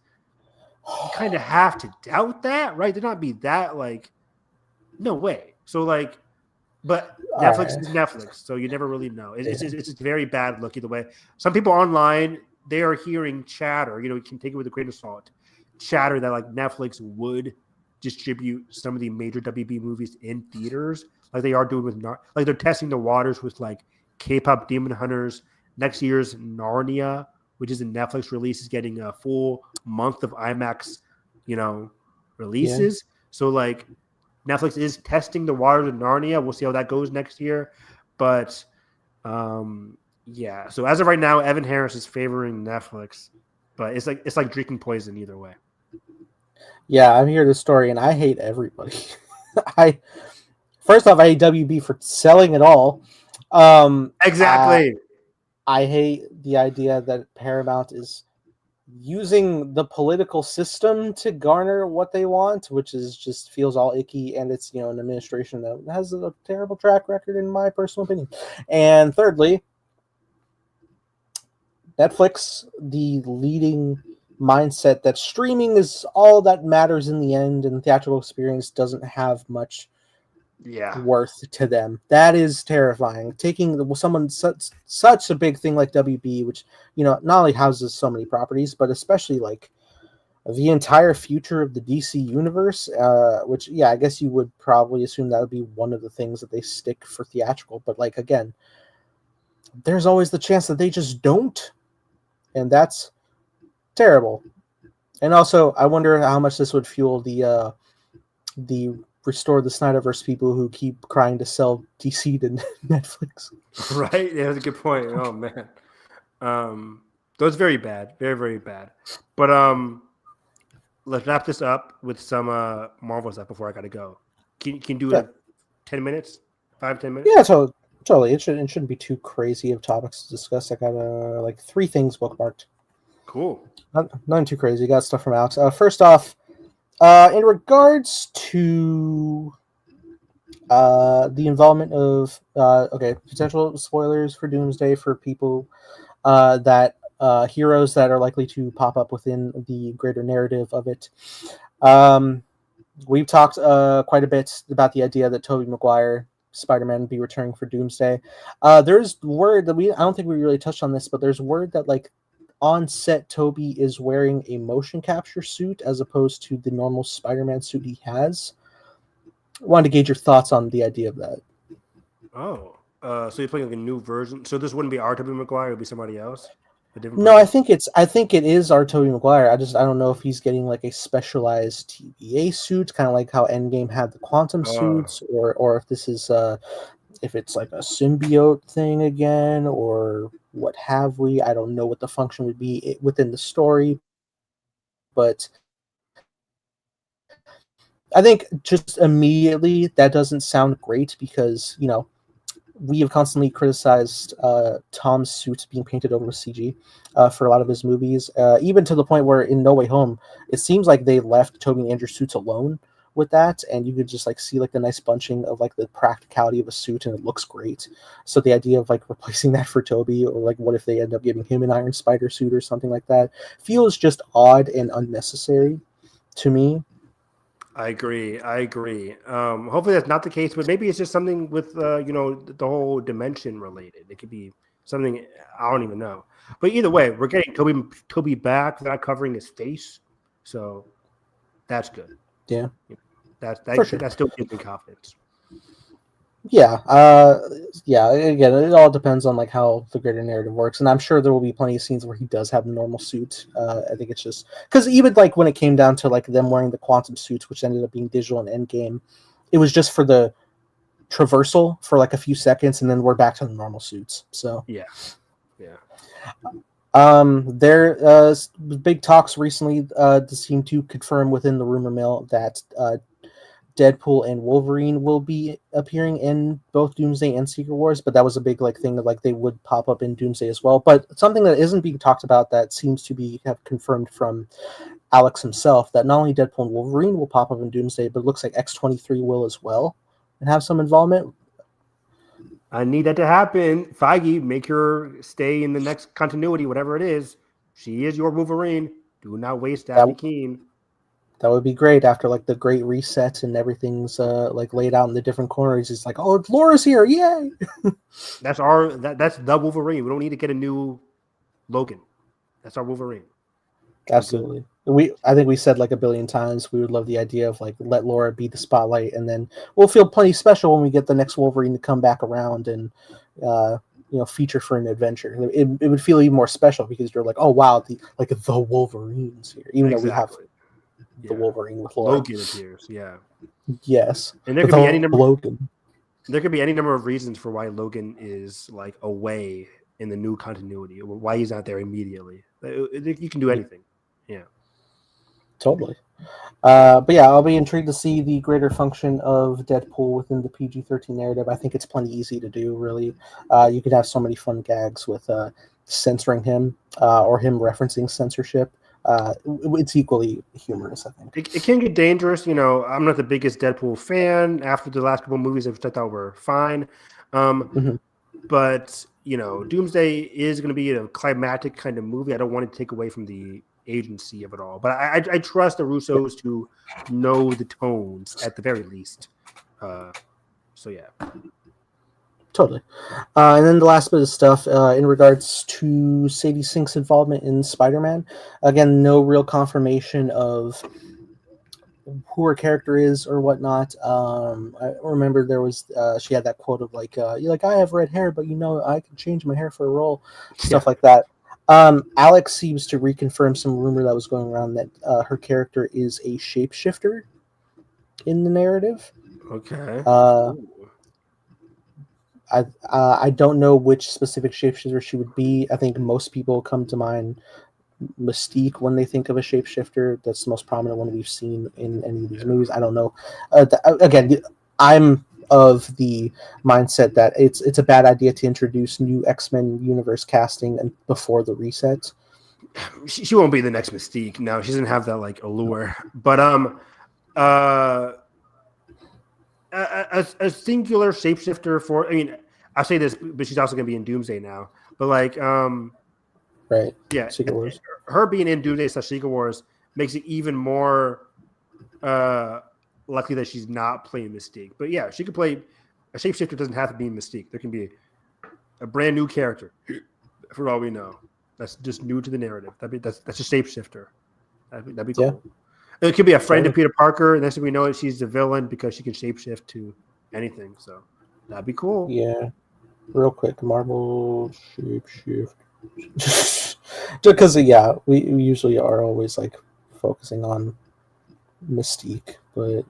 You kind of have to doubt that, right? They'd not be that like, no way. So like, but Netflix is Netflix, so you never really know. It's a very bad look either way. Some people online, they are hearing chatter. You can take it with a grain of salt. Chatter that like Netflix would distribute some of the major WB movies in theaters, like they are doing with like they're testing the waters with like K-pop Demon Hunters. Next year's Narnia, which is a Netflix release, is getting a full month of IMAX, releases. Yeah. So like, Netflix is testing the waters of Narnia. We'll see how that goes next year. But yeah. So as of right now, Evan Harris is favoring Netflix, but it's like drinking poison either way. Yeah, I'm hearing the story, and I hate everybody. First off, I hate WB for selling it all. Exactly. I hate the idea that Paramount is using the political system to garner what they want, which is just feels all icky, and it's an administration that has a terrible track record, in my personal opinion. And thirdly, Netflix, the leading mindset that streaming is all that matters in the end, and theatrical experience doesn't have much worth to them. That is terrifying. Taking someone such a big thing like WB, which not only houses so many properties, but especially like the entire future of the DC universe, which I guess you would probably assume that would be one of the things that they stick for theatrical. But like, again, there's always the chance that they just don't, and that's terrible. And also, I wonder how much this would fuel the restore the Snyderverse people who keep crying to sell DC to Netflix. Right? Yeah, that's a good point. Oh man, those very bad, very very bad. But let's wrap this up with some Marvel stuff before I gotta go. Can you do it 10 minutes? 5-10 minutes? Yeah, so totally. It shouldn't be too crazy of topics to discuss. I got like 3 things bookmarked. Cool. Nothing too crazy. Got stuff from Alex. First off, in regards to the involvement of potential spoilers for Doomsday for people that heroes that are likely to pop up within the greater narrative of it. We've talked quite a bit about the idea that Tobey Maguire Spider-Man be returning for Doomsday. There's word that I don't think we really touched on this, but there's word that like on set Toby is wearing a motion capture suit as opposed to the normal Spider-Man suit he has. I wanted to gauge your thoughts on the idea of that. Oh, so you're playing like a new version. So this wouldn't be R. Tobey Maguire; it would be somebody else, a different No, person. I think it is our Tobey Maguire. I don't know if he's getting like a specialized TVA suit, kind of like how Endgame had the quantum suits, or if this is if it's like a symbiote thing again, or what have we. I don't know what the function would be within the story, but I think just immediately that doesn't sound great because we have constantly criticized Tom's suit being painted over with CG for a lot of his movies, even to the point where in No Way Home, it seems like they left Tobey and Andrew's suits alone with that, and you could just like see like the nice bunching of like the practicality of a suit, and it looks great. So the idea of like replacing that for Tobey, or like what if they end up giving him an Iron Spider suit or something like that, feels just odd and unnecessary to me. I agree. Hopefully that's not the case, but maybe it's just something with the whole dimension related. It could be something I don't even know. But either way, we're getting Toby back without covering his face, so that's good. Yeah, That for sure. that still gives me confidence. Yeah, yeah. Again, it all depends on like how the greater narrative works, and I'm sure there will be plenty of scenes where he does have a normal suit. I think it's just because even like when it came down to like them wearing the quantum suits, which ended up being digital in Endgame, it was just for the traversal for like a few seconds, and then we're back to the normal suits. So Yeah. there big talks recently seem to confirm within the rumor mill that Deadpool and Wolverine will be appearing in both Doomsday and Secret Wars, but that was a big like thing that like they would pop up in Doomsday as well. But something that isn't being talked about that seems to be have confirmed from Alex himself that not only Deadpool and Wolverine will pop up in Doomsday, but it looks like X-23 will as well and have some involvement. I need that to happen. Feige, make her stay in the next continuity, whatever it is. She is your Wolverine. Do not waste Daphne That Keene. that would be great after like the great reset and everything's like laid out in the different corners. It's like, oh, Laura's here, yay! That's that's the Wolverine. We don't need to get a new Logan. That's our Wolverine. Absolutely. I think we said like a billion times we would love the idea of like let Laura be the spotlight, and then we'll feel plenty special when we get the next Wolverine to come back around and feature for an adventure. It would feel even more special because you're like, oh wow, the Wolverine's here, even though we have the Wolverine with Laura. Logan appears, yeah. Yes, and there could be any number. Logan. There could be any number of reasons for why Logan is like away in the new continuity, or why he's not there immediately. You can do anything. Yeah. Totally. But yeah, I'll be intrigued to see the greater function of Deadpool within the PG-13 narrative. I think it's plenty easy to do, really. You could have so many fun gags with censoring him or him referencing censorship. It's equally humorous, I think. It can get dangerous. I'm not the biggest Deadpool fan after the last couple of movies, which I thought were fine. But, Doomsday is going to be a climactic kind of movie. I don't want to take away from the agency of it all, but I trust the Russos to know the tones at the very least. So yeah, totally. And then the last bit of stuff in regards to Sadie Sink's involvement in Spider-Man. Again, no real confirmation of who her character is or whatnot. I remember there was she had that quote of like, "You're like I have red hair, but I can change my hair for a role," stuff like that. Alex seems to reconfirm some rumor that was going around that her character is a shapeshifter in the narrative. Okay. I don't know which specific shapeshifter she would be. I think most people come to mind Mystique when they think of a shapeshifter. That's the most prominent one we've seen in any of these movies. I don't know. Again, I'm of the mindset that it's a bad idea to introduce new X-Men universe casting and before the reset. She won't be the next Mystique. No, she doesn't have that like allure. But a singular shapeshifter for. I mean, I say this, but she's also going to be in Doomsday now. But like, right? Yeah, Secret Wars. Her being in Doomsday / Secret Wars makes it even more likely that she's not playing Mystique. But yeah, she could play A shapeshifter doesn't have to be Mystique. There can be a brand new character, for all we know. That's just new to the narrative. That's a shapeshifter. That'd be cool. Yeah. It could be a friend of Peter Parker. Next thing we know, she's the villain because she can shapeshift to anything. So that'd be cool. Yeah. Real quick, Marvel shapeshift. Just because, we usually are always like focusing on Mystique, but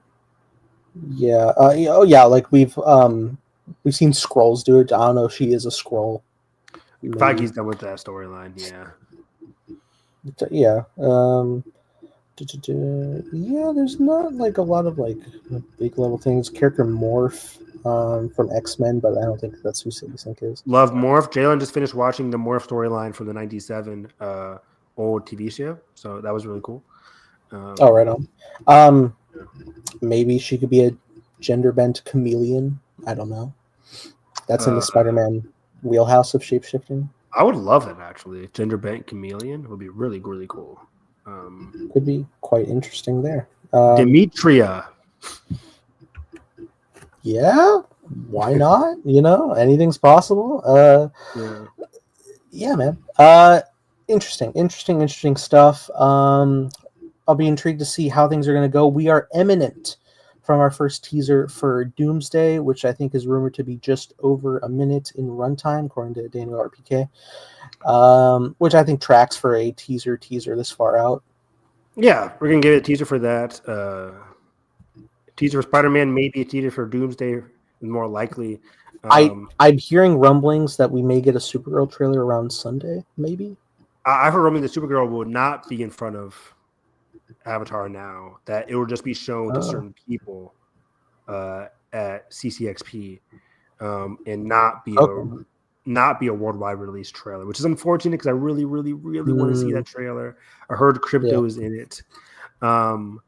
like we've seen Skrulls do it. I don't know if she is a Skrull. Feige's done with that storyline, yeah. Yeah. There's not like a lot of like big level things. Character Morph from X-Men, but I don't think that's who Sync is. Love Morph. Jalen just finished watching the Morph storyline from the 97 old TV show, so that was really cool. Right on. Maybe she could be a gender bent chameleon. I don't know. That's in the Spider-Man wheelhouse of shapeshifting. I would love it, actually. Gender bent chameleon would be really, really cool. Could be quite interesting there. Demetria. Yeah, why not? Anything's possible. Yeah, man. Interesting stuff. I'll be intrigued to see how things are going to go. We are imminent from our first teaser for Doomsday, which I think is rumored to be just over a minute in runtime, according to Daniel RPK, which I think tracks for a teaser this far out. Yeah, we're going to get a teaser for that. Teaser for Spider-Man, maybe a teaser for Doomsday, more likely. I'm hearing rumblings that we may get a Supergirl trailer around Sunday, maybe. I've heard rumblings that Supergirl will not be in front of Avatar now, that it will just be shown to certain people at CCXP and not be a worldwide release trailer, which is unfortunate because I really want to see that trailer. I heard crypto is in it. So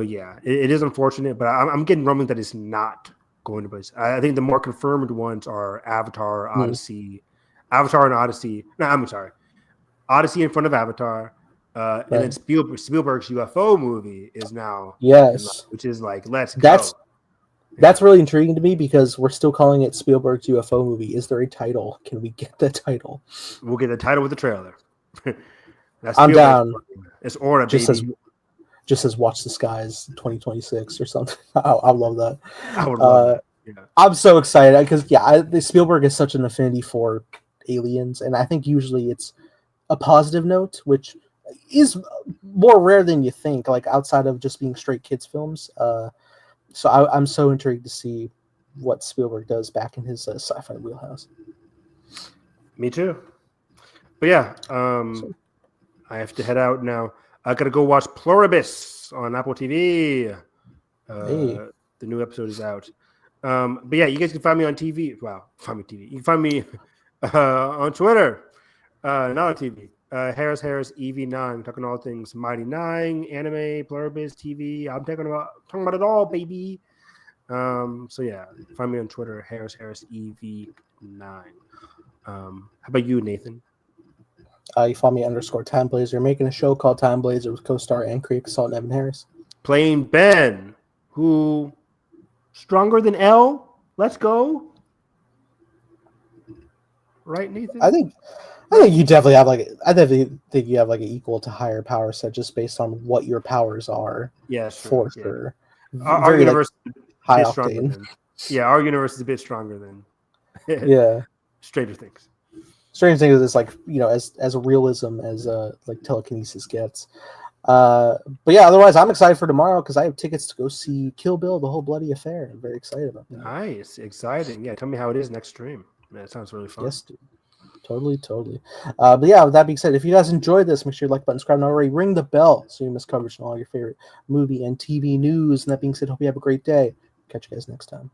it is unfortunate, but I'm getting rumblings that it's not going to be. I think the more confirmed ones are Avatar, Odyssey, Avatar and Odyssey. No, I'm sorry, Odyssey in front of Avatar. And then Spielberg's UFO movie is now, which is like, let's go. That's really intriguing to me because we're still calling it Spielberg's UFO movie. Is there a title? Can we get the title? We'll get the title with the trailer. I'm down. It's Aura, baby. Just says Watch the Skies 2026 or something. I love that. I would love that. Yeah. I'm so excited because Spielberg is such an affinity for aliens, and I think usually it's a positive note, which is more rare than you think, like outside of just being straight kids films. So I'm so intrigued to see what Spielberg does back in his sci-fi wheelhouse. Me too. But yeah, I have to head out now. I gotta go watch Pluribus on Apple TV. The new episode is out. But yeah, you guys can find me on TV. Wow, find me TV. You can find me on Twitter, not on TV. Harris EV9, talking all things Mighty Nine, anime, Pluribus, TV. I'm talking about it all, baby. So yeah, find me on Twitter, Harris EV9. How about you, Nathan? You follow me _Time Blazer. Making a show called Time Blazer with co-star and creator Salt and Evan Harris. Playing Ben, who stronger than L. Let's go. Right, Nathan? I think you definitely have I definitely think you have like an equal to higher power set just based on what your powers are. Yes, for sure. Our universe is high octane. Our universe is a bit stronger than Stranger Things. Stranger Things is like, as a realism as like telekinesis gets. But yeah, otherwise I'm excited for tomorrow because I have tickets to go see Kill Bill, the whole bloody affair. I'm very excited about that. Nice, exciting. Yeah, tell me how it is next stream. Man, it sounds really fun. Yes, dude. Totally. But yeah, with that being said, if you guys enjoyed this, make sure you like button, subscribe, and already ring the bell so you miss coverage on all your favorite movie and TV news. And that being said, hope you have a great day. Catch you guys next time.